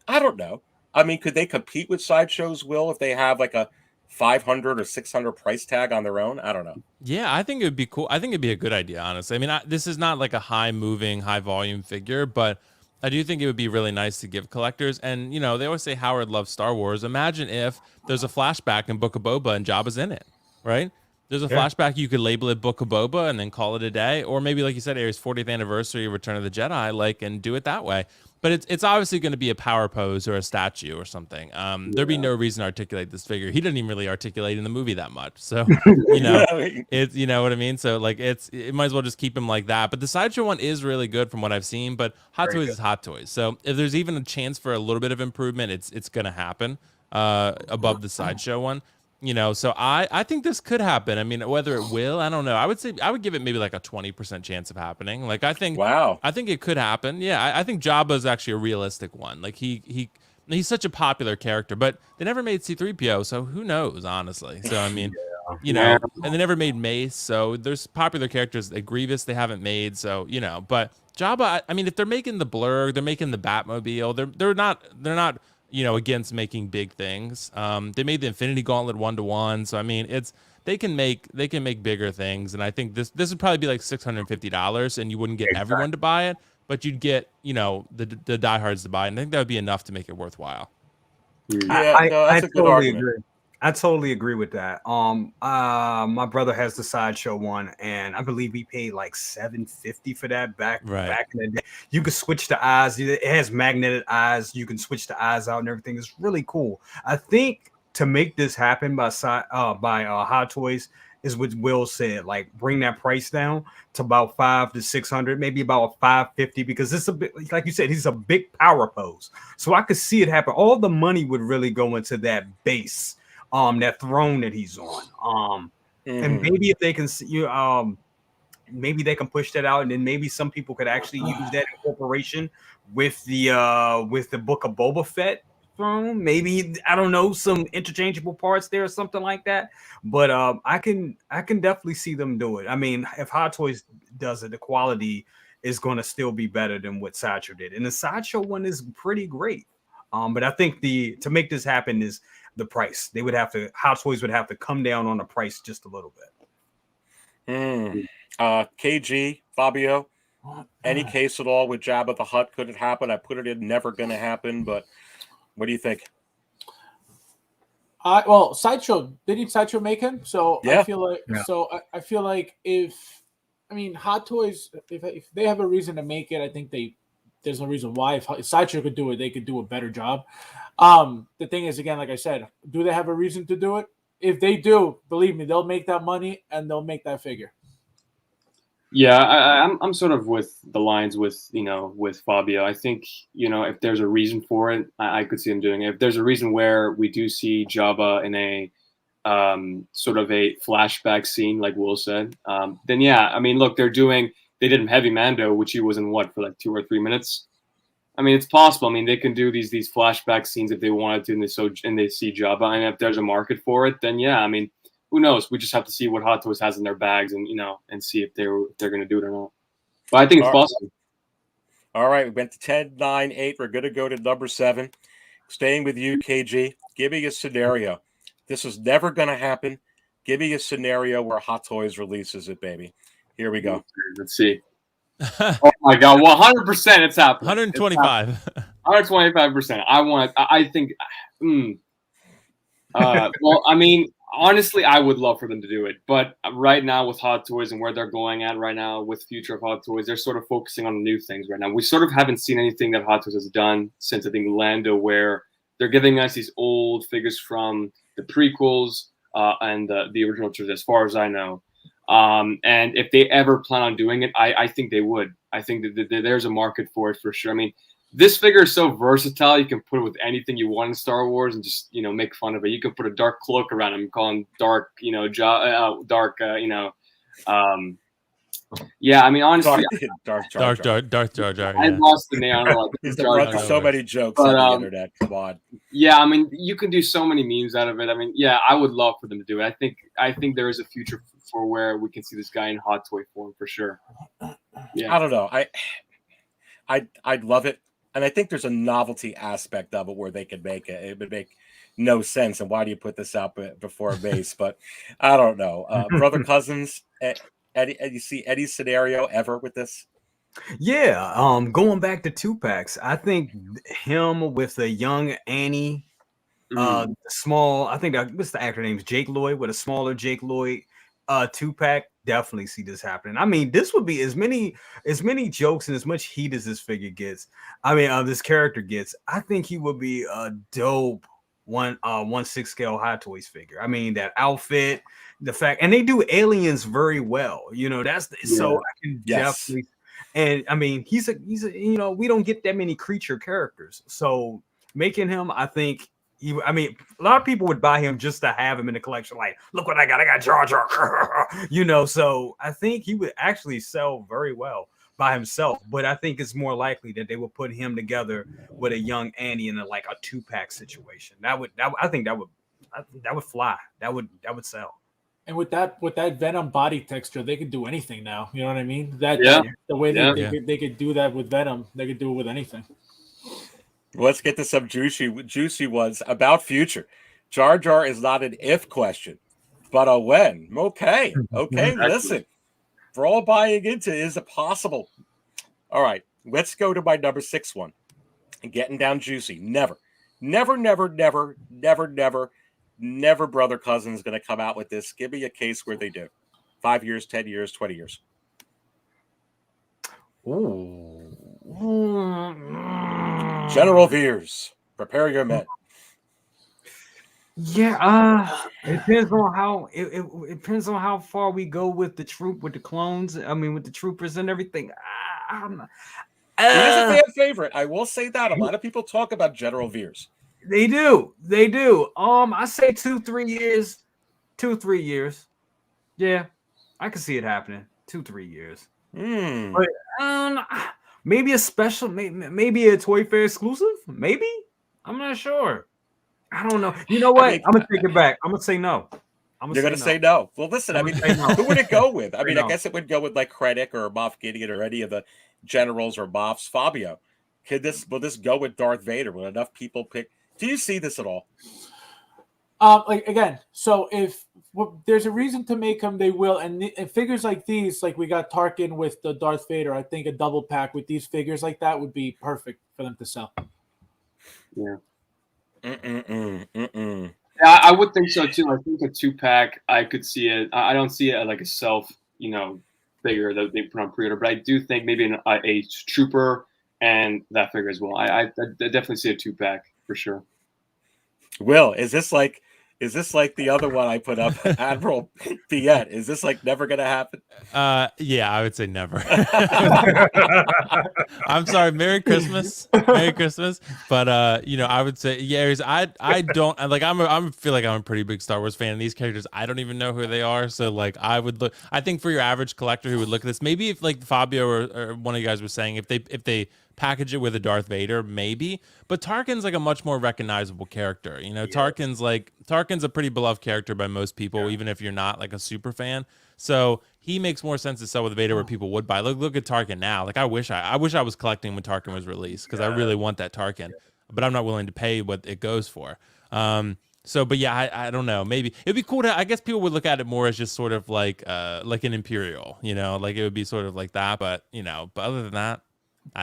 Speaker 2: I don't know. I mean, could they compete with Sideshow's Will if they have like a 500 or 600 price tag on their own? I don't know.
Speaker 10: Yeah, I think it would be cool. I think it'd be a good idea, honestly. I mean, this is not like a high moving, high volume figure, but I do think it would be really nice to give collectors. And, they always say Howard loves Star Wars. Imagine if there's a flashback in Book of Boba and Jabba's in it, right? There's a flashback. You could label it Book of Boba and then call it a day. Or maybe, like you said, Aries' 40th anniversary, Return of the Jedi, and do it that way. But it's obviously going to be a power pose or a statue or something. There'd be no reason to articulate this figure. He didn't even really articulate in the movie that much. So, it's, you know what I mean? So, it might as well just keep him like that. But the Sideshow one is really good from what I've seen. But Hot Toys is Hot Toys. So, if there's even a chance for a little bit of improvement, it's going to happen above the Sideshow one. So I think this could happen. I mean, whether it will, I don't know. I would say I would give it maybe like a 20% chance of happening. I think it could happen. Yeah, I think Jabba is actually a realistic one. He's such a popular character, but they never made C-3PO, so who knows, honestly. So I mean, and they never made Mace, so there's popular characters. Grievous they haven't made, so But Jabba, I mean, if they're making the Blurg, they're making the Batmobile. They're not. Against making big things. They made the Infinity Gauntlet 1-to-1. So I mean, they can make bigger things. And I think this would probably be like $650, and you wouldn't get everyone to buy it, but you'd get the diehards to buy it. And I think that would be enough to make it worthwhile.
Speaker 7: I totally agree. I totally agree with that. My brother has the sideshow one, and I believe we paid like $750 for that
Speaker 10: Right.
Speaker 7: back in the day. You could switch the eyes. It has magnetic eyes. You can switch the eyes out and everything. It's really cool. I think to make this happen by Hot Toys is what Will said. Like bring that price down to about 500 to 600, maybe about 550, because it's a bit like you said. He's a big power pose, so I could see it happen. All the money would really go into that base. That throne that he's on. And maybe if they can see you, maybe they can push that out, and then maybe some people could actually use that incorporation with the Book of Boba Fett throne. Maybe, I don't know, some interchangeable parts there or something like that. But I can definitely see them do it. I mean, if Hot Toys does it, the quality is going to still be better than what Sideshow did, and the Sideshow one is pretty great. But I think to make this happen is the price. Hot Toys would have to come down on the price just a little bit.
Speaker 2: KG, Fabio, any case at all with Jabba the Hutt? Could it happen? I put it in never going to happen, but what do you think?
Speaker 8: Well, Sideshow, didn't Sideshow make him? So
Speaker 2: yeah.
Speaker 8: I feel like Hot Toys, if they have a reason to make it, I think there's no reason why. If Sideshow could do it, they could do a better job. The thing is, again, like I said, do they have a reason to do it? If they do, believe me, they'll make that money and they'll make that figure.
Speaker 9: Yeah, I'm sort of with the lines with Fabio. I think, if there's a reason for it, I could see them doing it. If there's a reason where we do see Jabba in a sort of a flashback scene, like Will said, then yeah, I mean, look, they did Heavy Mando, which he was in for like 2 or 3 minutes. I mean, it's possible. I mean, they can do these flashback scenes if they wanted to, and they see Jabba, and if there's a market for it, then yeah, I mean, who knows? We just have to see what Hot Toys has in their bags, and and see if they're going to do it or not. But I think it's possible.
Speaker 2: All right, we went to 10, 9, 8. We're going to go to number 7. Staying with you, KG. Give me a scenario. This is never going to happen. Give me a scenario where Hot Toys releases it, baby. Here we go.
Speaker 9: Let's see. Oh my God! 100%, it's happening.
Speaker 10: 125.
Speaker 9: 125%. I think. Well, I mean, honestly, I would love for them to do it, but right now with Hot Toys and where they're going at right now with future of Hot Toys, they're sort of focusing on new things right now. We sort of haven't seen anything that Hot Toys has done since, I think, Lando, where they're giving us these old figures from the prequels and the original trilogy, as far as I know. And if they ever plan on doing it, I think they would. I think that there's a market for it for sure. I mean, this figure is so versatile. You can put it with anything you want in Star Wars and just, make fun of it. You can put a dark cloak around him, call him dark, yeah, I mean, honestly,
Speaker 10: Darth Jar Jar.
Speaker 9: I lost the name. I don't know.
Speaker 2: He's the so many jokes on the internet. Come on.
Speaker 9: Yeah, I mean, you can do so many memes out of it. I mean, yeah, I would love for them to do it. I think there is a future for where we can see this guy in hot toy form for sure. Yeah,
Speaker 2: I don't know. I'd love it, and I think there's a novelty aspect of it where they could make it. It would make no sense, and why do you put this out before a base? But I don't know. Brother Cousins. Eddie, you see Eddie's scenario ever with this?
Speaker 7: Yeah, going back to 2-packs, I think him with a young Annie, small. I think what's the actor name's Jake Lloyd with a smaller Jake Lloyd, 2-pack. Definitely see this happening. I mean, this would be as many jokes and as much heat as this figure gets. I mean, this character gets. I think he would be a dope 1/6 scale Hot Toys figure. I mean, that outfit, the fact, and they do aliens very well. So I can definitely. And I mean, he's a we don't get that many creature characters, so making him, I think. I mean, a lot of people would buy him just to have him in the collection. Like, look what I got! I got Jar Jar. So I think he would actually sell very well by himself. But I think it's more likely that they would put him together with a young Annie in a 2-pack situation. I think that would fly. That would sell.
Speaker 8: And with that Venom body texture, they could do anything now. You know what I mean? The way they could do that with Venom, they could do it with anything.
Speaker 2: Let's get to some juicy ones about future. Jar Jar is not an if question, but a when. Okay. Listen, we're all buying into is it possible? All right, let's go to my number 6 one. And getting down juicy. Never never brother cousin's going to come out with this. Give me a case where they do. 5 years, 10 years, 20 years.
Speaker 7: Ooh.
Speaker 2: General Veers, prepare your men.
Speaker 7: Yeah, it depends on how it depends on how far we go with the clones. I mean, with the troopers and everything.
Speaker 2: He is a fan favorite. I will say that. A lot of people talk about General Veers.
Speaker 7: They do. I say 2-3 years. 2-3 years. Yeah, I can see it happening. 2-3 years. But maybe a special, maybe a Toy Fair exclusive. Maybe, I'm not sure. I don't know. You know what? I'm gonna take it back. I'm gonna say no.
Speaker 2: You're gonna say no. Well, listen. I mean, who would it go with? I mean, I guess it would go with like Krennic or Moff Gideon or any of the generals or Moffs. Fabio, will this go with Darth Vader? Will enough people pick? Do you see this at all?
Speaker 8: Like again, so if there's a reason to make them, they will. And figures like these, like we got Tarkin with the Darth Vader, I think a double pack with these figures like that would be perfect for them to sell.
Speaker 9: Yeah. Yeah, I would think so too. I think a 2-pack, I could see it. I don't see it like a self, figure that they put on pre-order, but I do think maybe a trooper and that figure as well. I definitely see a 2-pack for sure.
Speaker 2: Will, is this like the other one I put up, Admiral Piett? Is this like never gonna happen?
Speaker 10: Yeah, I would say never. I'm sorry, Merry Christmas, but I would say Aries. I don't like. I feel like I'm a pretty big Star Wars fan. And these characters, I don't even know who they are. So like, I would look. I think for your average collector who would look at this, maybe if like Fabio or one of you guys was saying, if they package it with a Darth Vader, maybe. But Tarkin's like a much more recognizable character. Tarkin's a pretty beloved character by most people, even if you're not like a super fan. So he makes more sense to sell with Vader where people would buy. Look at Tarkin now. Like I wish I was collecting when Tarkin was released because I really want that Tarkin, but I'm not willing to pay what it goes for. But yeah, I don't know. Maybe it'd be cool to. I guess people would look at it more as just sort of like an Imperial. Like it would be sort of like that. But but other than that.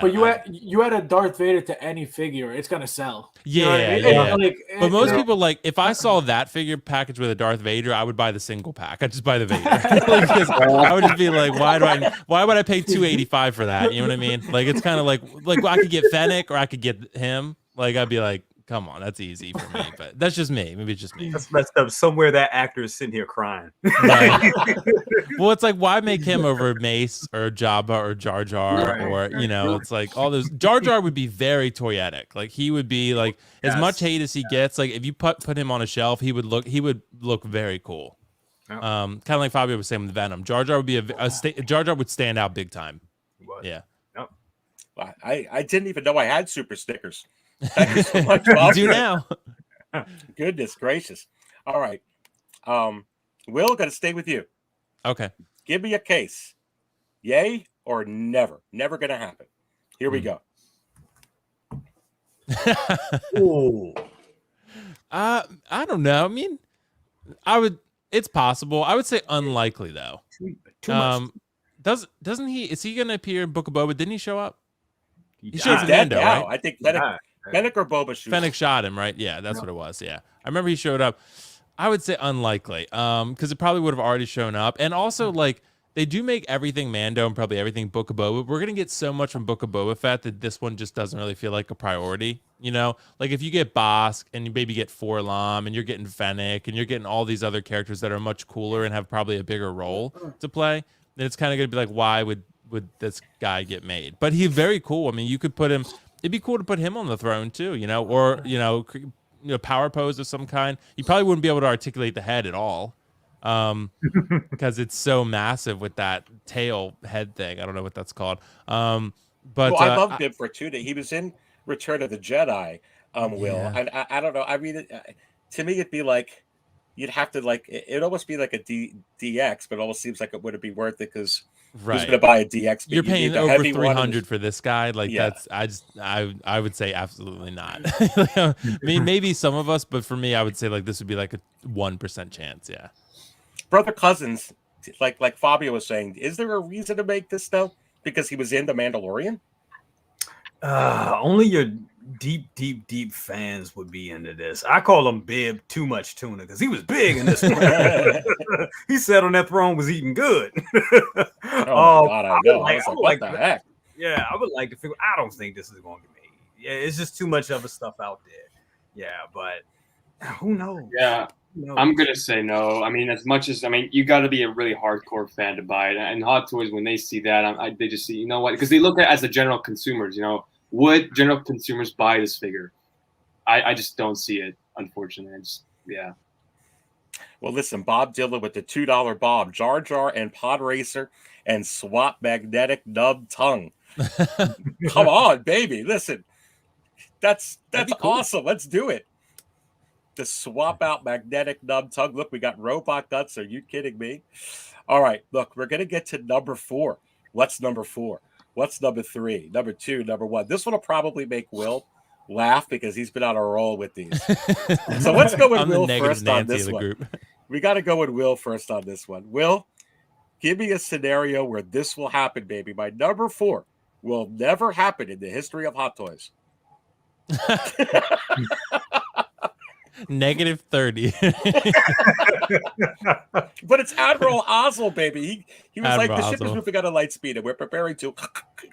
Speaker 8: But you add a Darth Vader to any figure, it's gonna sell.
Speaker 10: Yeah. But most people, like, if I saw that figure packaged with a Darth Vader, I would buy the single pack. I'd just buy the Vader. I would just be like, why would I pay $285 for that? You know what I mean? Like, it's kind of like I could get Fennec or I could get him. Like, I'd be like, come on, that's easy for me. But that's just me. Maybe it's just me.
Speaker 7: That's messed up. Somewhere that actor is sitting here crying.
Speaker 10: Right. Well, it's like, why make him over Mace or Jabba or Jar Jar or it's like all those. Jar Jar would be very toyetic. Like he would be like as much hate as he gets. Like if you put him on a shelf, he would look very cool. Kind of like Fabio was saying with Venom. Jar Jar would be Jar Jar would stand out big time. Yeah.
Speaker 2: Well, I didn't even know I had super stickers. Thank you so much, Bob.
Speaker 10: You do now.
Speaker 2: Goodness gracious. All right. Will, got to stay with you.
Speaker 10: Okay.
Speaker 2: Give me a case. Yay or never? Never going to happen. Here we go.
Speaker 7: Ooh.
Speaker 10: I don't know. I mean, it's possible. I would say unlikely though.
Speaker 7: Too much.
Speaker 10: Doesn't he? Is he going to appear in Book of Boba? Didn't he show up?
Speaker 2: He showed up in Mando, right? I think Fennec or Boba shoots.
Speaker 10: Fennec shot him, right? Yeah, that's what it was. Yeah, I remember he showed up. I would say unlikely, because it probably would have already shown up. And also, like, they do make everything Mando and probably everything Book of Boba. We're gonna get so much from Book of Boba Fett that this one just doesn't really feel like a priority. Like if you get Bosk and you maybe get Forlom and you're getting Fennec and you're getting all these other characters that are much cooler and have probably a bigger role to play, then it's kind of gonna be like, why would this guy get made? But he's very cool. I mean, you could put him. It'd be cool to put him on the throne too, or power pose of some kind. You probably wouldn't be able to articulate the head at all, because it's so massive with that tail head thing. I don't know what that's called. But
Speaker 2: I loved him for 2 days. He was in Return of the Jedi. Will, and I don't know. I mean, to me, it'd be like you'd have to it'd almost be like a DX, but it almost seems like it wouldn't be worth it because.
Speaker 10: Right.
Speaker 2: Who's going to buy a DX?
Speaker 10: You're paying over $300 for this guy. Like I would say absolutely not. I mean, maybe some of us, but for me, I would say like this would be like a 1% chance. Yeah.
Speaker 2: Brother Cousins, like Fabio was saying, is there a reason to make this though? Because he was in The Mandalorian?
Speaker 7: Only deep fans would be into this. I call him Bib Too Much Tuna because he was big in this one. He sat on that throne, was eating good.
Speaker 2: Oh my God, I know. I was like, what the heck?
Speaker 7: Yeah, I would like to figure. I don't think this is going to get made. Yeah, it's just too much other stuff out there. Yeah, but who knows?
Speaker 9: Yeah.
Speaker 7: Who knows?
Speaker 9: I'm gonna say no. I mean, as much as you got to be a really hardcore fan to buy it. And Hot Toys, when they see that, they just see, you know what? Because they look at it as the general consumers. You know, would general consumers buy this figure? I just don't see it, unfortunately. Yeah.
Speaker 2: Well, listen, Bob Dylan with the $2 Bob, Jar Jar and Pod Racer and Swap Magnetic Nub Tongue. Come on, baby. Listen, that's cool. Awesome. Let's do it. To swap out Magnetic Nub Tongue. Look, we got robot guts. Are you kidding me? All right, look, we're going to get to number 4. What's number 4? What's number 3? Number 2, number 1. This one will probably make Will laugh because he's been on a roll with these. So let's go with Will first on this one. Group. We got to go with Will first on this one. Will, give me a scenario where this will happen, baby. My number 4 will never happen in the history of Hot Toys.
Speaker 10: -30.
Speaker 2: But it's Admiral Ozzel, baby. He was
Speaker 10: Admiral
Speaker 2: like, the ship is
Speaker 10: Ozzel.
Speaker 2: moving at a light speed, and we're preparing to.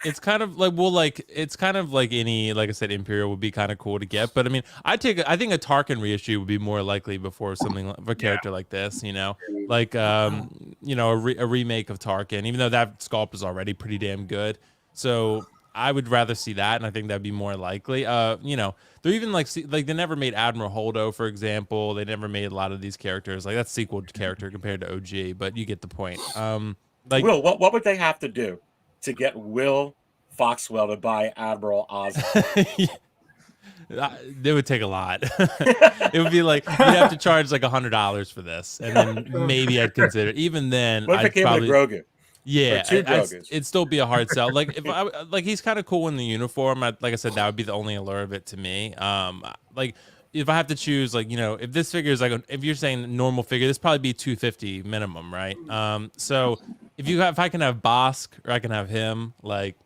Speaker 10: It's kind of like it's kind of like any, like I said, Imperial would be kind of cool to get. But I mean, I think a Tarkin reissue would be more likely before something of a character like this. You know, like a remake of Tarkin, even though that sculpt is already pretty damn good. So I would rather see that, and I think that'd be more likely. They're even like they never made Admiral Holdo, for example. They never made a lot of these characters. Like that's sequel character compared to OG, but you get the point.
Speaker 2: Will, what would they have to do to get Will Foxwell to buy Admiral Ozzy?
Speaker 10: It would take a lot. It would be like you'd have to charge like $100 for this, and then maybe I'd consider. Even then,
Speaker 2: What if it came with Grogu?
Speaker 10: Yeah,
Speaker 2: Grogu's?
Speaker 10: it'd still be a hard sell. Like if he's kind of cool in the uniform. Like I said, that would be the only allure of it to me. Like if I have to choose, like if this figure is like if you're saying normal figure, this probably be $250 minimum, right? So if I can have Bosk or I can have him, like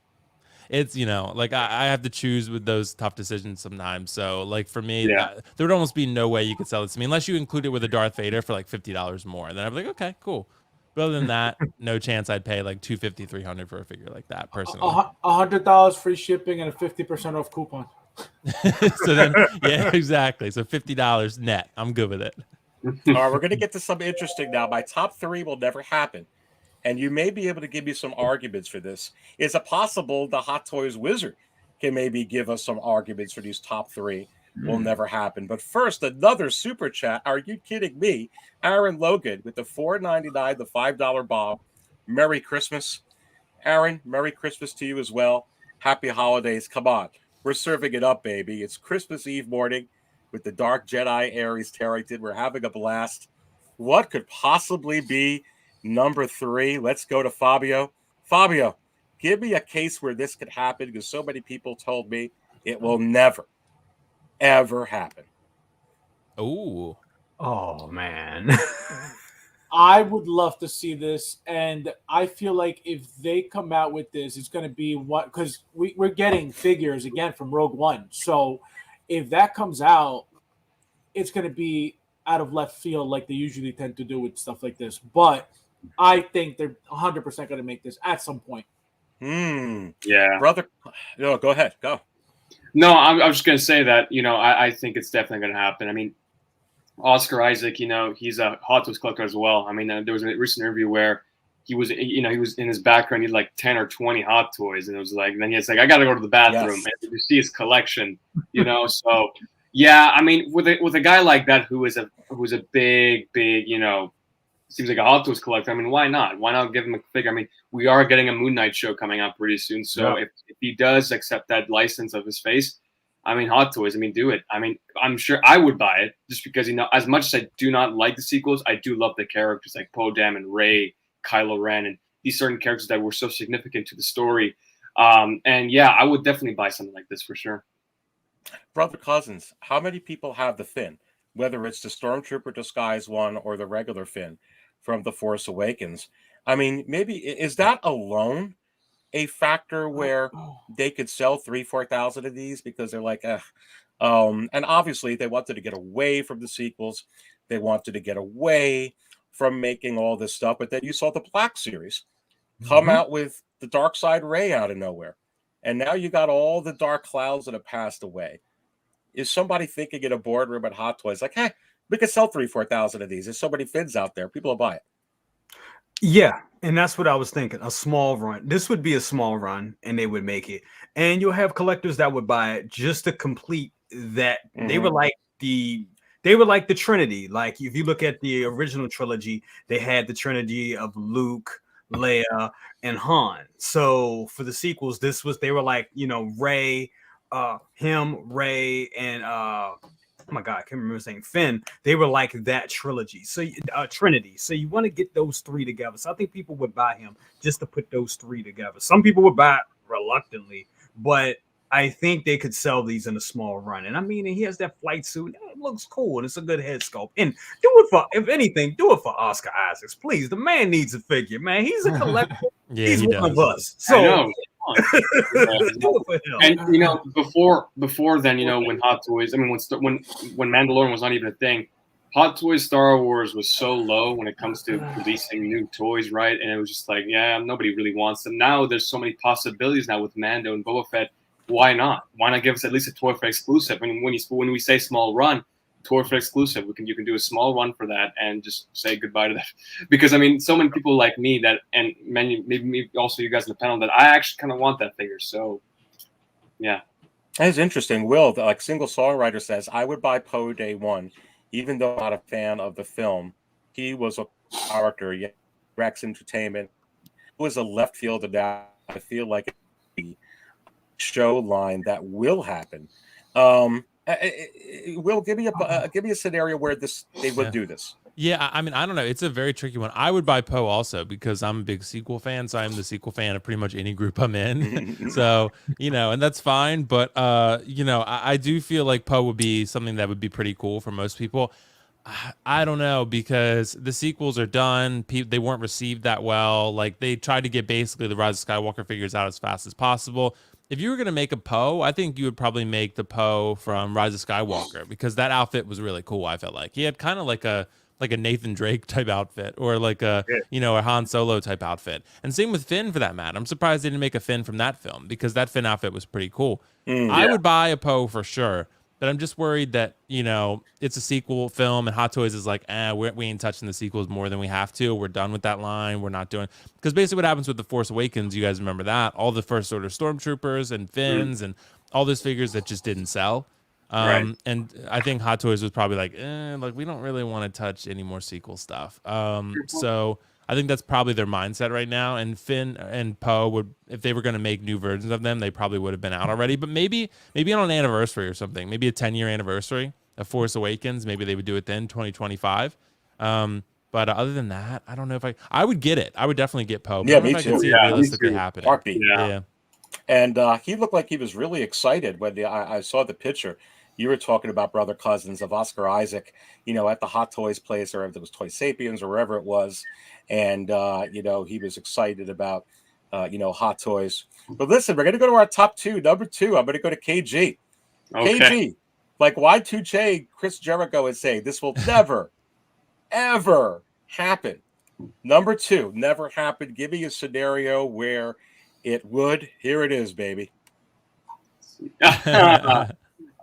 Speaker 10: it's like I have to choose with those tough decisions sometimes. So like for me, there would almost be no way you could sell this to me unless you include it with a Darth Vader for like $50 more. Then I'd be like, okay, cool. But other than that, no chance I'd pay like $250, $300 for a figure like that personally.
Speaker 8: $100 free shipping and a 50% off coupon.
Speaker 10: So then, yeah, exactly. So $50 net. I'm good with it.
Speaker 2: All right, we're going to get to something interesting now. My top 3 will never happen. And you may be able to give me some arguments for this. Is it possible the Hot Toys Wizard can maybe give us some arguments for these top 3? Will never happen. But first, another super chat. Are you kidding me? Aaron Logan with the $4.99, the $5 Bob. Merry Christmas. Aaron, Merry Christmas to you as well. Happy holidays. Come on. We're serving it up, baby. It's Christmas Eve morning with the Dark Jedi Aries Tarrington. We're having a blast. What could possibly be number 3? Let's go to Fabio. Fabio, give me a case where this could happen because so many people told me it will never, ever happen.
Speaker 7: Oh man.
Speaker 8: I would love to see this, and I feel like if they come out with this, it's going to be because we're getting figures again from Rogue One. So if that comes out, it's going to be out of left field like they usually tend to do with stuff like this. But I think they're 100% going to make this at some point.
Speaker 9: Yeah,
Speaker 2: brother. No, go ahead. Go.
Speaker 9: No, I was just going to say that, I think it's definitely going to happen. I mean, Oscar Isaac, he's a Hot Toys collector as well. I mean, there was a recent interview where he was in his background, he had like 10 or 20 Hot Toys. And it was like, and then he's like, I got to go to the bathroom.
Speaker 2: Yes.
Speaker 9: And you see his collection, so yeah, I mean, with a guy like that, who's a big, seems like a Hot Toys collector. I mean, why not? Why not give him a figure? I mean, we are getting a Moon Knight show coming up pretty soon. So if he does accept that license of his face, I mean, Hot Toys, do it. I mean, I'm sure I would buy it just because, as much as I do not like the sequels, I do love the characters like Poe Dameron, Rey, Kylo Ren, and these certain characters that were so significant to the story. And yeah, I would definitely buy something like this for sure.
Speaker 2: Brother Cousins, how many people have the Finn, whether it's the Stormtrooper disguise one or the regular Finn from The Force Awakens? I mean, maybe is that alone a factor where they could sell 3,000-4,000 of these because they're like, and obviously they wanted to get away from the sequels. They wanted to get away from making all this stuff. But then you saw the Black series come out with the Dark Side Ray out of nowhere. And now you got all the dark clouds that have passed away. Is somebody thinking in a boardroom at Hot Toys like, hey, we could sell 3,000-4,000 of these. There's so many fins out there. People will buy it.
Speaker 7: Yeah, and that's what I was thinking. A small run. This would be a small run, and they would make it. And you'll have collectors that would buy it just to complete that. They were like the Trinity. Like if you look at the original trilogy, they had the Trinity of Luke, Leia, and Han. So for the sequels, they were like, Rey, Rey, and oh my God, I can't remember his name, Finn. They were like that trilogy. So Trinity. So you want to get those three together. So I think people would buy him just to put those three together. Some people would buy it reluctantly, but I think they could sell these in a small run. And I mean, he has that flight suit. It looks cool, and it's a good head sculpt. And do it for, if anything, do it for Oscar Isaacs, please. The man needs a figure, man. He's a collector.
Speaker 10: Yeah,
Speaker 7: he's
Speaker 10: he
Speaker 7: one
Speaker 10: does.
Speaker 7: of us. So
Speaker 9: I know.
Speaker 7: do it for him.
Speaker 9: And before then, when Hot Toys, when Mandalorian was not even a thing, Hot Toys Star Wars was so low when it comes to releasing new toys, right? And it was just like, yeah, nobody really wants them. Now there's so many possibilities now with Mando and Boba Fett. Why not? Why not give us at least a Toy Fair exclusive? And when we say small run, Toy Fair exclusive, you can do a small run for that and just say goodbye to that. Because so many people like me that, and maybe also you guys in the panel, that I actually kind of want that figure. So, yeah.
Speaker 2: That's interesting. Will, like Single Songwriter says, I would buy Poe day one, even though I'm not a fan of the film. He was a character, yeah, Rex Entertainment. It was a left field of that. I feel like a show line that will happen. Will, give me a scenario where they would do this.
Speaker 10: Yeah, I mean, I don't know. It's a very tricky one. I would buy Poe also because I'm a big sequel fan. So I'm the sequel fan of pretty much any group I'm in. So, and that's fine. But, I do feel like Poe would be something that would be pretty cool for most people. I don't know, because the sequels are done. They weren't received that well. Like, they tried to get basically the Rise of Skywalker figures out as fast as possible. If you were going to make a Poe, I think you would probably make the Poe from Rise of Skywalker, because that outfit was really cool. I felt like he had kind of like a Nathan Drake type outfit, or like a Han Solo type outfit. And same with Finn for that matter. I'm surprised they didn't make a Finn from that film, because that Finn outfit was pretty cool. I would buy a Poe for sure. But I'm just worried that, it's a sequel film and Hot Toys is like, we ain't touching the sequels more than we have to. We're done with that line. We're not doing... Because basically what happens with The Force Awakens, you guys remember that? All the First Order Stormtroopers and Finns and all those figures that just didn't sell.
Speaker 9: Right.
Speaker 10: And I think Hot Toys was probably like, we don't really want to touch any more sequel stuff. So... I think that's probably their mindset right now. And Finn and Poe would, if they were going to make new versions of them, they probably would have been out already. But maybe on an anniversary or something, maybe a 10-year anniversary of Force Awakens, maybe they would do it then, 2025. But other than that, I don't know if I would get it. I would definitely get Poe.
Speaker 2: Yeah, me too.
Speaker 10: I could see it realistically happening.
Speaker 2: Heartbeat.
Speaker 10: Yeah.
Speaker 2: And he looked like he was really excited when I saw the picture. You were talking about brother cousins of Oscar Isaac, at the Hot Toys place, or if it was Toy Sapiens or wherever it was. And, he was excited about, Hot Toys. But listen, we're going to go to our top two. Number two, I'm going to go to KG.
Speaker 9: Okay.
Speaker 2: KG, like Y2J, Chris Jericho is saying, this will never, ever happen. Number two, never happened. Give me a scenario where it would. Here it is, baby.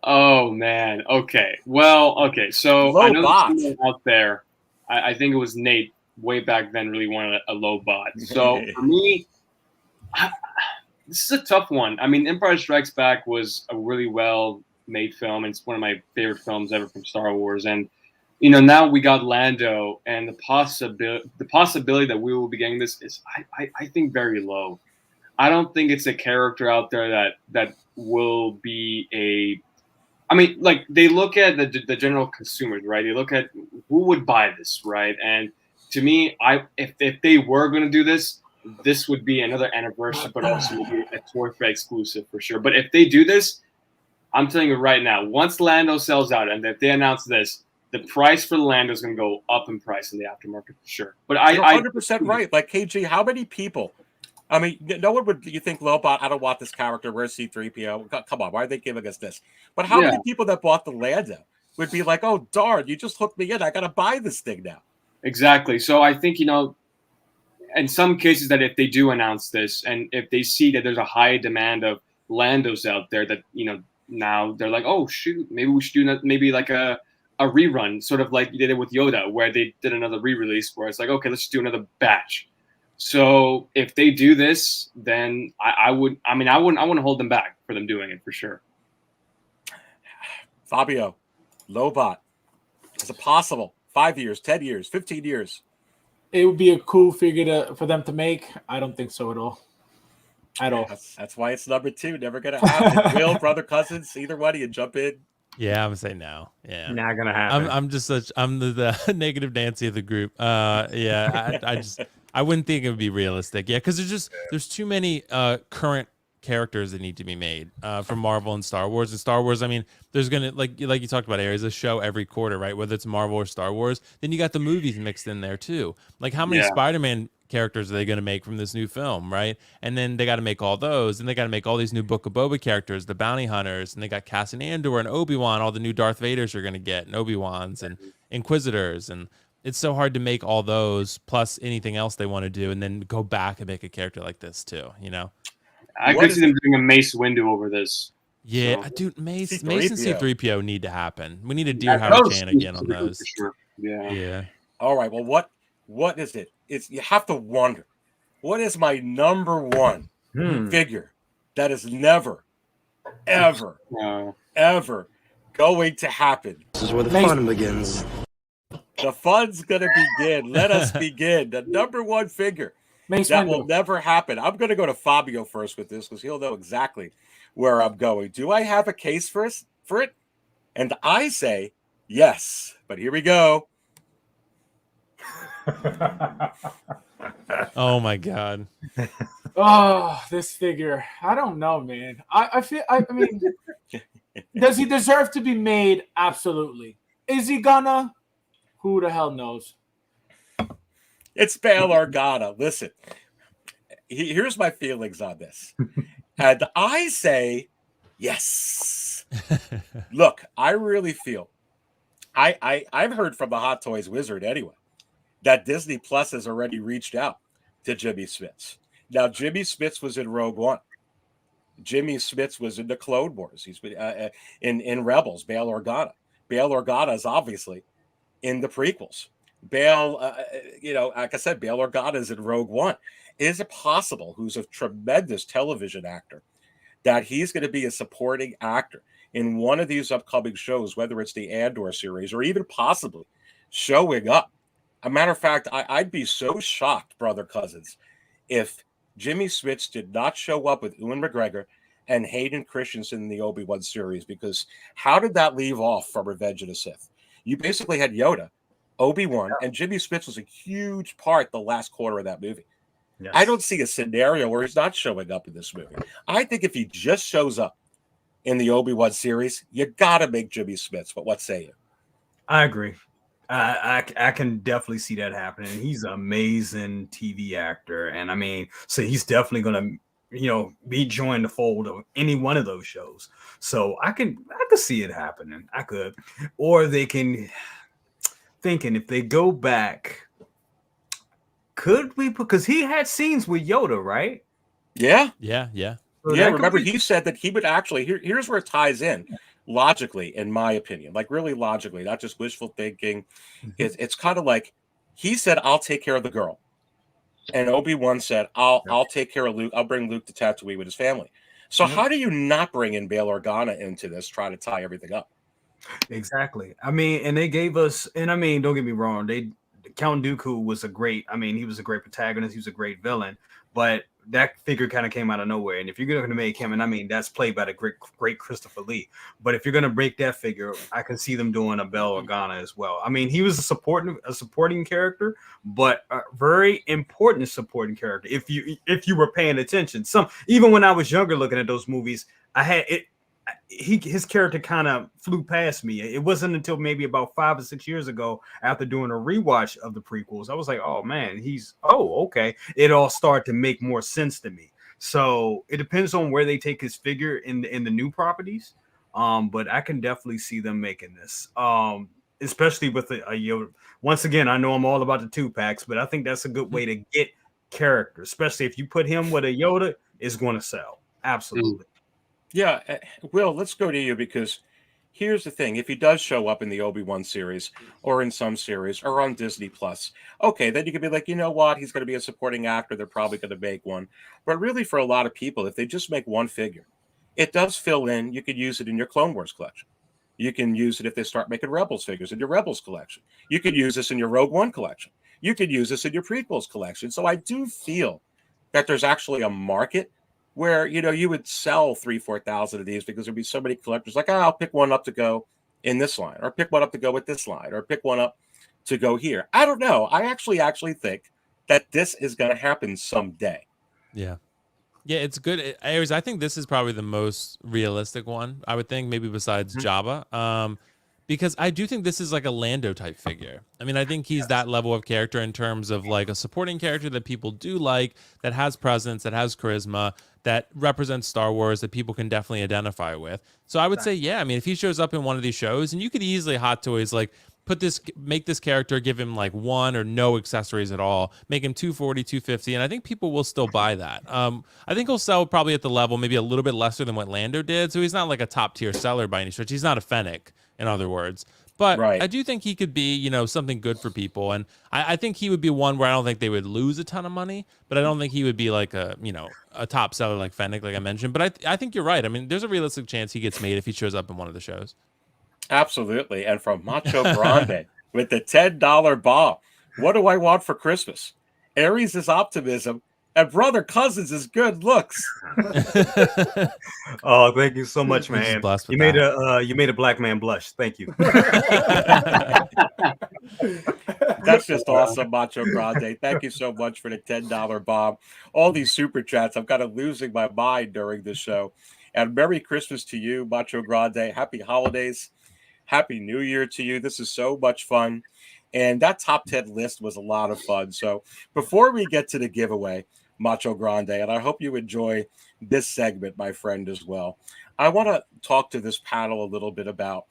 Speaker 9: Oh man. Okay. Well. Okay. So
Speaker 2: Low
Speaker 9: I know
Speaker 2: bot.
Speaker 9: there's someone out there. I think it was Nate way back then. Really wanted a low bot. So for me, this is a tough one. I mean, Empire Strikes Back was a really well made film. It's one of my favorite films ever from Star Wars. And now we got Lando, and the possibility that we will be getting this is, I think, very low. I don't think it's a character out there that will be a. I mean, like, they look at the general consumers, right? They look at who would buy this, right? And to me, if they were going to do this, this would be another anniversary, but also would be a Toy Fair exclusive for sure. But if they do this, I'm telling you right now, once Lando sells out and if they announce this, the price for Lando is going to go up in price in the aftermarket for sure. But
Speaker 2: You're 100% right. Like, KG, how many people I mean, no one would. You think Lobot? I don't want this character. Where's C-3PO? Come on, why are they giving us this? But how many people that bought the Lando would be like, "Oh, darn, you just hooked me in. I got to buy this thing now."
Speaker 9: Exactly. So I think, in some cases that if they do announce this and if they see that there's a high demand of Landos out there, that now they're like, oh shoot, maybe we should do maybe like a rerun, sort of like you did it with Yoda, where they did another re-release where it's like, okay, let's do another batch. So if they do this, then I wouldn't hold them back for them doing it for sure.
Speaker 2: Fabio, Lobot, is it possible? 5 years, 10 years, 15 years?
Speaker 8: It would be a cool figure for them to make. I don't think so at all.
Speaker 2: That's why it's number 2. Never gonna happen. Will, brother, cousins, either one of you jump in.
Speaker 10: Yeah, I'm gonna say no. Yeah,
Speaker 7: not gonna happen.
Speaker 10: I'm the negative Nancy of the group. Yeah, I wouldn't think it would be realistic. Yeah, because there's too many current characters that need to be made from Marvel and Star Wars. And Star Wars, I mean, there's gonna like you talked about, Aries, a show every quarter, right? Whether it's Marvel or Star Wars. Then you got the movies mixed in there too. Like how many Spider-Man characters are they going to make from this new film, right? And then they got to make all those, and they got to make all these new Book of Boba characters, the bounty hunters, and they got Cassian Andor and Obi-Wan, all the new Darth Vaders are going to get, and Obi-Wans and Inquisitors, and it's so hard to make all those plus anything else they want to do, and then go back and make a character like this too,
Speaker 9: I could see them doing a Mace Windu over this.
Speaker 10: Yeah,
Speaker 9: so.
Speaker 10: Dude, Mace and
Speaker 2: C-3PO.
Speaker 10: C-3PO need to happen. We need a Dear Howard Chan again on those.
Speaker 9: For sure. Yeah.
Speaker 2: All right. Well, what is it? You have to wonder, what is my number one figure that is never, ever, ever going to happen?
Speaker 3: This is where the fun begins.
Speaker 2: The fun's gonna begin. Let us begin. The number one figure that will never happen. I'm gonna go to Fabio first with this because he'll know exactly where I'm going. Do I have a case for it? And I say yes. But here we go.
Speaker 10: Oh my god.
Speaker 8: Oh, this figure. I don't know, man. I mean, does he deserve to be made? Absolutely. Is he gonna? Who the hell knows?
Speaker 2: It's Bail Organa. Listen, here's my feelings on this. And I say yes. Look, I really feel I've heard from the Hot Toys Wizard anyway that Disney Plus has already reached out to Jimmy Smits. Now, Jimmy Smits was in Rogue One. Jimmy Smits was in the Clone Wars. He's been in Rebels. Bail Organa. Bail Organa is obviously in the prequels. Bail, like I said, Bail Organa is in Rogue One. Is it possible, who's a tremendous television actor, that he's going to be a supporting actor in one of these upcoming shows, whether it's the Andor series or even possibly showing up? A matter of fact, I'd be so shocked, brother cousins, if Jimmy Smits did not show up with Ewan McGregor and Hayden Christensen in the Obi-Wan series, because how did that leave off from Revenge of the Sith? You basically had Yoda, Obi-Wan, and Jimmy Smits was a huge part the last quarter of that movie. Yes. I don't see a scenario where he's not showing up in this movie. I think if he just shows up in the Obi-Wan series, you got to make Jimmy Smits. But what say you?
Speaker 7: I agree. I can definitely see that happening. He's an amazing TV actor, and I mean, so he's definitely going to, be joined the fold of any one of those shows. So I could see it happening. I could, or they can thinking if they go back, could we? Because he had scenes with Yoda, right?
Speaker 2: Yeah.
Speaker 7: So
Speaker 2: remember, he said that he would actually. Here's where it ties in. Logically, in my opinion, like really logically, not just wishful thinking. It's kind of like he said, "I'll take care of the girl," and Obi-Wan said, "I'll take care of Luke. I'll bring Luke to Tatooine with his family." So how do you not bring in Bail Organa into this, trying to tie everything up?
Speaker 7: Exactly. I mean, and they gave us, and I mean, don't get me wrong, Count Dooku was he was a great protagonist, he was a great villain, but that figure kind of came out of nowhere. And if you're going to make him, and I mean, that's played by the great Christopher Lee. But if you're going to break that figure, I can see them doing a Bail Organa as well. I mean, he was a supporting character, but a very important supporting character. If you were paying attention, even when I was younger looking at those movies, his character kind of flew past me. It wasn't until maybe about 5 or 6 years ago, after doing a rewatch of the prequels, I was like, oh man, okay. It all started to make more sense to me. So it depends on where they take his figure in the new properties. But I can definitely see them making this. Especially with a Yoda. Once again, I know I'm all about the 2-packs, but I think that's a good way to get character, especially if you put him with a Yoda, it's going to sell. Absolutely.
Speaker 2: Yeah, Will, let's go to you, because here's the thing. If he does show up in the Obi-Wan series or in some series or on Disney Plus, okay, then you could be like, you know what? He's going to be a supporting actor. They're probably going to make one. But really, for a lot of people, if they just make one figure, it does fill in. You could use it in your Clone Wars collection. You can use it if they start making Rebels figures in your Rebels collection. You could use this in your Rogue One collection. You could use this in your prequels collection. So I do feel that there's actually a market where, you would sell 3,000-4,000 of these, because there'd be so many collectors like, I'll pick one up to go in this line, or pick one up to go with this line, or pick one up to go here. I don't know. I actually think that this is going to happen someday.
Speaker 10: Yeah. Yeah, it's good. Aries, I think this is probably the most realistic one, I would think, maybe besides Jabba. Because I do think this is like a Lando type figure. I mean, I think he's that level of character in terms of like a supporting character that people do like, that has presence, that has charisma, that represents Star Wars, that people can definitely identify with. So I would say, yeah, I mean, if he shows up in one of these shows, and you could easily Hot Toys, like, make this character, give him like one or no accessories at all, make him 240, 250, and I think people will still buy that. I think he'll sell probably at the level, maybe a little bit lesser than what Lando did. So he's not like a top tier seller by any stretch. He's not a Fennec, in other words. But
Speaker 2: right.
Speaker 10: I do think he could be, something good for people. And I think he would be one where I don't think they would lose a ton of money, but I don't think he would be like a top seller like Fennec, like I mentioned. But I think you're right. I mean, there's a realistic chance he gets made if he shows up in one of the shows.
Speaker 2: Absolutely. And from Macho Grande with the $10 bomb. What do I want for Christmas? Aries is optimism, and Brother Cousins is good looks.
Speaker 7: Oh, thank you so much, man. You made a black man blush. Thank you.
Speaker 2: That's just awesome, Macho Grande. Thank you so much for the $10 bomb. All these super chats, I'm kind of losing my mind during this show. And Merry Christmas to you, Macho Grande. Happy holidays. Happy New Year to you. This is so much fun. And that top 10 list was a lot of fun. So before we get to the giveaway, Macho Grande, and I hope you enjoy this segment, my friend, as well, I want to talk to this panel a little bit about,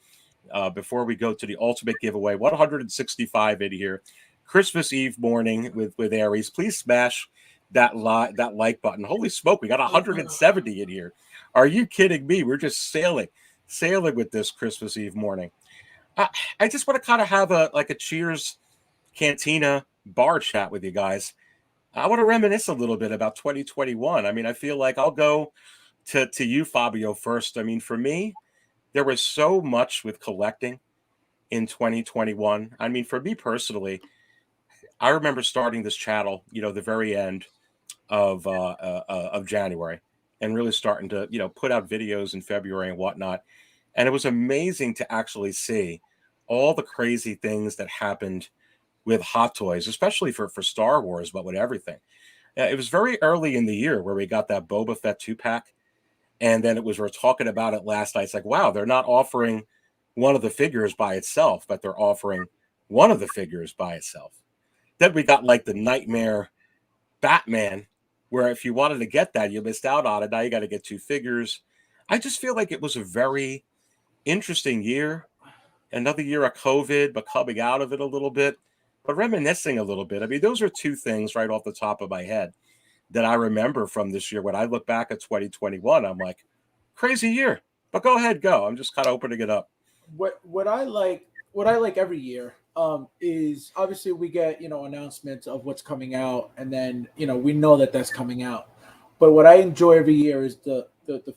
Speaker 2: before we go to the ultimate giveaway, 165 in here, Christmas Eve morning with Aries. Please smash that like button. Holy smoke, we got 170 in here. Are you kidding me? We're just sailing with this Christmas Eve morning. I just want to kind of have a Cheers Cantina bar chat with you guys. I want to reminisce a little bit about 2021. I mean, I feel like I'll go to you, Fabio, first. I mean, for me, there was so much with collecting in 2021. I mean, for me personally, I remember starting this channel, the very end of January, and really starting to, put out videos in February and whatnot. And it was amazing to actually see all the crazy things that happened with Hot Toys, especially for Star Wars, but with everything. It was very early in the year where we got that Boba Fett 2-pack. And then we were talking about it last night. It's like, wow, they're not offering one of the figures by itself, but they're offering one of the figures by itself. Then we got like the Nightmare Batman, where if you wanted to get that, you missed out on it. Now you got to get 2 figures. I just feel like it was a very interesting year. Another year of COVID, but coming out of it a little bit, but reminiscing a little bit. I mean, those are 2 things right off the top of my head that I remember from this year. When I look back at 2021, I'm like, crazy year. But go ahead, go. I'm just kind of opening it up.
Speaker 8: What I like every year is obviously we get announcements of what's coming out, and then we know that that's coming out. But what I enjoy every year is the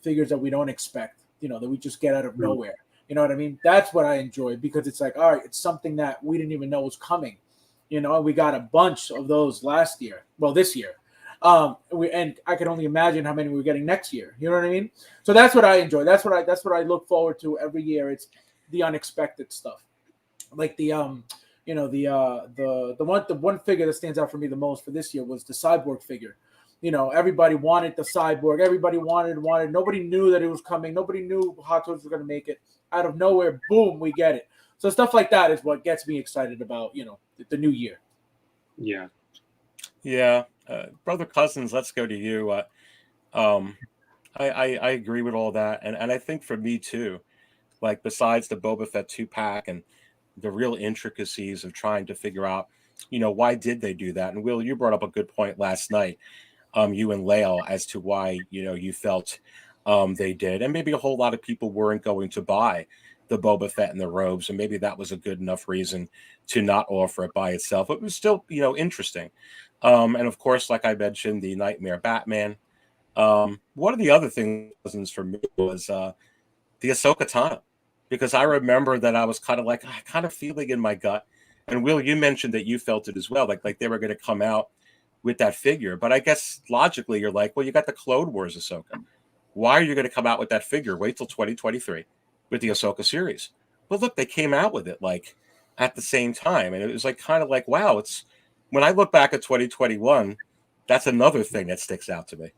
Speaker 8: figures that we don't expect, that we just get out of nowhere. You know what I mean? That's what I enjoy, because it's like, all right, it's something that we didn't even know was coming. We got a bunch of those last year. Well, this year. And I can only imagine how many we're getting next year. You know what I mean? So that's what I enjoy. That's what I look forward to every year. It's the unexpected stuff. Like the one figure that stands out for me the most for this year was the Cyborg figure. You know, everybody wanted the cyborg. Everybody wanted. Nobody knew that it was coming. Nobody knew Hot Toys was going to make it. Out of nowhere, boom, we get it. So stuff like that is what gets me excited about, you know, the new year.
Speaker 9: Yeah.
Speaker 2: Yeah. Brother Cousins, let's go to you. I agree with all that. And I think for me too, like besides the Boba Fett 2-pack and the real intricacies of trying to figure out, you know, why did they do that? And Will, you brought up a good point last night, you and Lael, as to why, you know, you felt they did. And maybe a whole lot of people weren't going to buy the Boba Fett and the robes, and maybe that was a good enough reason to not offer it by itself. It was still, you know, interesting. And of course, like I mentioned, the Nightmare Batman. One of the other things for me was the Ahsoka Tano, because I remember that I was kind of feeling in my gut. And Will, you mentioned that you felt it as well, like they were going to come out with that figure. But I guess logically, you're like, well, you got the Clone Wars Ahsoka. Why are you going to come out with that figure? Wait till 2023 with the Ahsoka series. But look, they came out with it like at the same time, and it was like kind of like, wow, it's when I look back at 2021, that's another thing that sticks out to me.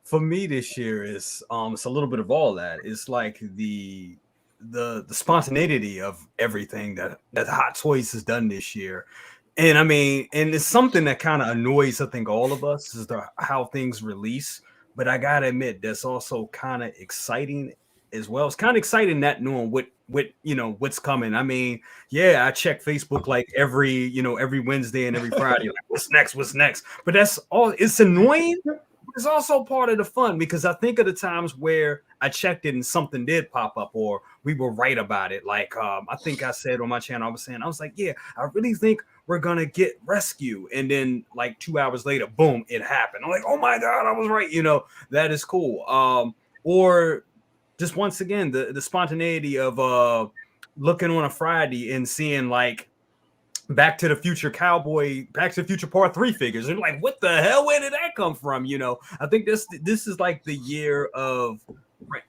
Speaker 7: For me this year is it's a little bit of all that. It's like the spontaneity of everything that Hot Toys has done this year. And I mean, and it's something that kind of annoys, I think, all of us is how things release. But I gotta admit, that's also kind of exciting as well. It's kind of exciting not knowing what you know what's coming. I mean, yeah, I check Facebook like every Wednesday and every Friday, like what's next. But that's all. It's annoying. It's also part of the fun because I think of the times where I checked it and something did pop up or we were right about it. Like I think I said on my channel, I was like, yeah, I really think we're gonna get Rescue, and then like 2 hours later, boom, it happened. I'm like, oh my god, I was right. You know, that is cool. Or just once again, the spontaneity of looking on a Friday and seeing like Back to the Future Back to the Future Part 3 figures. And like, what the hell? Where did that come from? You know, I think this is like the year of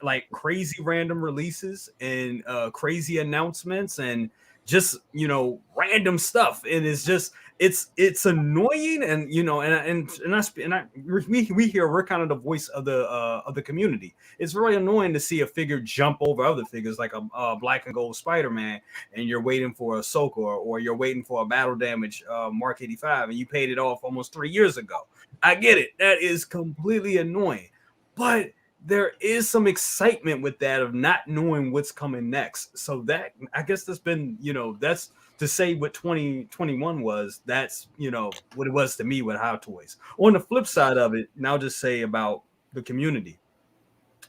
Speaker 7: like crazy random releases and crazy announcements and just, you know, random stuff. And it's just it's annoying, and you know, we hear we're kind of the voice of the community. It's really annoying to see a figure jump over other figures like a black and gold Spider-Man, and you're waiting for Ahsoka, or you're waiting for a Battle Damage Mark 85, and you paid it off almost 3 years ago. I get it. That is completely annoying, but there is some excitement with that of not knowing what's coming next. So that, I guess that's been, you know, that's to say what 2021 was. That's, you know, what it was to me with Hot Toys. On the flip side of it, and I'll just say about the community.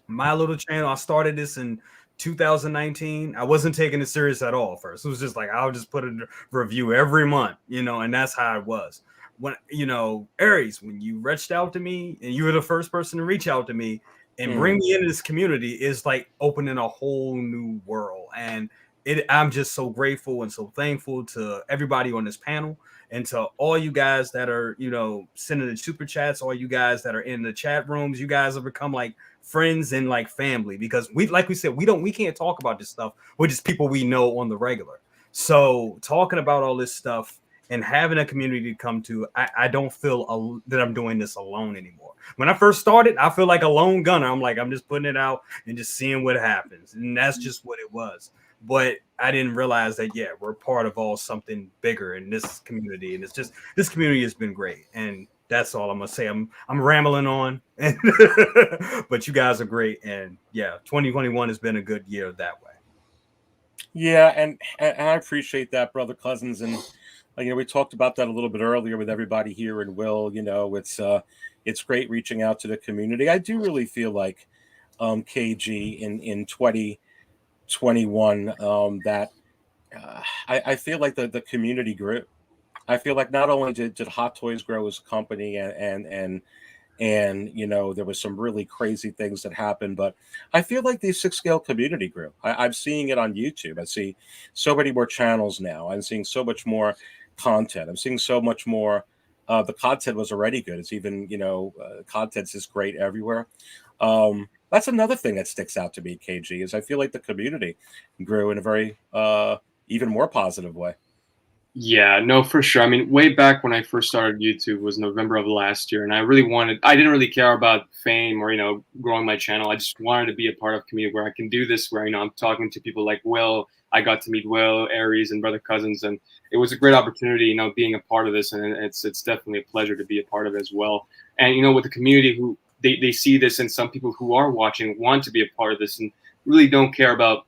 Speaker 7: My little channel, I started this in 2019. I wasn't taking it serious at all first. It was just like, I'll just put a review every month, you know, and that's how it was. When, you know, Aries, when you reached out to me and you were the first person to reach out to me and bring me into this community, is like opening a whole new world. And I'm just so grateful and so thankful to everybody on this panel and to all you guys that are, you know, sending the super chats, all you guys that are in the chat rooms. You guys have become like friends and like family, because we said, we can't talk about this stuff. We're just people we know on the regular. So talking about all this stuff and having a community to come to, I don't feel that I'm doing this alone anymore. When I first started, I feel like a lone gunner. I'm like, I'm just putting it out and just seeing what happens. And that's just what it was. But I didn't realize that, yeah, we're part of something bigger in this community. And it's just, this community has been great. And that's all I'm going to say. I'm rambling on, but you guys are great. And yeah, 2021 has been a good year that way.
Speaker 2: Yeah. And I appreciate that, Brother Cousins. And, you know, we talked about that a little bit earlier with everybody here, and Will, you know, it's great reaching out to the community. I do really feel like KG in 2021 that I feel like the community grew. I feel like not only did Hot Toys grow as a company and you know, there was some really crazy things that happened, but I feel like the 6-scale community grew. I'm seeing it on YouTube. I see so many more channels now. I'm seeing so much more content. I'm seeing so much more. The content was already good. It's even, you know, content's just great everywhere. That's another thing that sticks out to me, KG, is I feel like the community grew in a very even more positive way.
Speaker 9: Yeah, no, for sure. I mean, way back when I first started YouTube was November of last year, and I didn't really care about fame or, growing my channel. I just wanted to be a part of a community where I can do this, where, I'm talking to people like Will. I got to meet Will, Aries, and brother cousins, and it was a great opportunity, being a part of this, and it's definitely a pleasure to be a part of it as well. And, with the community who they see this, and some people who are watching want to be a part of this and really don't care about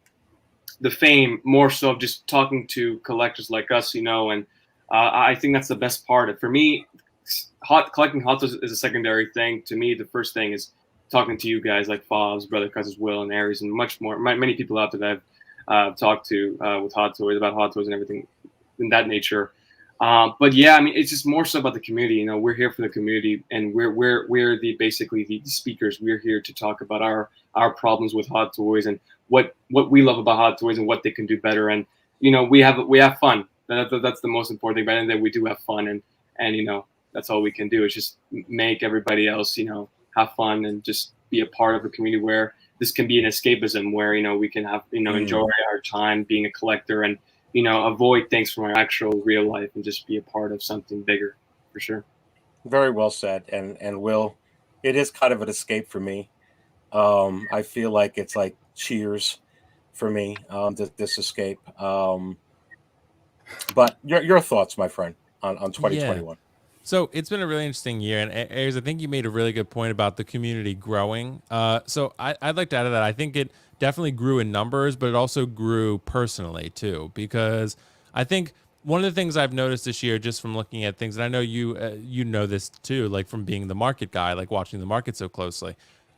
Speaker 9: the fame, more so of just talking to collectors like us, and I think that's the best part. For me, collecting Hot Toys is a secondary thing. To me, the first thing is talking to you guys like Fobs, brother cousins Will and Aries, and much more, many people out there that I've talked to with Hot Toys, about Hot Toys and everything in that nature. But yeah, I mean, it's just more so about the community. We're here for the community, and we're basically the speakers. We're here to talk about our problems with Hot Toys and what we love about Hot Toys and what they can do better. And we have fun. That's the most important thing. But then we do have fun, and that's all we can do is just make everybody else have fun and just be a part of a community where this can be an escapism, where we can have enjoy our time being a collector and avoid things from our actual real life and just be a part of something bigger, for sure.
Speaker 2: Very well said. And Will, it is kind of an escape for me. I feel like it's like Cheers for me, this escape. But your thoughts, my friend, on 2021.
Speaker 10: Yeah. So it's been a really interesting year, and Aries, I think you made a really good point about the community growing. So I'd like to add to that. I think it definitely grew in numbers, but it also grew personally too, because I think one of the things I've noticed this year, just from looking at things, and I know you know this too, like from being the market guy, like watching the market so closely,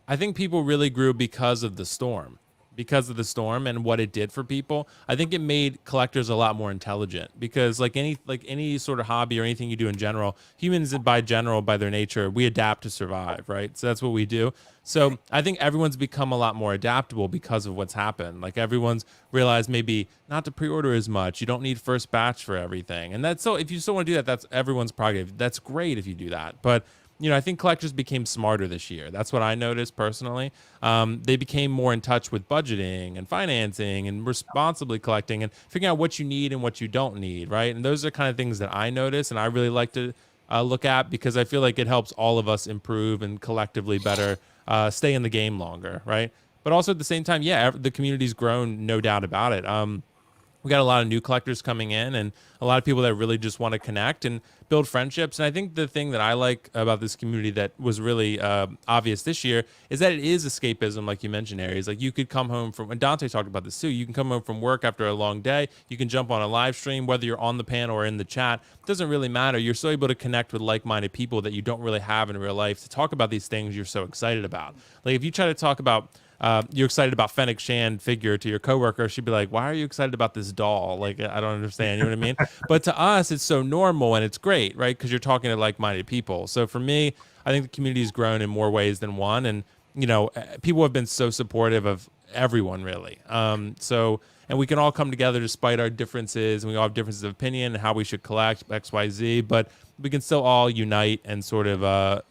Speaker 10: I think people really grew because of the storm. Because of the storm and what it did for people, I think it made collectors a lot more intelligent, because like any sort of hobby or anything you do in general, humans by their nature, we adapt to survive, right? So that's what we do. So I think everyone's become a lot more adaptable because of what's happened. Like everyone's realized maybe not to pre-order as much. You don't need first batch for everything. And that's, so if you still want to do that, that's everyone's prerogative. That's great if you do that. But I think collectors became smarter this year. That's what I noticed personally. They became more in touch with budgeting and financing and responsibly collecting and figuring out what you need and what you don't need, right? And those are kind of things that I notice and I really like to look at, because I feel like it helps all of us improve and collectively better stay in the game longer, right? But also at the same time, yeah, the community's grown, no doubt about it. We got a lot of new collectors coming in and a lot of people that really just want to connect and build friendships. And I think the thing that I like about this community that was really obvious this year is that it is escapism, like you mentioned, Aries. Like you could come home from, and Dante talked about this too, you can come home from work after a long day, you can jump on a live stream, whether you're on the panel or in the chat, it doesn't really matter. You're still able to connect with like-minded people that you don't really have in real life to talk about these things you're so excited about. Like if you try to talk about you're excited about Fennec Shand figure to your coworker, she'd be like, why are you excited about this doll? Like, I don't understand. You know what I mean? But to us, it's so normal and it's great, right? Because you're talking to like-minded people. So for me, I think the community has grown in more ways than one. And, people have been so supportive of everyone, really. And we can all come together despite our differences, and we all have differences of opinion and how we should collect X, Y, Z, but we can still all unite and sort of,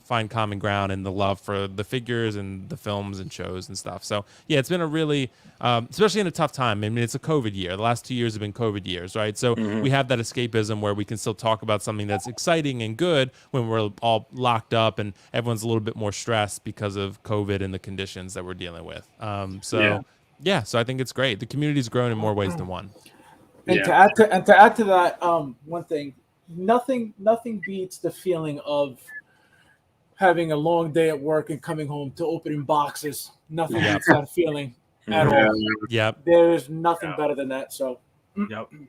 Speaker 10: find common ground in the love for the figures and the films and shows and stuff. So yeah, it's been a really, especially in a tough time. I mean, it's a COVID year. The last 2 years have been COVID years, right? So we have that escapism where we can still talk about something that's exciting and good when we're all locked up and everyone's a little bit more stressed because of COVID and the conditions that we're dealing with. Yeah, so I think it's great. The community's grown in more ways than one.
Speaker 8: And to add to that, one thing, nothing beats the feeling of having a long day at work and coming home to opening boxes. Nothing beats that feeling at all.
Speaker 10: Yep.
Speaker 8: There's nothing better than that. So.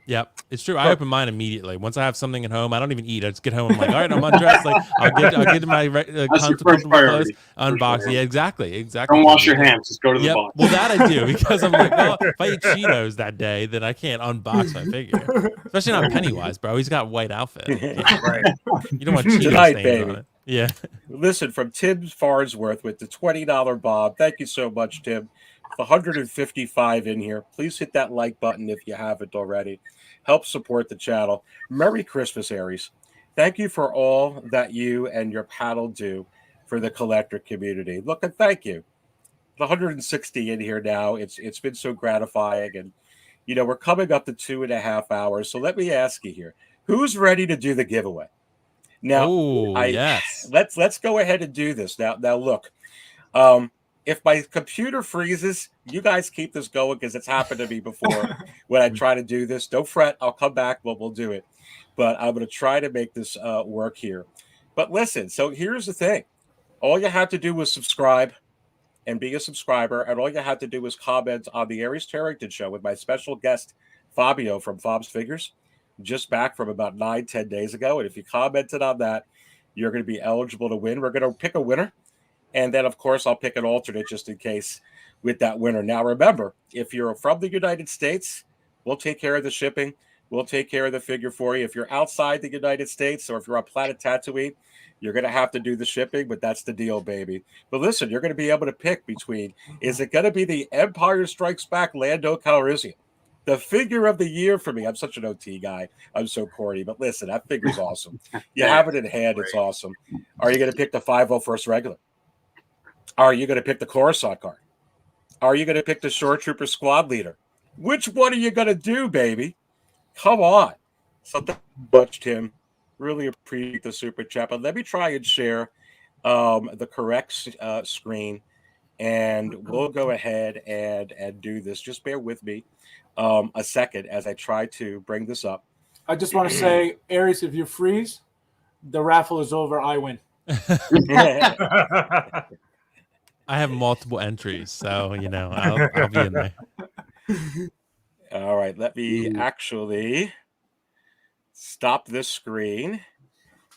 Speaker 10: Yep, it's true. I open mine immediately. Once I have something at home, I don't even eat. I just get home. I'm like, all right, I'm undressed. Like, I'll get to my comfortable clothes, unbox. Sure. Yeah, exactly.
Speaker 9: Don't wash your hands. Just go to the box.
Speaker 10: Well, that I do, because I'm like, well, if I eat Cheetos that day, then I can't unbox my figure. Especially not Pennywise, bro. He's got a white outfit.
Speaker 2: Right.
Speaker 10: You don't want Cheetos
Speaker 2: Tonight,
Speaker 10: stains
Speaker 2: baby.
Speaker 10: on it. Yeah.
Speaker 2: Listen, from Tim Farnsworth with the $20 Bob. Thank you so much, Tim. 155 in here. Please hit that like button if you haven't already. Help support the channel. Merry Christmas, Aries. Thank you for all that you and your panel do for the collector community. Look, and thank you. The 160 in here now. It's been so gratifying, and we're coming up to 2.5 hours. So let me ask you here, who's ready to do the giveaway? Now,
Speaker 10: yes.
Speaker 2: Let's go ahead and do this. Now look, if my computer freezes, you guys keep this going because it's happened to me before when I try to do this. Don't fret. I'll come back, but we'll do it. But I'm going to try to make this work here. But listen, so here's the thing. All you have to do was subscribe and be a subscriber. And all you have to do is comment on the Aries Tarrington Show with my special guest, Fabio from Fob's Figures, just back from about 9-10 days ago. And if you commented on that, you're going to be eligible to win. We're going to pick a winner. And then, of course, I'll pick an alternate just in case with that winner. Now, remember, if you're from the United States, we'll take care of the shipping. We'll take care of the figure for you. If you're outside the United States or if you're on Planet Tatooine, you're going to have to do the shipping, but that's the deal, baby. But listen, you're going to be able to pick between, is it going to be the Empire Strikes Back Lando Calrissian? The figure of the year for me. I'm such an OT guy. I'm so corny. But listen, that figure's awesome. You have it in hand. It's awesome. Are you going to pick the 501st regular? Are you going to pick the Coruscant card? Are you going to pick the Shore Trooper squad leader? Which one are you going to do, baby? Come on. So thank you much, Tim. Really appreciate the super chat. But let me try and share the correct screen. And we'll go ahead and do this. Just bear with me a second as I try to bring this up.
Speaker 8: I just want to say, Aries, if you freeze, the raffle is over. I win.
Speaker 10: I have multiple entries, so I'll be in there.
Speaker 2: All right, let me actually stop this screen,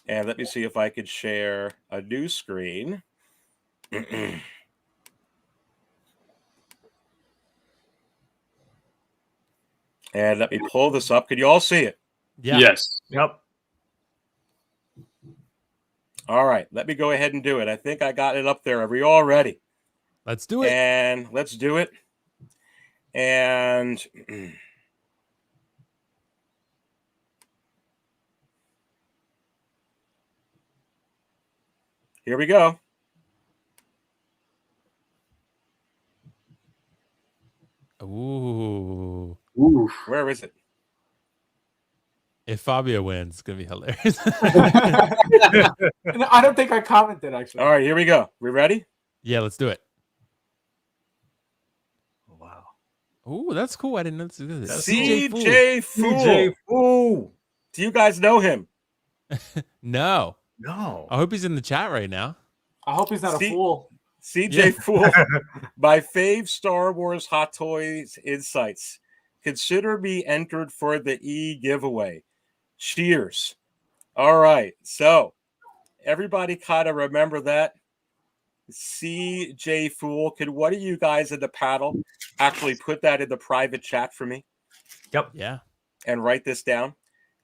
Speaker 2: and let me see if I could share a new screen. And let me pull this up. Can you all see it?
Speaker 10: Yeah.
Speaker 9: Yes.
Speaker 7: Yep.
Speaker 2: All right, let me go ahead and do it. I think I got it up there. Are we all ready?
Speaker 10: Let's do it.
Speaker 2: And let's do it. And here we go.
Speaker 10: Ooh.
Speaker 2: Where is it?
Speaker 10: If Fabio wins, it's going to be hilarious.
Speaker 8: I don't think I commented, actually.
Speaker 2: All right, here we go. We ready?
Speaker 10: Yeah, let's do it.
Speaker 7: Wow.
Speaker 10: Ooh, that's cool. I didn't know this was
Speaker 2: CJ Fool.
Speaker 7: CJ Fool.
Speaker 2: Do you guys know him?
Speaker 10: No.
Speaker 7: No.
Speaker 10: I hope he's in the chat right now.
Speaker 8: I hope he's not a fool.
Speaker 2: CJ Fool. My fave Star Wars Hot Toys Insights. Consider me entered for the E giveaway. Cheers. All right. So everybody kind of remember that. CJ Fool. Can one of you guys in the panel actually put that in the private chat for me?
Speaker 7: Yep.
Speaker 10: Yeah.
Speaker 2: And write this down.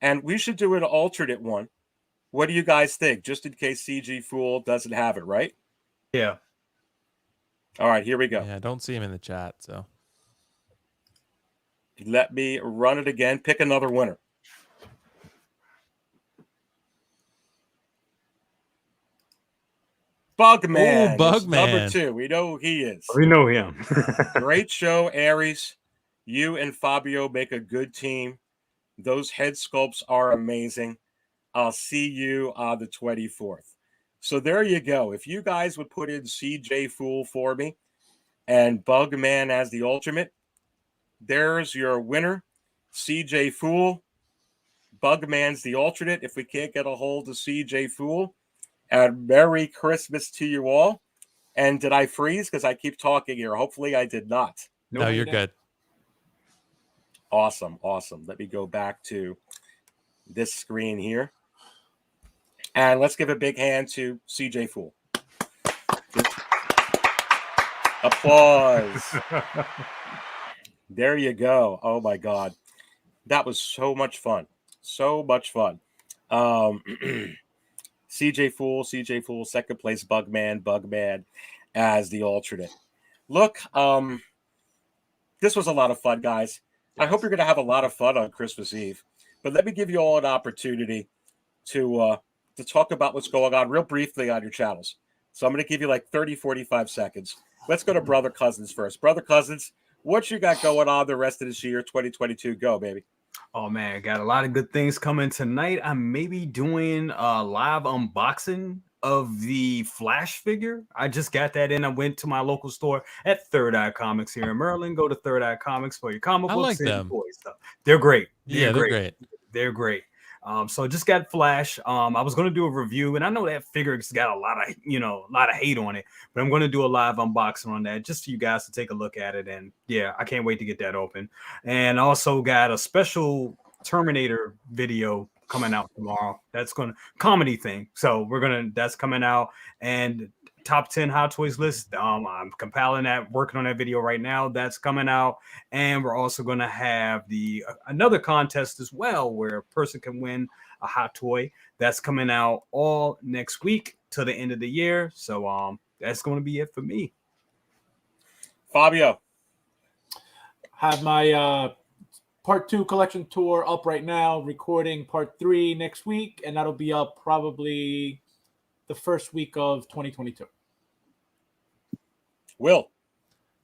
Speaker 2: And we should do an alternate one. What do you guys think? Just in case CJ Fool doesn't have it, right?
Speaker 7: Yeah.
Speaker 2: All right, here we go.
Speaker 10: Yeah, I don't see him in the chat, so.
Speaker 2: Let me run it again. Pick another winner. Bugman.
Speaker 10: Ooh, Bugman.
Speaker 2: Number 2. We know who he is.
Speaker 7: We know him.
Speaker 2: Great show, Aries. You and Fabio make a good team. Those head sculpts are amazing. I'll see you on the 24th. So there you go. If you guys would put in CJ Fool for me and Bugman as the ultimate, there's your winner. CJ Fool. Bugman's the alternate. If we can't get a hold of CJ Fool, and Merry Christmas to you all. And did I freeze? Because I keep talking here. Hopefully I did not.
Speaker 10: No, you're good.
Speaker 2: Awesome. Awesome. Let me go back to this screen here. And let's give a big hand to CJ Fool. Applause. There you go. Oh, my God. That was so much fun. So much fun. CJ Fool, second place, Bugman as the alternate. Look, this was a lot of fun, guys. I hope you're going to have a lot of fun on Christmas Eve. But let me give you all an opportunity to talk about what's going on real briefly on your channels. So I'm going to give you like 30, 45 seconds. Let's go to Brother Cousins first. Brother Cousins, what you got going on the rest of this year, 2022? Go, baby.
Speaker 7: Oh man, got a lot of good things coming tonight. I may be doing a live unboxing of the Flash figure. I just got that in. I went to my local store at Third Eye Comics here in Maryland. Go to Third Eye Comics for your comic
Speaker 10: I
Speaker 7: books
Speaker 10: like
Speaker 7: and
Speaker 10: them.
Speaker 7: toy stuff. They're great.
Speaker 10: Yeah, they're great.
Speaker 7: They're great. So I just got Flash. I was going to do a review, and I know that figure's got a lot of hate on it, but I'm going to do a live unboxing on that just for you guys to take a look at it. And yeah, I can't wait to get that open. And also got a special Terminator video coming out tomorrow. That's going to comedy thing. So that's coming out, and top 10 Hot Toys list. I'm compiling that, working on that video right now. That's coming out. And we're also going to have another contest as well, where a person can win a Hot Toy. That's coming out all next week till the end of the year. So that's going to be it for me.
Speaker 2: Fabio.
Speaker 8: Have my Part 2 collection tour up right now, recording Part 3 next week, and that'll be up probably the first week of 2022.
Speaker 2: Will.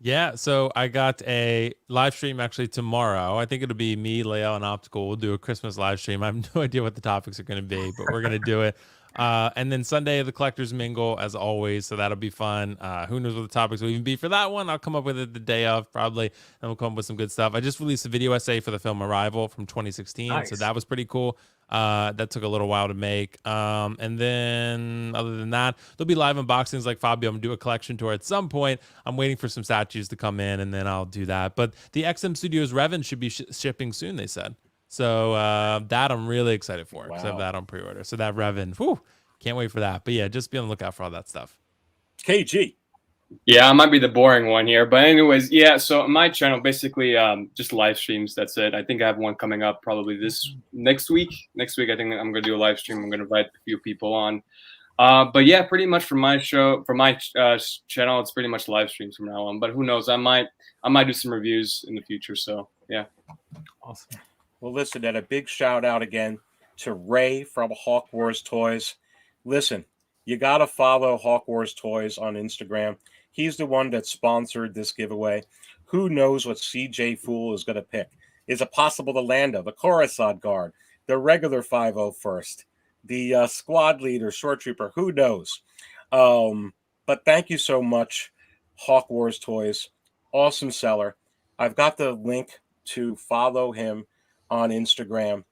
Speaker 10: Yeah, so I got a live stream actually tomorrow. I think it'll be me, Leo, and Optical. We'll do a Christmas live stream. I have no idea what the topics are going to be, but we're going to do it. And then Sunday, the Collectors Mingle, as always, so that'll be fun. Who knows what the topics will even be for that one? I'll come up with it the day of, probably, and we'll come up with some good stuff. I just released a video essay for the film Arrival from 2016, so that was pretty cool. That took a little while to make. And then other than that, there'll be live unboxings like Fabio. I'm gonna do a collection tour at some point. I'm waiting for some statues to come in, and then I'll do that. But the XM Studios Revan should be shipping soon, they said. So that I'm really excited for, because I have that on pre-order. So that Revan, whew, can't wait for that. But yeah, just be on the lookout for all that stuff.
Speaker 2: KG.
Speaker 9: Yeah, I might be the boring one here, but anyways, yeah. So on my channel, basically, just live streams. That's it. I think I have one coming up probably next week. Next week, I think I'm gonna do a live stream. I'm gonna invite a few people on. But yeah, pretty much for my channel, it's pretty much live streams from now on. But who knows? I might do some reviews in the future. So yeah.
Speaker 7: Awesome.
Speaker 2: Well, listen, and a big shout out again to Ray from Hawk Wars Toys. Listen, you got to follow Hawk Wars Toys on Instagram. He's the one that sponsored this giveaway. Who knows what CJ Fool is going to pick? Is it possible the Lando, the Coruscant Guard, the regular 501st, the squad leader, short trooper? Who knows? But thank you so much, Hawk Wars Toys. Awesome seller. I've got the link to follow him on Instagram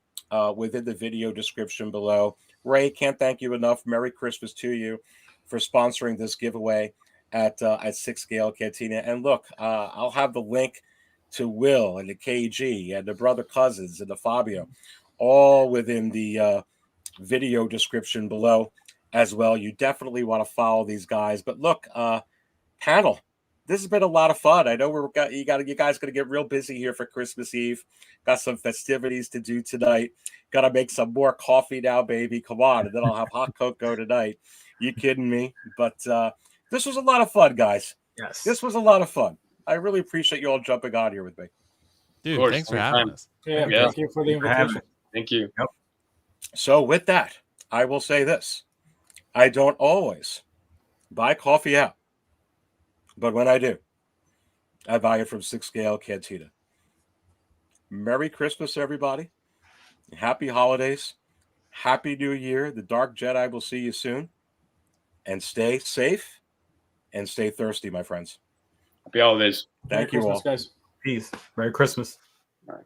Speaker 2: within the video description below. Ray, can't thank you enough. Merry Christmas to you for sponsoring this giveaway at 6 Scale Cantina. And look, I'll have the link to Will and the KG and the brother cousins and the Fabio, all within the video description below as well. You definitely want to follow these guys. But look, panel, this has been a lot of fun. I know you guys going to get real busy here for Christmas Eve. Got some festivities to do tonight. Got to make some more coffee now, baby. Come on, and then I'll have hot cocoa tonight. You kidding me? But this was a lot of fun, guys.
Speaker 7: Yes,
Speaker 2: this was a lot of fun. I really appreciate you all jumping on here with me.
Speaker 10: Dude,
Speaker 9: course,
Speaker 10: thanks for having us.
Speaker 8: Yeah, thank you for the invitation.
Speaker 9: Thank you.
Speaker 7: Yep.
Speaker 2: So with that, I will say this. I don't always buy coffee out, but when I do, I buy it from 6 Scale Cantina. Merry Christmas, everybody. Happy holidays. Happy New Year. The Dark Jedi will see you soon. And stay safe and stay thirsty, my friends.
Speaker 9: Happy holidays.
Speaker 2: Thank you all.
Speaker 8: Merry Christmas, guys.
Speaker 7: Peace. Merry Christmas.
Speaker 9: All right.